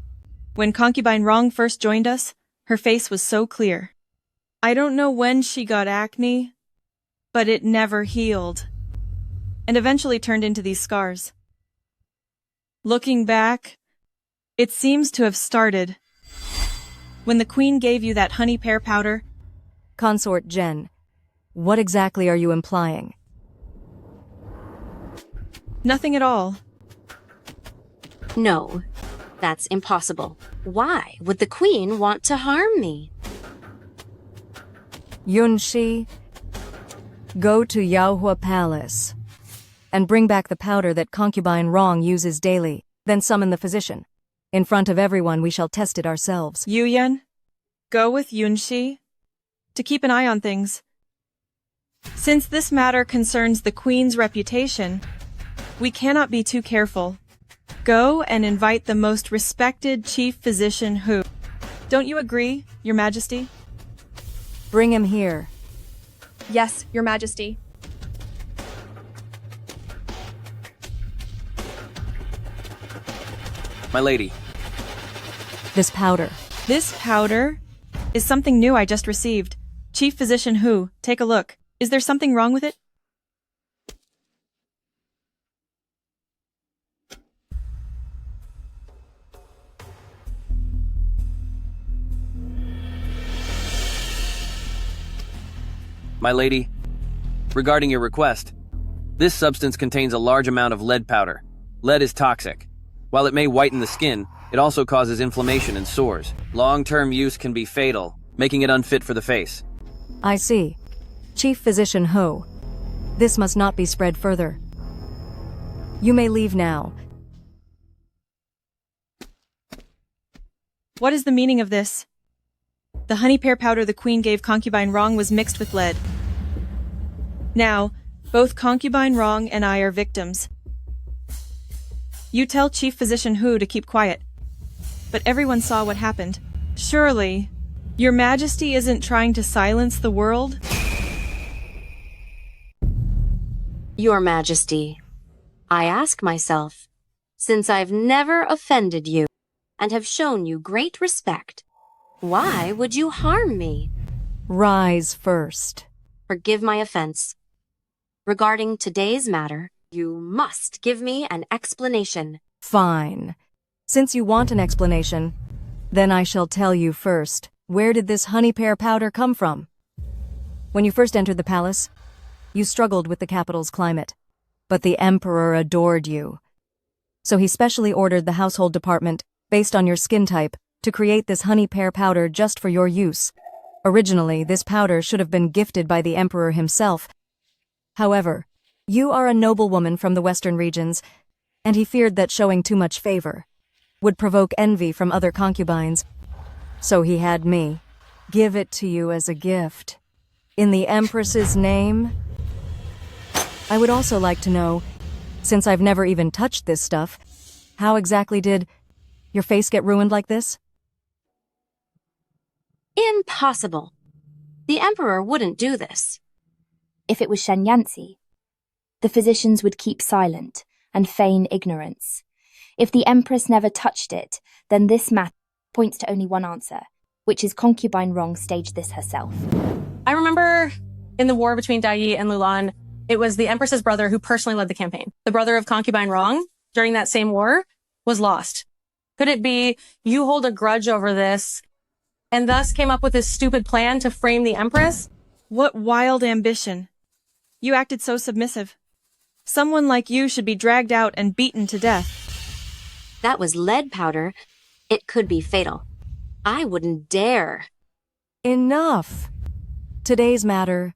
when Concubine Wrong first joined us, her face was so clear. I don't know when she got acne, but it never healed, and eventually turned into these scars. Looking back, it seems to have started when the Queen gave you that honey pear powder. Consort Jen, what exactly are you implying? Nothing at all. No, That's impossible. Why would the queen want to harm me? Yunshi, go to Yaohua Palace and bring back the powder that concubine Rong uses daily, then summon the physician. In front of everyone, we shall test it ourselves. Yuyan, go with Yunshi to keep an eye on things. Since this matter concerns the queen's reputation, we cannot be too careful. Go and invite the most respected chief physician who. Don't you agree, Your Majesty? Bring him here. Yes, Your Majesty. My lady. This powder. This powder is something new I just received. Chief Physician Hu, take a look. Is there something wrong with it? My lady, regarding your request, this substance contains a large amount of lead powder. Lead is toxic. While it may whiten the skin, it also causes inflammation and sores. Long-term use can be fatal, making it unfit for the face. I see. Chief Physician Ho, this must not be spread further. You may leave now. What is the meaning of this? The honey pear powder the queen gave concubine Rong was mixed with lead. Now, both concubine Rong and I are victims. You tell Chief Physician Hu to keep quiet. But everyone saw what happened. Surely, Your Majesty isn't trying to silence the world? Your Majesty, I ask myself, since I've never offended you and have shown you great respect, why would you harm me? Rise first. Forgive my offense. Regarding today's matter, you must give me an explanation. Fine. Since you want an explanation, then I shall tell you first. Where did this honey pear powder come from? When you first entered the palace, you struggled with the capital's climate, but the emperor adored you. So he specially ordered the household department, based on your skin type, to create this honey pear powder just for your use. Originally, this powder should have been gifted by the emperor himself. However, you are a noblewoman from the western regions, and he feared that showing too much favor would provoke envy from other concubines. So he had me give it to you as a gift. In the Empress's name. I would also like to know, since I've never even touched this stuff, how exactly did your face get ruined like this? Impossible. The emperor wouldn't do this. If it was Shen Yanzi, the physicians would keep silent and feign ignorance. If the Empress never touched it, then this matter points to only one answer, which is concubine Rong staged this herself. I remember in the war between Dai Yi and Lulan, it was the Empress's brother who personally led the campaign. The brother of concubine Rong, during that same war, was lost. Could it be you hold a grudge over this and thus came up with this stupid plan to frame the Empress? What wild ambition. You acted so submissive. Someone like you should be dragged out and beaten to death. That was lead powder. It could be fatal. I wouldn't dare. Enough. Today's matter,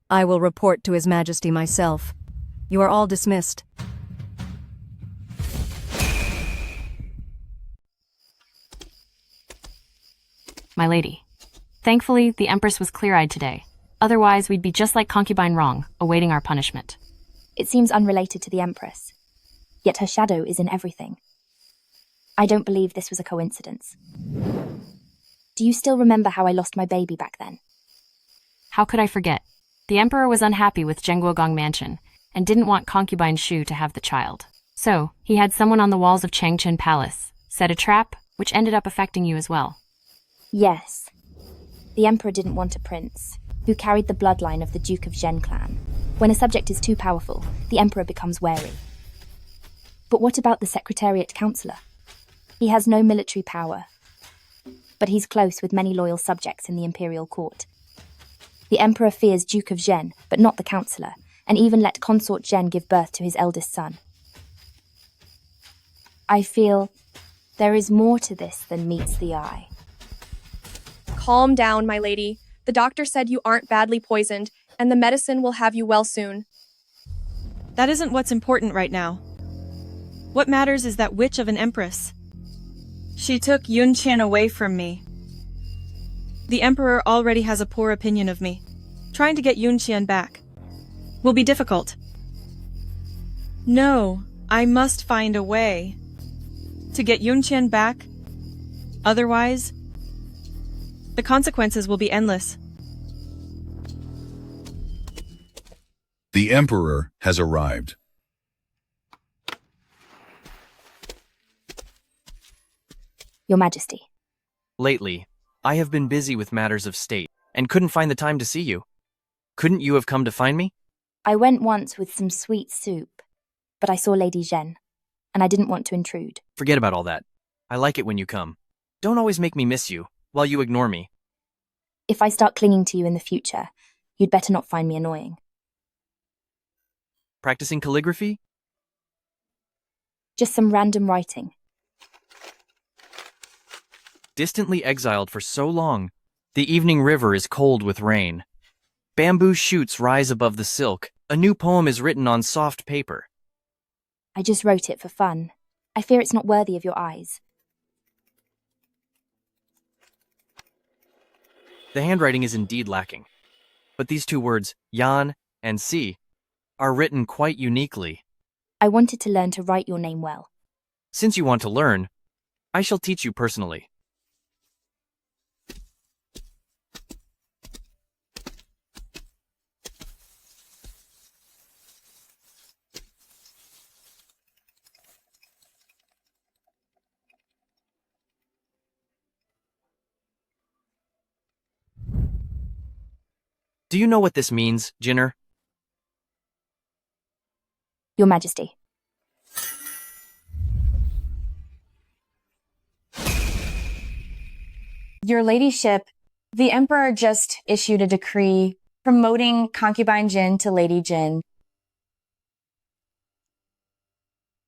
I will report to His Majesty myself. You are all dismissed. My lady. Thankfully, the Empress was clear-eyed today. Otherwise, we'd be just like concubine Rong, awaiting our punishment. It seems unrelated to the Empress. Yet her shadow is in everything. I don't believe this was a coincidence. Do you still remember how I lost my baby back then? How could I forget? The Emperor was unhappy with Zhenguogong Mansion and didn't want concubine Shu to have the child. So, he had someone on the walls of Changchun Palace set a trap, which ended up affecting you as well. Yes. The Emperor didn't want a prince who carried the bloodline of the Duke of Zhen clan. When a subject is too powerful, the Emperor becomes wary. But what about the Secretariat Councillor? He has no military power, but he's close with many loyal subjects in the imperial court. The Emperor fears Duke of Zhen, but not the Councillor, and even let Consort Zhen give birth to his eldest son. I feel There is more to this than meets the eye. Calm down, my lady. The doctor said you aren't badly poisoned, and the medicine will have you well soon. That isn't what's important right now. What matters is that witch of an empress. She took Yunqian away from me. The emperor already has a poor opinion of me. Trying to get Yunqian back will be difficult. No, I must find a way to get Yunqian back. Otherwise, the consequences will be endless. The Emperor has arrived. Your Majesty. Lately, I have been busy with matters of state and couldn't find the time to see you. Couldn't you have come to find me? I went once with some sweet soup, but I saw Lady Zhen, and I didn't want to intrude. Forget about all that. I like it when you come. Don't always make me miss you, while you ignore me. If I start clinging to you in the future, you'd better not find me annoying. Practicing calligraphy? Just some random writing. Distantly exiled for so long, the evening river is cold with rain. Bamboo shoots rise above the silk. A new poem is written on soft paper. I just wrote it for fun. I fear it's not worthy of your eyes. The handwriting is indeed lacking. But these two words, Yan and Si, are written quite uniquely. I wanted to learn to write your name well. Since you want to learn, I shall teach you personally. Do you know what this means, Jinner? Your Majesty. Your Ladyship, the Emperor just issued a decree promoting concubine Jin to Lady Jin.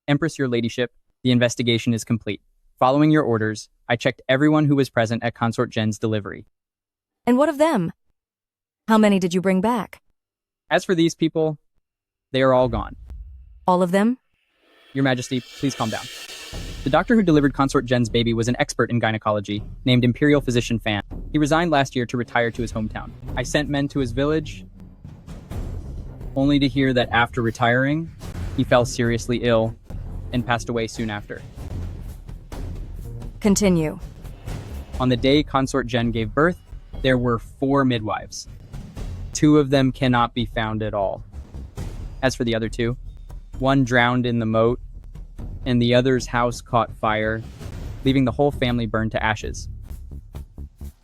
Empress, your ladyship, the investigation is complete. Following your orders, I checked everyone who was present at Consort Jen's delivery. And what of them? How many did you bring back? As for these people, they are all gone. All of them? Your Majesty, please calm down. The doctor who delivered Consort Jen's baby was an expert in gynecology, named Imperial Physician Fan. He resigned last year to retire to his hometown. I sent men to his village, only to hear that after retiring, he fell seriously ill and passed away soon after. Continue. On the day Consort Jen gave birth, there were 4 midwives. 2 of them cannot be found at all. As for the other 2, one drowned in the moat, and the other's house caught fire, leaving the whole family burned to ashes.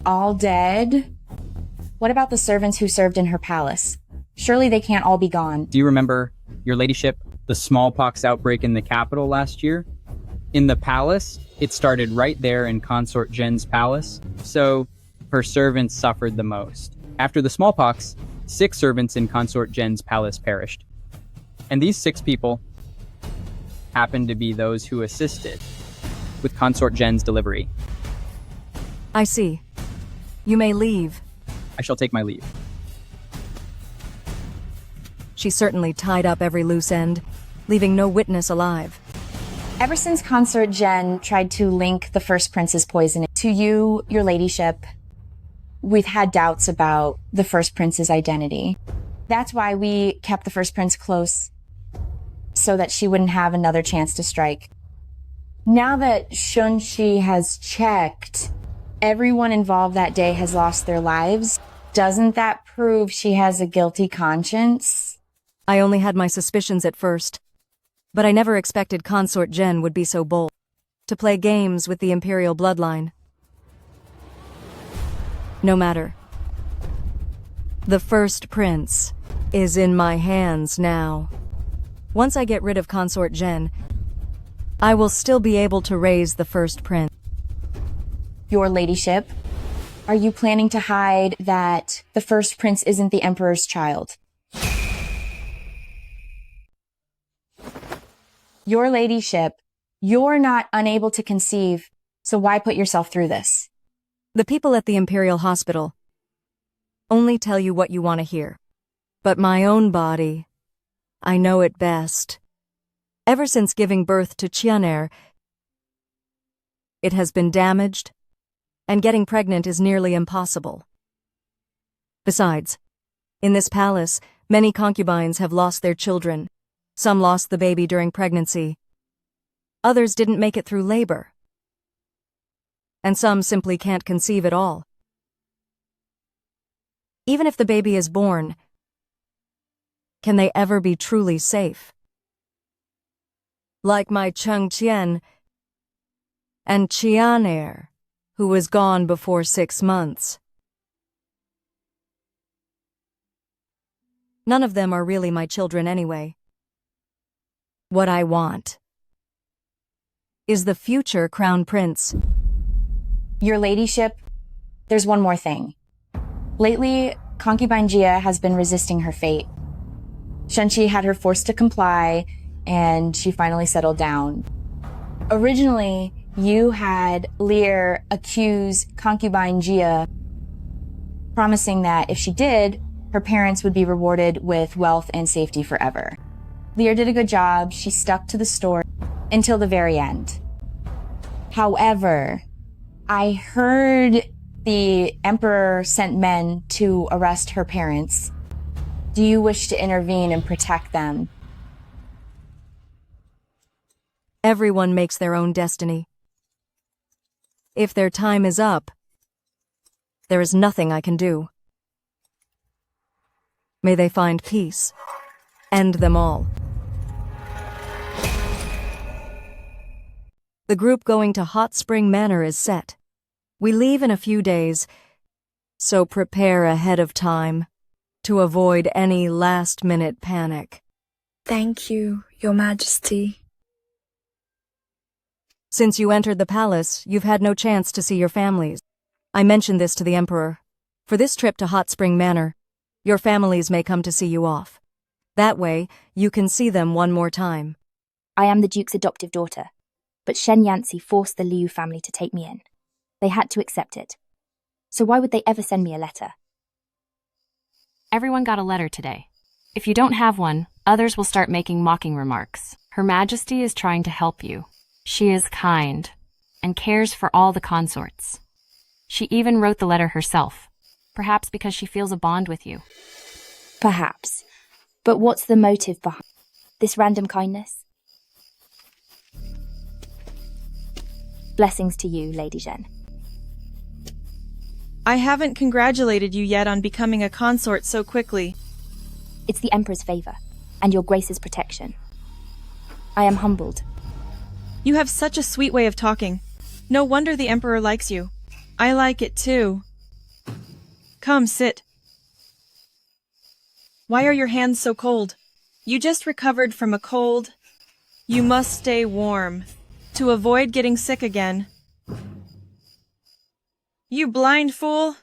All dead? What about the servants who served in her palace? Surely they can't all be gone. Do you remember, your ladyship, the smallpox outbreak in the capital last year? In the palace, it started right there in Consort Jen's palace, so her servants suffered the most. After the smallpox, 6 servants in Consort Jen's palace perished. And these 6 people happened to be those who assisted with Consort Jen's delivery. I see. You may leave. I shall take my leave. She certainly tied up every loose end, leaving no witness alive. Ever since Consort Jen tried to link the first prince's poison to you, your ladyship, we've had doubts about the first prince's identity. That's why we kept the first prince close, so that she wouldn't have another chance to strike. Now that Shunshi has checked, everyone involved that day has lost their lives. Doesn't that prove she has a guilty conscience? I only had my suspicions at first, but I never expected Consort Jen would be so bold to play games with the imperial bloodline. No matter. The first prince is in my hands now. Once I get rid of Consort Jen, I will still be able to raise the first prince. Your ladyship, are you planning to hide that the first prince isn't the emperor's child? Your ladyship, You're not unable to conceive, so why put yourself through this? The people at the Imperial Hospital only tell you what you want to hear. But my own body, I know it best. Ever since giving birth to Chianer, it has been damaged, and getting pregnant is nearly impossible. Besides, in this palace, many concubines have lost their children. Some lost the baby during pregnancy. Others didn't make it through labor. And some simply can't conceive at all. Even if the baby is born, can they ever be truly safe? Like my Cheng Qian and Chianer, who was gone before 6 months. None of them are really my children anyway. What I want is the future crown prince. Your ladyship, there's one more thing. Lately, concubine Jia has been resisting her fate. Shenqi had her forced to comply, and she finally settled down. Originally, you had Lear accuse concubine Jia, promising that if she did, her parents would be rewarded with wealth and safety forever. Lear did a good job. She stuck to the story until the very end. However, I heard the Emperor sent men to arrest her parents. Do you wish to intervene and protect them? Everyone makes their own destiny. If their time is up, there is nothing I can do. May they find peace. End them all. The group going to Hot Spring Manor is set. We leave in a few days, so prepare ahead of time to avoid any last-minute panic. Thank you, Your Majesty. Since you entered the palace, you've had no chance to see your families. I mentioned this to the Emperor. For this trip to Hot Spring Manor, your families may come to see you off. That way, you can see them one more time. I am the Duke's adoptive daughter, but Shen Yancy forced the Liu family to take me in. They had to accept it. So why would they ever send me a letter? Everyone got a letter today. If you don't have one, others will start making mocking remarks. Her Majesty is trying to help you. She is kind and cares for all the consorts. She even wrote the letter herself, perhaps because she feels a bond with you. Perhaps. But what's the motive behind this random kindness? Blessings to you, Lady Zhen. I haven't congratulated you yet on becoming a consort so quickly. It's the Emperor's favor, and your Grace's protection. I am humbled. You have such a sweet way of talking. No wonder the Emperor likes you. I like it too. Come, sit. Why are your hands so cold? You just recovered from a cold. You must stay warm to avoid getting sick again. You blind fool!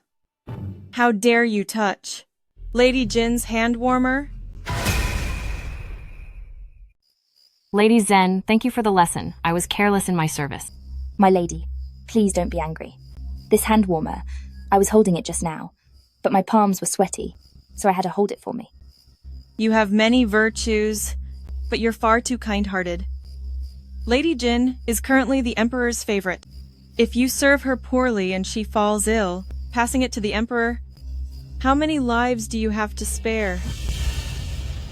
How dare you touch Lady Jin's hand warmer? Lady Zhen, thank you for the lesson. I was careless in my service. My lady, please don't be angry. This hand warmer, I was holding it just now, but my palms were sweaty, so I had to hold it for me. You have many virtues, but you're far too kind-hearted. Lady Jin is currently the Emperor's favorite. If you serve her poorly and she falls ill, passing it to the Emperor, how many lives do you have to spare?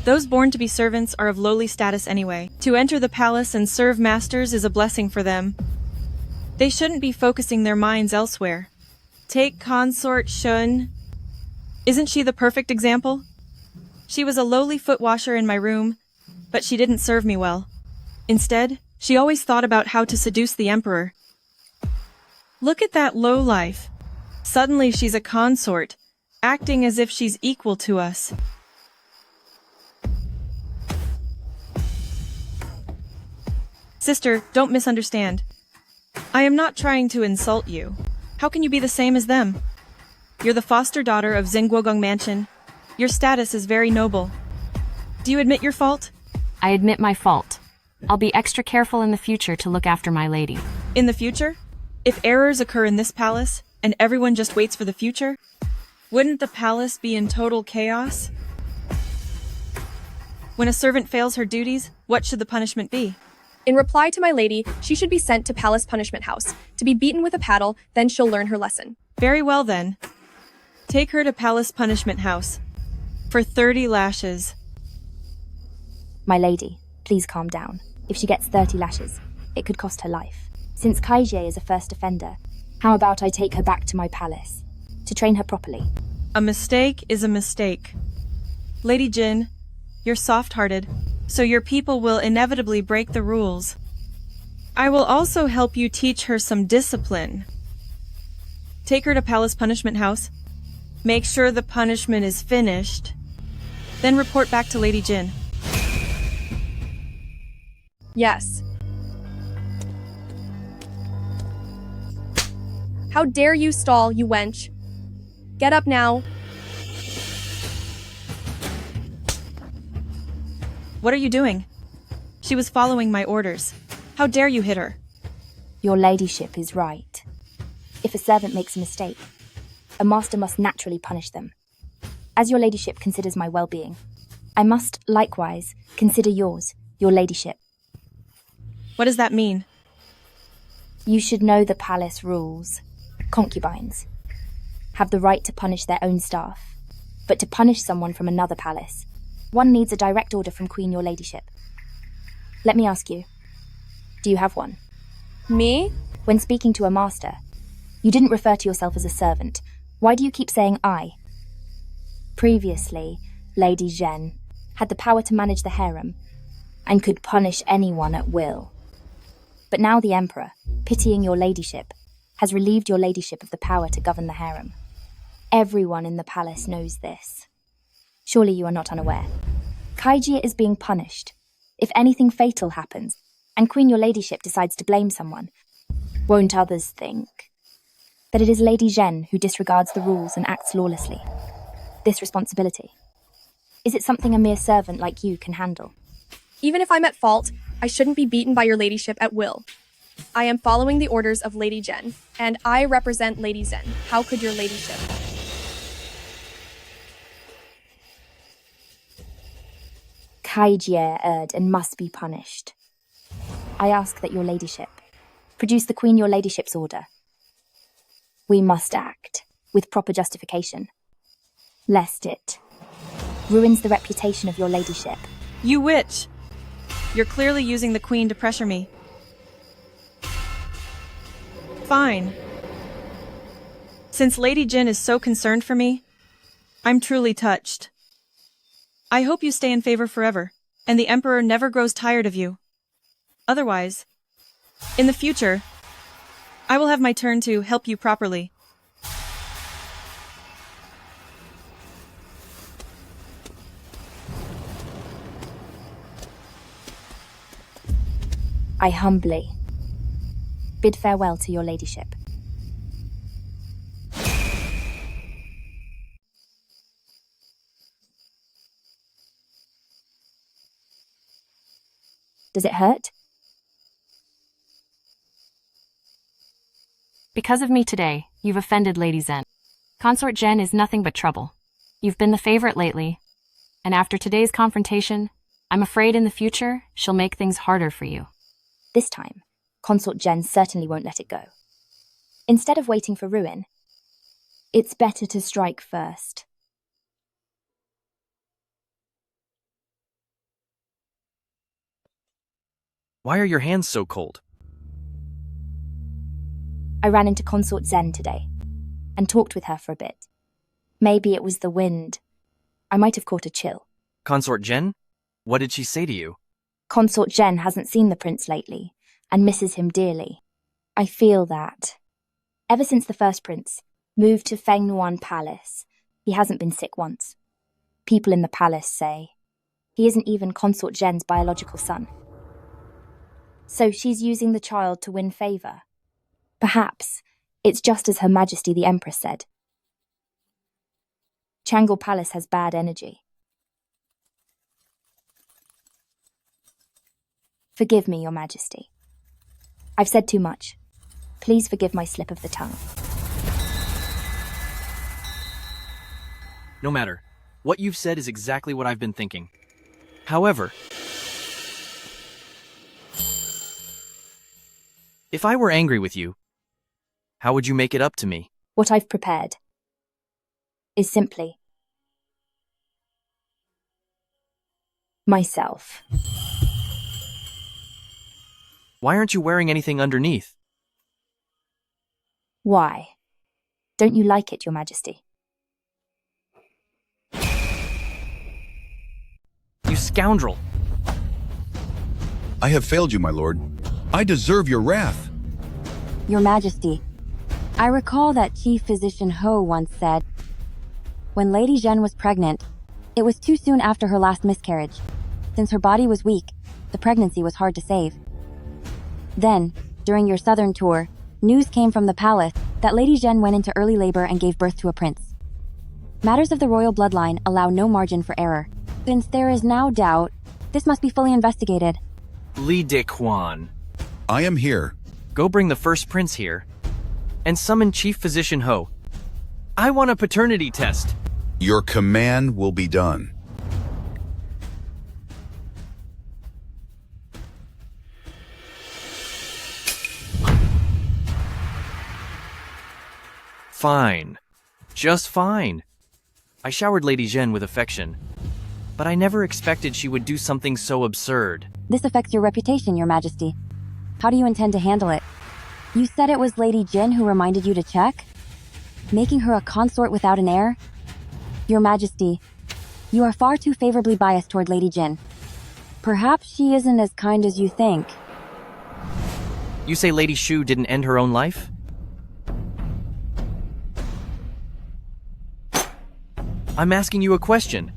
Those born to be servants are of lowly status anyway. To enter the palace and serve masters is a blessing for them. They shouldn't be focusing their minds elsewhere. Take consort Shun. Isn't she the perfect example? She was a lowly foot washer in my room, but she didn't serve me well. Instead, she always thought about how to seduce the Emperor. Look at that lowlife. Suddenly she's a consort, acting as if she's equal to us. Sister, don't misunderstand. I am not trying to insult you. How can you be the same as them? You're the foster daughter of Xingguogong Mansion. Your status is very noble. Do you admit your fault? I admit my fault. I'll be extra careful in the future to look after my lady. In the future? If errors occur in this palace, and everyone just waits for the future, wouldn't the palace be in total chaos? When a servant fails her duties, what should the punishment be? In reply to my lady, she should be sent to Palace Punishment House, to be beaten with a paddle, then she'll learn her lesson. Very well then. Take her to Palace Punishment House. For 30 lashes. My lady, please calm down. If she gets 30 lashes, it could cost her life. Since Kaijie is a first offender, how about I take her back to my palace, to train her properly? A mistake is a mistake. Lady Jin, you're soft-hearted, so your people will inevitably break the rules. I will also help you teach her some discipline. Take her to Palace Punishment House. Make sure the punishment is finished. Then report back to Lady Jin. Yes. How dare you stall, you wench? Get up now. What are you doing? She was following my orders. How dare you hit her? Your ladyship is right. If a servant makes a mistake, a master must naturally punish them. As your ladyship considers my well-being, I must likewise consider yours, your ladyship. What does that mean? You should know the palace rules. Concubines have the right to punish their own staff, but to punish someone from another palace, one needs a direct order from Queen your ladyship. Let me ask you, do you have one? Me? When speaking to a master, you didn't refer to yourself as a servant. Why do you keep saying I? Previously, Lady Zhen had the power to manage the harem and could punish anyone at will. But now the Emperor, pitying your ladyship, has relieved your ladyship of the power to govern the harem. Everyone in the palace knows this. Surely you are not unaware. Kaijie is being punished. If anything fatal happens, and Queen your ladyship decides to blame someone, won't others think that it is Lady Zhen who disregards the rules and acts lawlessly? This responsibility, is it something a mere servant like you can handle? Even if I'm at fault, I shouldn't be beaten by your ladyship at will. I am following the orders of Lady Zhen, and I represent Lady Zhen. How could your ladyship? Kaijie erred and must be punished. I ask that your ladyship produce the Queen your ladyship's order. We must act with proper justification, lest it ruins the reputation of your ladyship. You witch! You're clearly using the Queen to pressure me. Fine. Since Lady Jin is so concerned for me, I'm truly touched. I hope you stay in favor forever, and the Emperor never grows tired of you. Otherwise, in the future, I will have my turn to help you properly. I humbly bid farewell to your ladyship. Does it hurt? Because of me today, you've offended Lady Zhen. Consort Zhen is nothing but trouble. You've been the favorite lately, and after today's confrontation, I'm afraid in the future, she'll make things harder for you. This time, Consort Zhen certainly won't let it go. Instead of waiting for ruin, it's better to strike first. Why are your hands so cold? I ran into Consort Zhen today and talked with her for a bit. Maybe it was the wind. I might have caught a chill. Consort Zhen? What did she say to you? Consort Zhen hasn't seen the prince lately and misses him dearly. I feel that. Ever since the first prince moved to Fengnuan Palace, he hasn't been sick once. People in the palace say he isn't even Consort Zhen's biological son. So she's using the child to win favor. Perhaps it's just as Her Majesty the Empress said. Changle Palace has bad energy. Forgive me, Your Majesty. I've said too much. Please forgive my slip of the tongue. No matter. What you've said is exactly what I've been thinking. However, if I were angry with you, how would you make it up to me? What I've prepared is simply myself. Why aren't you wearing anything underneath? Why? Don't you like it, Your Majesty? You scoundrel! I have failed you, my lord. I deserve your wrath. Your Majesty, I recall that Chief Physician Ho once said, when Lady Zhen was pregnant, it was too soon after her last miscarriage. Since her body was weak, the pregnancy was hard to save. Then, during your southern tour, news came from the palace that Lady Zhen went into early labor and gave birth to a prince. Matters of the royal bloodline allow no margin for error. Since there is now doubt, this must be fully investigated. Li Dequan. I am here. Go bring the first prince here, and summon Chief Physician Ho. I want a paternity test. Your command will be done. Fine. Just fine. I showered Lady Zhen with affection, but I never expected she would do something so absurd. This affects your reputation, Your Majesty. How do you intend to handle it? You said it was Lady Jin who reminded you to check? Making her a consort without an heir? Your Majesty, you are far too favorably biased toward Lady Jin. Perhaps she isn't as kind as you think. You say Lady Shu didn't end her own life? I'm asking you a question.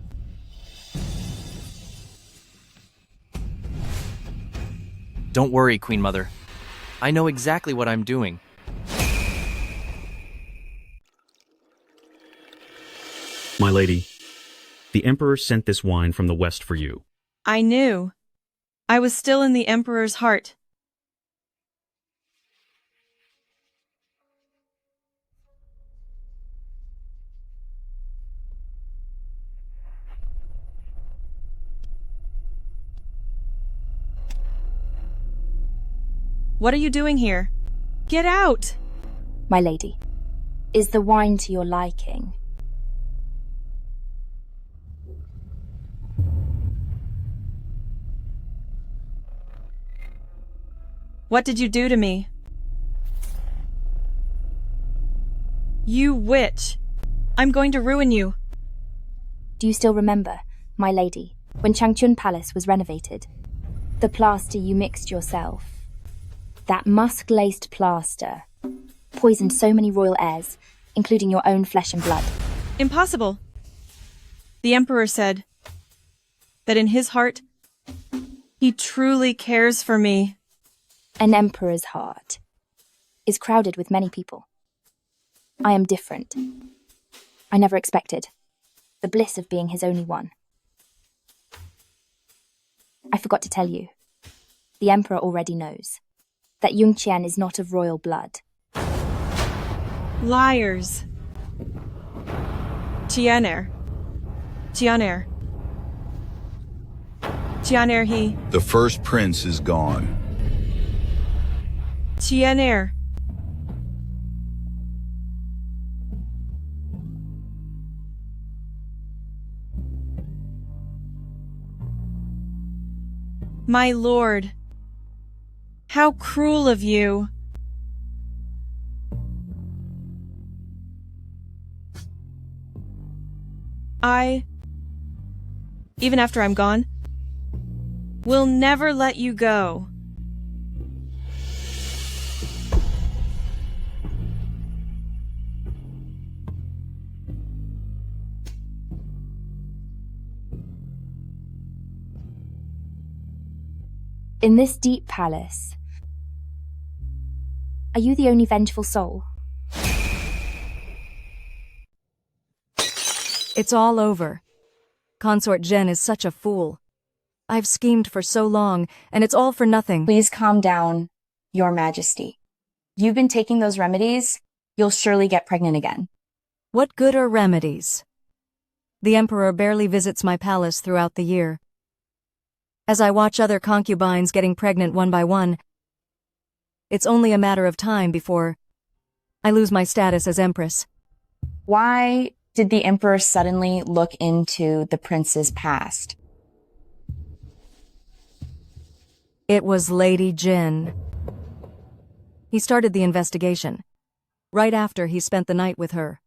Don't worry, Queen Mother. I know exactly what I'm doing. My lady, the Emperor sent this wine from the west for you. I knew. I was still in the Emperor's heart. What are you doing here? Get out! My lady, is the wine to your liking? What did you do to me? You witch! I'm going to ruin you. Do you still remember, my lady, when Changchun Palace was renovated? The plaster you mixed yourself. That musk-laced plaster poisoned so many royal heirs, including your own flesh and blood. Impossible. The Emperor said that in his heart, he truly cares for me. An emperor's heart is crowded with many people. I am different. I never expected the bliss of being his only one. I forgot to tell you, the emperor already knows that Yung Qian is not of royal blood. Liars. Qianer. Qianer. Qianer he. The first prince is gone. Qianer. My lord. How cruel of you. Even after I'm gone, will never let you go. In this deep palace, are you the only vengeful soul? It's all over. Consort Zhen is such a fool. I've schemed for so long, and it's all for nothing. Please calm down, Your Majesty. You've been taking those remedies. You'll surely get pregnant again. What good are remedies? The Emperor barely visits my palace throughout the year. As I watch other concubines getting pregnant one by one, it's only a matter of time before I lose my status as Empress. Why did the Emperor suddenly look into the prince's past? It was Lady Jin. He started the investigation, right after he spent the night with her.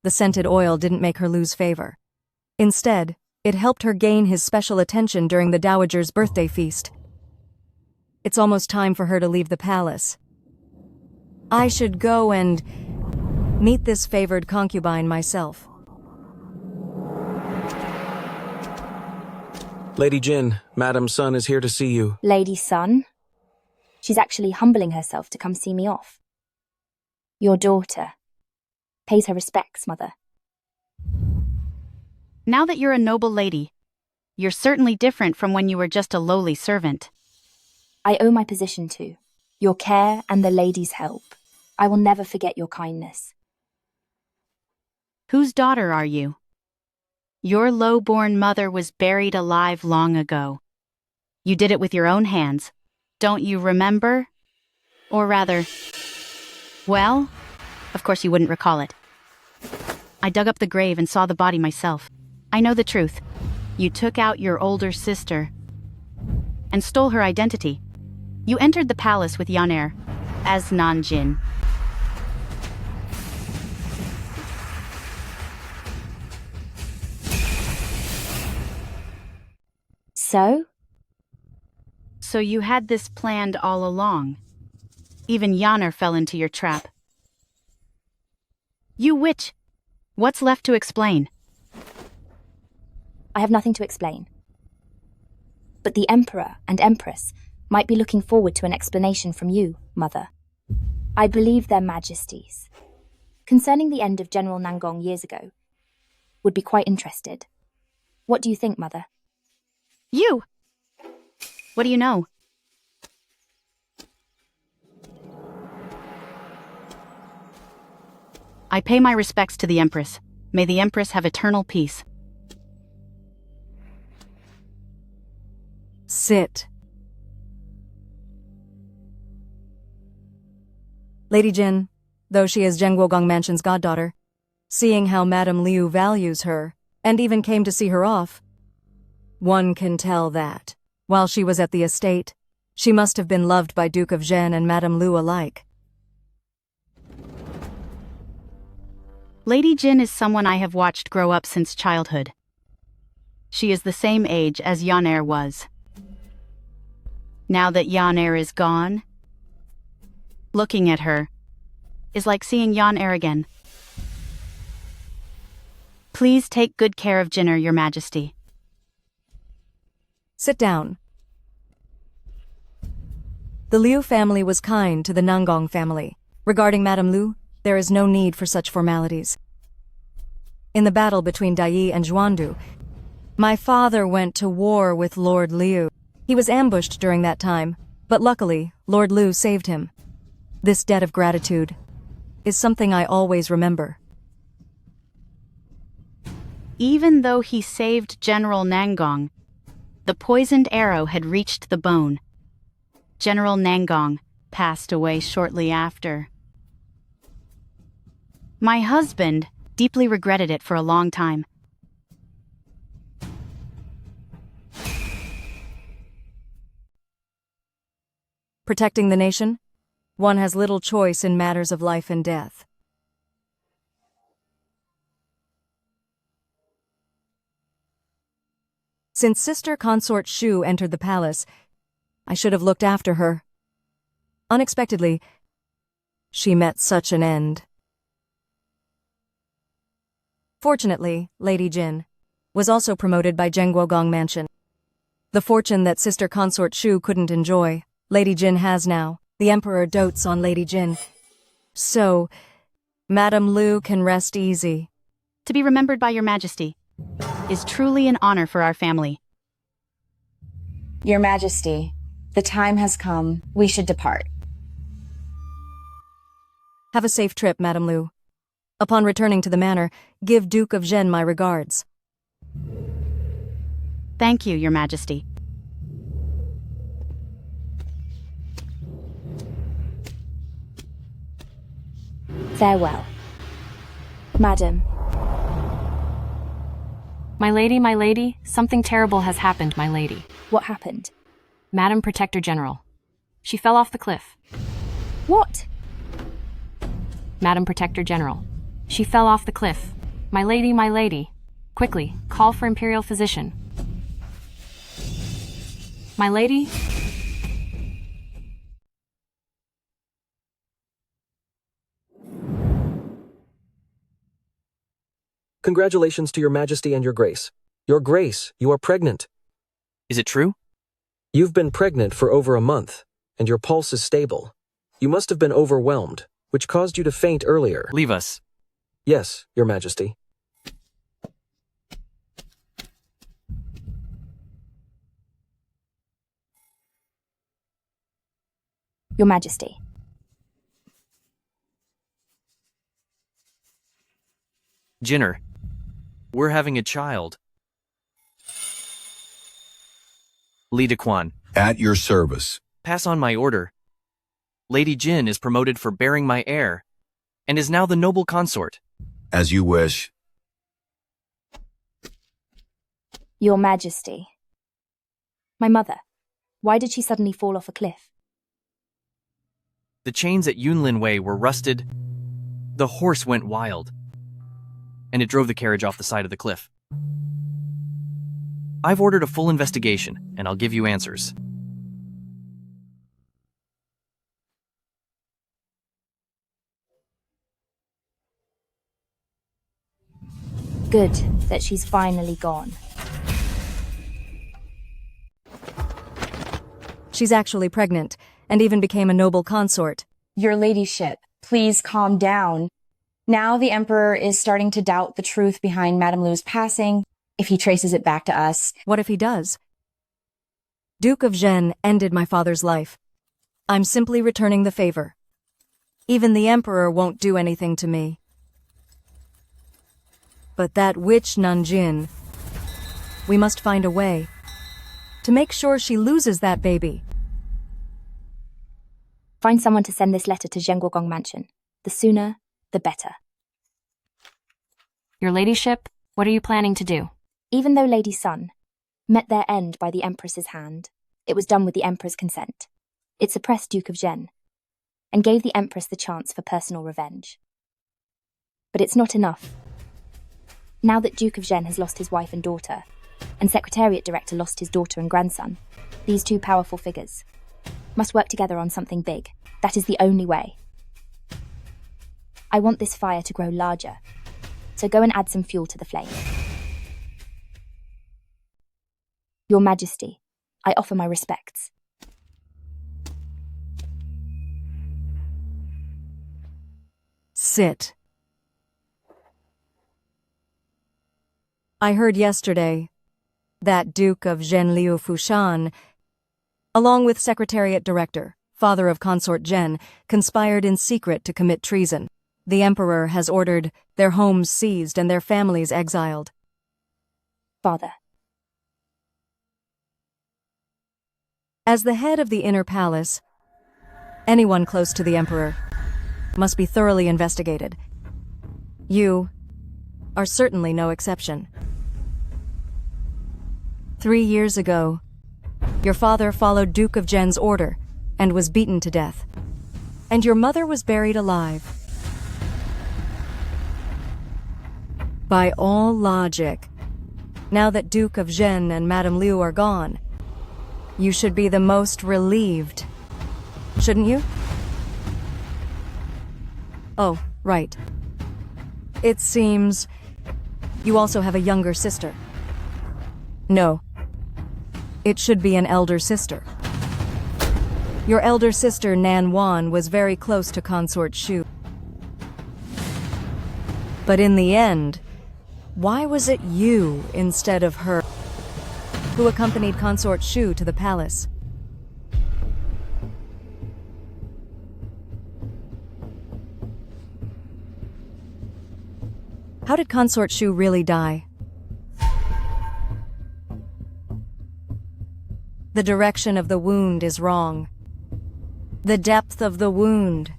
The scented oil didn't make her lose favor. Instead, it helped her gain his special attention during the Dowager's birthday feast. It's almost time for her to leave the palace. I should go and meet this favored concubine myself. Lady Jin, Madam Sun is here to see you. Lady Sun? She's actually humbling herself to come see me off. Your daughter pays her respects, Mother. Now that you're a noble lady, you're certainly different from when you were just a lowly servant. I owe my position to your care and the lady's help. I will never forget your kindness. Whose daughter are you? Your low-born mother was buried alive long ago. You did it with your own hands. Don't you remember? Or rather, well, of course you wouldn't recall it. I dug up the grave and saw the body myself. I know the truth. You took out your older sister and stole her identity. You entered the palace with Yaner as Nanjin. So? So you had this planned all along. Even Yaner fell into your trap. You witch! What's left to explain? I have nothing to explain. But the Emperor and Empress might be looking forward to an explanation from you, Mother. I believe their Majesties, concerning the end of General Nangong years ago, would be quite interested. What do you think, Mother? You! What do you know? I pay my respects to the Empress. May the Empress have eternal peace. Sit. Lady Jin, though she is Zhengguogong Mansion's goddaughter, seeing how Madame Liu values her, and even came to see her off, one can tell that, while she was at the estate, she must have been loved by Duke of Zhen and Madame Liu alike. Lady Jin is someone I have watched grow up since childhood. She is the same age as Yaner was. Now that Yaner is gone, looking at her is like seeing Yaner again. Please take good care of Jinner, Your Majesty. Sit down. The Liu family was kind to the Nangong family. Regarding Madame Liu, there is no need for such formalities. In the battle between Dai and Zhuandu, my father went to war with Lord Liu. He was ambushed during that time, but luckily, Lord Liu saved him. This debt of gratitude is something I always remember. Even though he saved General Nangong, the poisoned arrow had reached the bone. General Nangong passed away shortly after. My husband deeply regretted it for a long time. Protecting the nation? One has little choice in matters of life and death. Since Sister Consort Shu entered the palace, I should have looked after her. Unexpectedly, she met such an end. Fortunately, Lady Jin was also promoted by Zhengguogong Mansion. The fortune that Sister Consort Shu couldn't enjoy, Lady Jin has now. The Emperor dotes on Lady Jin. So, Madame Liu can rest easy. To be remembered by Your Majesty is truly an honor for our family. Your Majesty, the time has come. We should depart. Have a safe trip, Madame Lu. Upon returning to the manor, give Duke of Zhen my regards. Thank you, Your Majesty. Farewell. Madam. My lady, something terrible has happened, my lady. What happened? Madam Protector General. She fell off the cliff. What? Madam Protector General. She fell off the cliff. My lady. Quickly, call for Imperial Physician. My lady? Congratulations to your Majesty and your Grace. Your Grace, you are pregnant. Is it true? You've been pregnant for over a month, and your pulse is stable. You must have been overwhelmed, which caused you to faint earlier. Leave us. Yes, your Majesty. Your Majesty. Jinner, we're having a child. Li Dequan. At your service. Pass on my order. Lady Jin is promoted for bearing my heir, and is now the noble consort. As you wish. Your Majesty. My mother. Why did she suddenly fall off a cliff? The chains at Yunlin Way were rusted. The horse went wild, and it drove the carriage off the side of the cliff. I've ordered a full investigation, and I'll give you answers. Good that she's finally gone. She's actually pregnant, and even became a noble consort. Your ladyship, please calm down. Now the Emperor is starting to doubt the truth behind Madame Lu's passing, if he traces it back to us. What if he does? Duke of Zhen ended my father's life. I'm simply returning the favor. Even the Emperor won't do anything to me. But that witch Nanjin, we must find a way to make sure she loses that baby. Find someone to send this letter to Zhenguogong Mansion. The sooner, the better. Your ladyship, what are you planning to do? Even though Lady Sun met their end by the Empress's hand, it was done with the Emperor's consent. It suppressed Duke of Zhen, and gave the Empress the chance for personal revenge. But it's not enough. Now that Duke of Zhen has lost his wife and daughter, and Secretariat Director lost his daughter and grandson, these two powerful figures must work together on something big. That is the only way. I want this fire to grow larger, so go and add some fuel to the flame. Your Majesty, I offer my respects. Sit. I heard yesterday that Duke of Zhenliu Fushan, along with Secretariat Director, father of Consort Zhen, conspired in secret to commit treason. The Emperor has ordered their homes seized and their families exiled. Father. As the head of the Inner Palace, anyone close to the Emperor must be thoroughly investigated. You are certainly no exception. 3 years ago, your father followed Duke of Zhen's order and was beaten to death, and your mother was buried alive. By all logic, now that Duke of Zhen and Madame Liu are gone, you should be the most relieved, shouldn't you? Oh, right. It seems you also have a younger sister. No. It should be an elder sister. Your elder sister, Nan Wan, was very close to Consort Shu. But in the end, why was it you instead of her? who accompanied Consort Shu to the palace. How did Consort Shu really die? The direction of the wound is wrong. The depth of the wound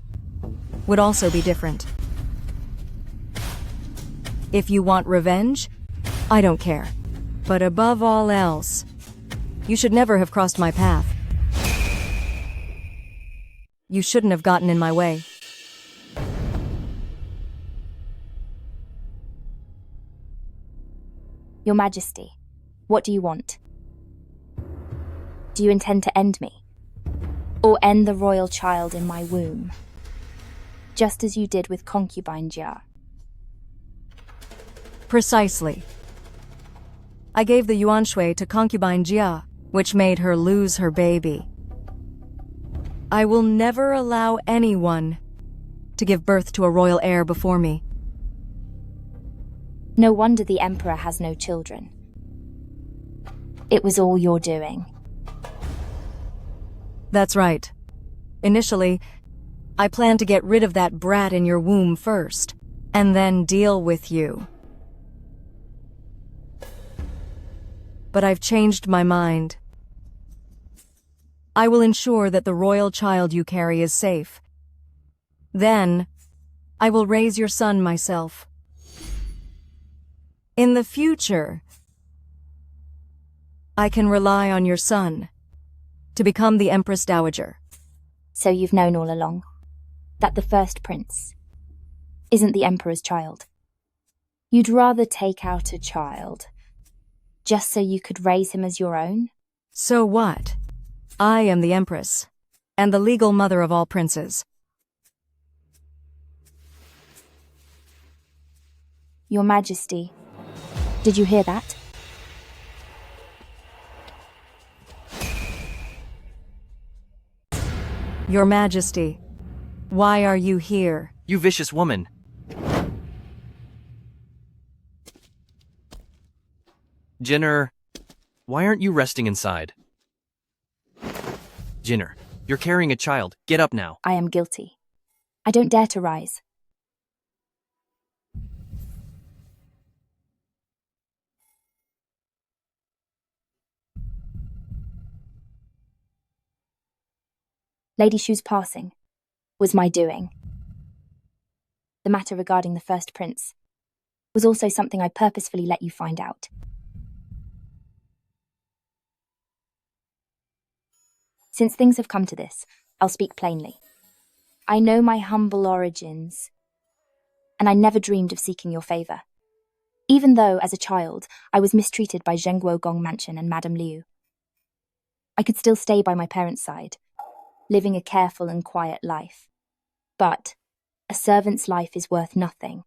would also be different. If you want revenge, I don't care. But above all else, you should never have crossed my path. You shouldn't have gotten in my way. Your Majesty, what do you want? Do you intend to end me? Or end the royal child in my womb? Just as you did with concubine Jia. Precisely. I gave the yuan shui to concubine Jia, which made her lose her baby. I will never allow anyone to give birth to a royal heir before me. No wonder the Emperor has no children. It was all your doing. That's right. Initially, I planned to get rid of that brat in your womb first, and then deal with you. But I've changed my mind. I will ensure that the royal child you carry is safe. Then, I will raise your son myself. In the future, I can rely on your son to become the Empress Dowager. So you've known all along that the first prince isn't the Emperor's child. You'd rather take out a child just so you could raise him as your own? So what? I am the Empress, and the legal mother of all princes. Your Majesty, did you hear that? Your Majesty, why are you here? You vicious woman. Jinner, why aren't you resting inside? Jinner, you're carrying a child. Get up now. I am guilty. I don't dare to rise. Lady Shu's passing was my doing. The matter regarding the first prince was also something I purposefully let you find out. Since things have come to this, I'll speak plainly. I know my humble origins, and I never dreamed of seeking your favor. Even though, as a child, I was mistreated by Zhengguo Gong Mansion and Madame Liu. I could still stay by my parents' side, living a careful and quiet life. But a servant's life is worth nothing.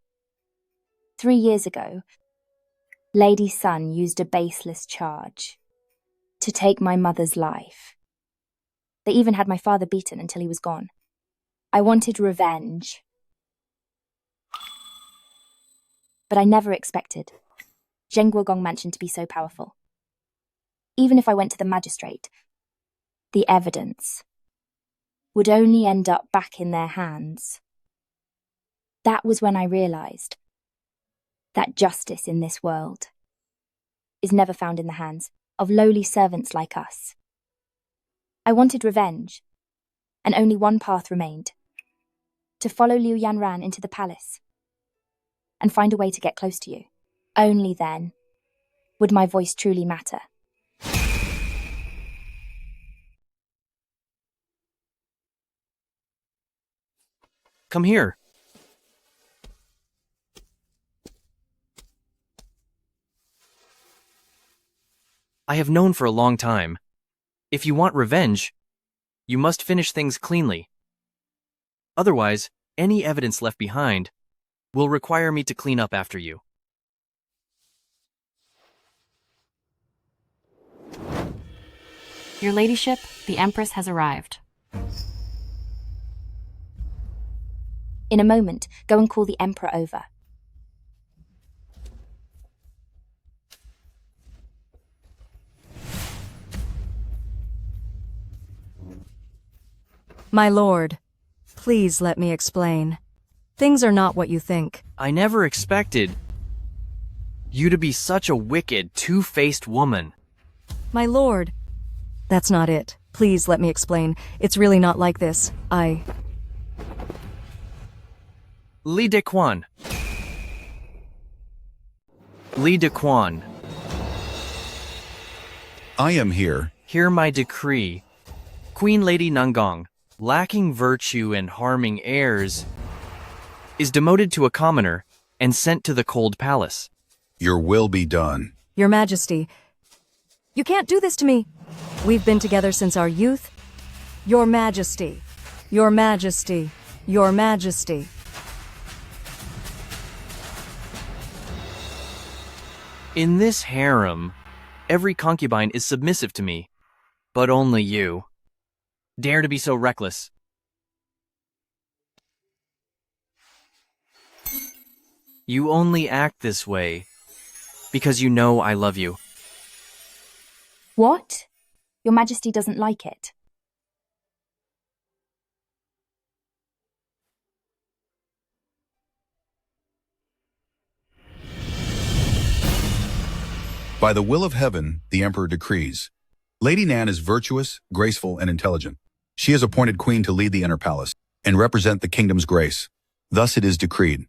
3 years ago, Lady Sun used a baseless charge to take my mother's life. They even had my father beaten until he was gone. I wanted revenge. But I never expected Zhengguo Gong Mansion to be so powerful. Even if I went to the magistrate, the evidence would only end up back in their hands. That was when I realized that justice in this world is never found in the hands of lowly servants like us. I wanted revenge, and only one path remained: to follow Liu Yanran into the palace and find a way to get close to you. Only then would my voice truly matter. Come here. I have known for a long time. If you want revenge, you must finish things cleanly. Otherwise, any evidence left behind will require me to clean up after you. Your Ladyship, the Empress has arrived. In a moment, go and call the Emperor over. My lord, please let me explain. Things are not what you think. I never expected you to be such a wicked, two-faced woman. My lord, that's not it. Please let me explain. It's really not like this. Li de Quan. Li de Quan. I am here. Hear my decree. Queen Lady Nangong, lacking virtue and harming heirs, is demoted to a commoner and sent to the cold palace. Your will be done. Your Majesty, you can't do this to me. We've been together since our youth. Your Majesty, Your Majesty, Your Majesty. In this harem, every concubine is submissive to me, but only you. Dare to be so reckless. You only act this way because you know I love you. What? Your Majesty doesn't like it. By the will of heaven, the Emperor decrees. Lady Nan is virtuous, graceful, and intelligent. She is appointed queen to lead the inner palace and represent the kingdom's grace. Thus it is decreed.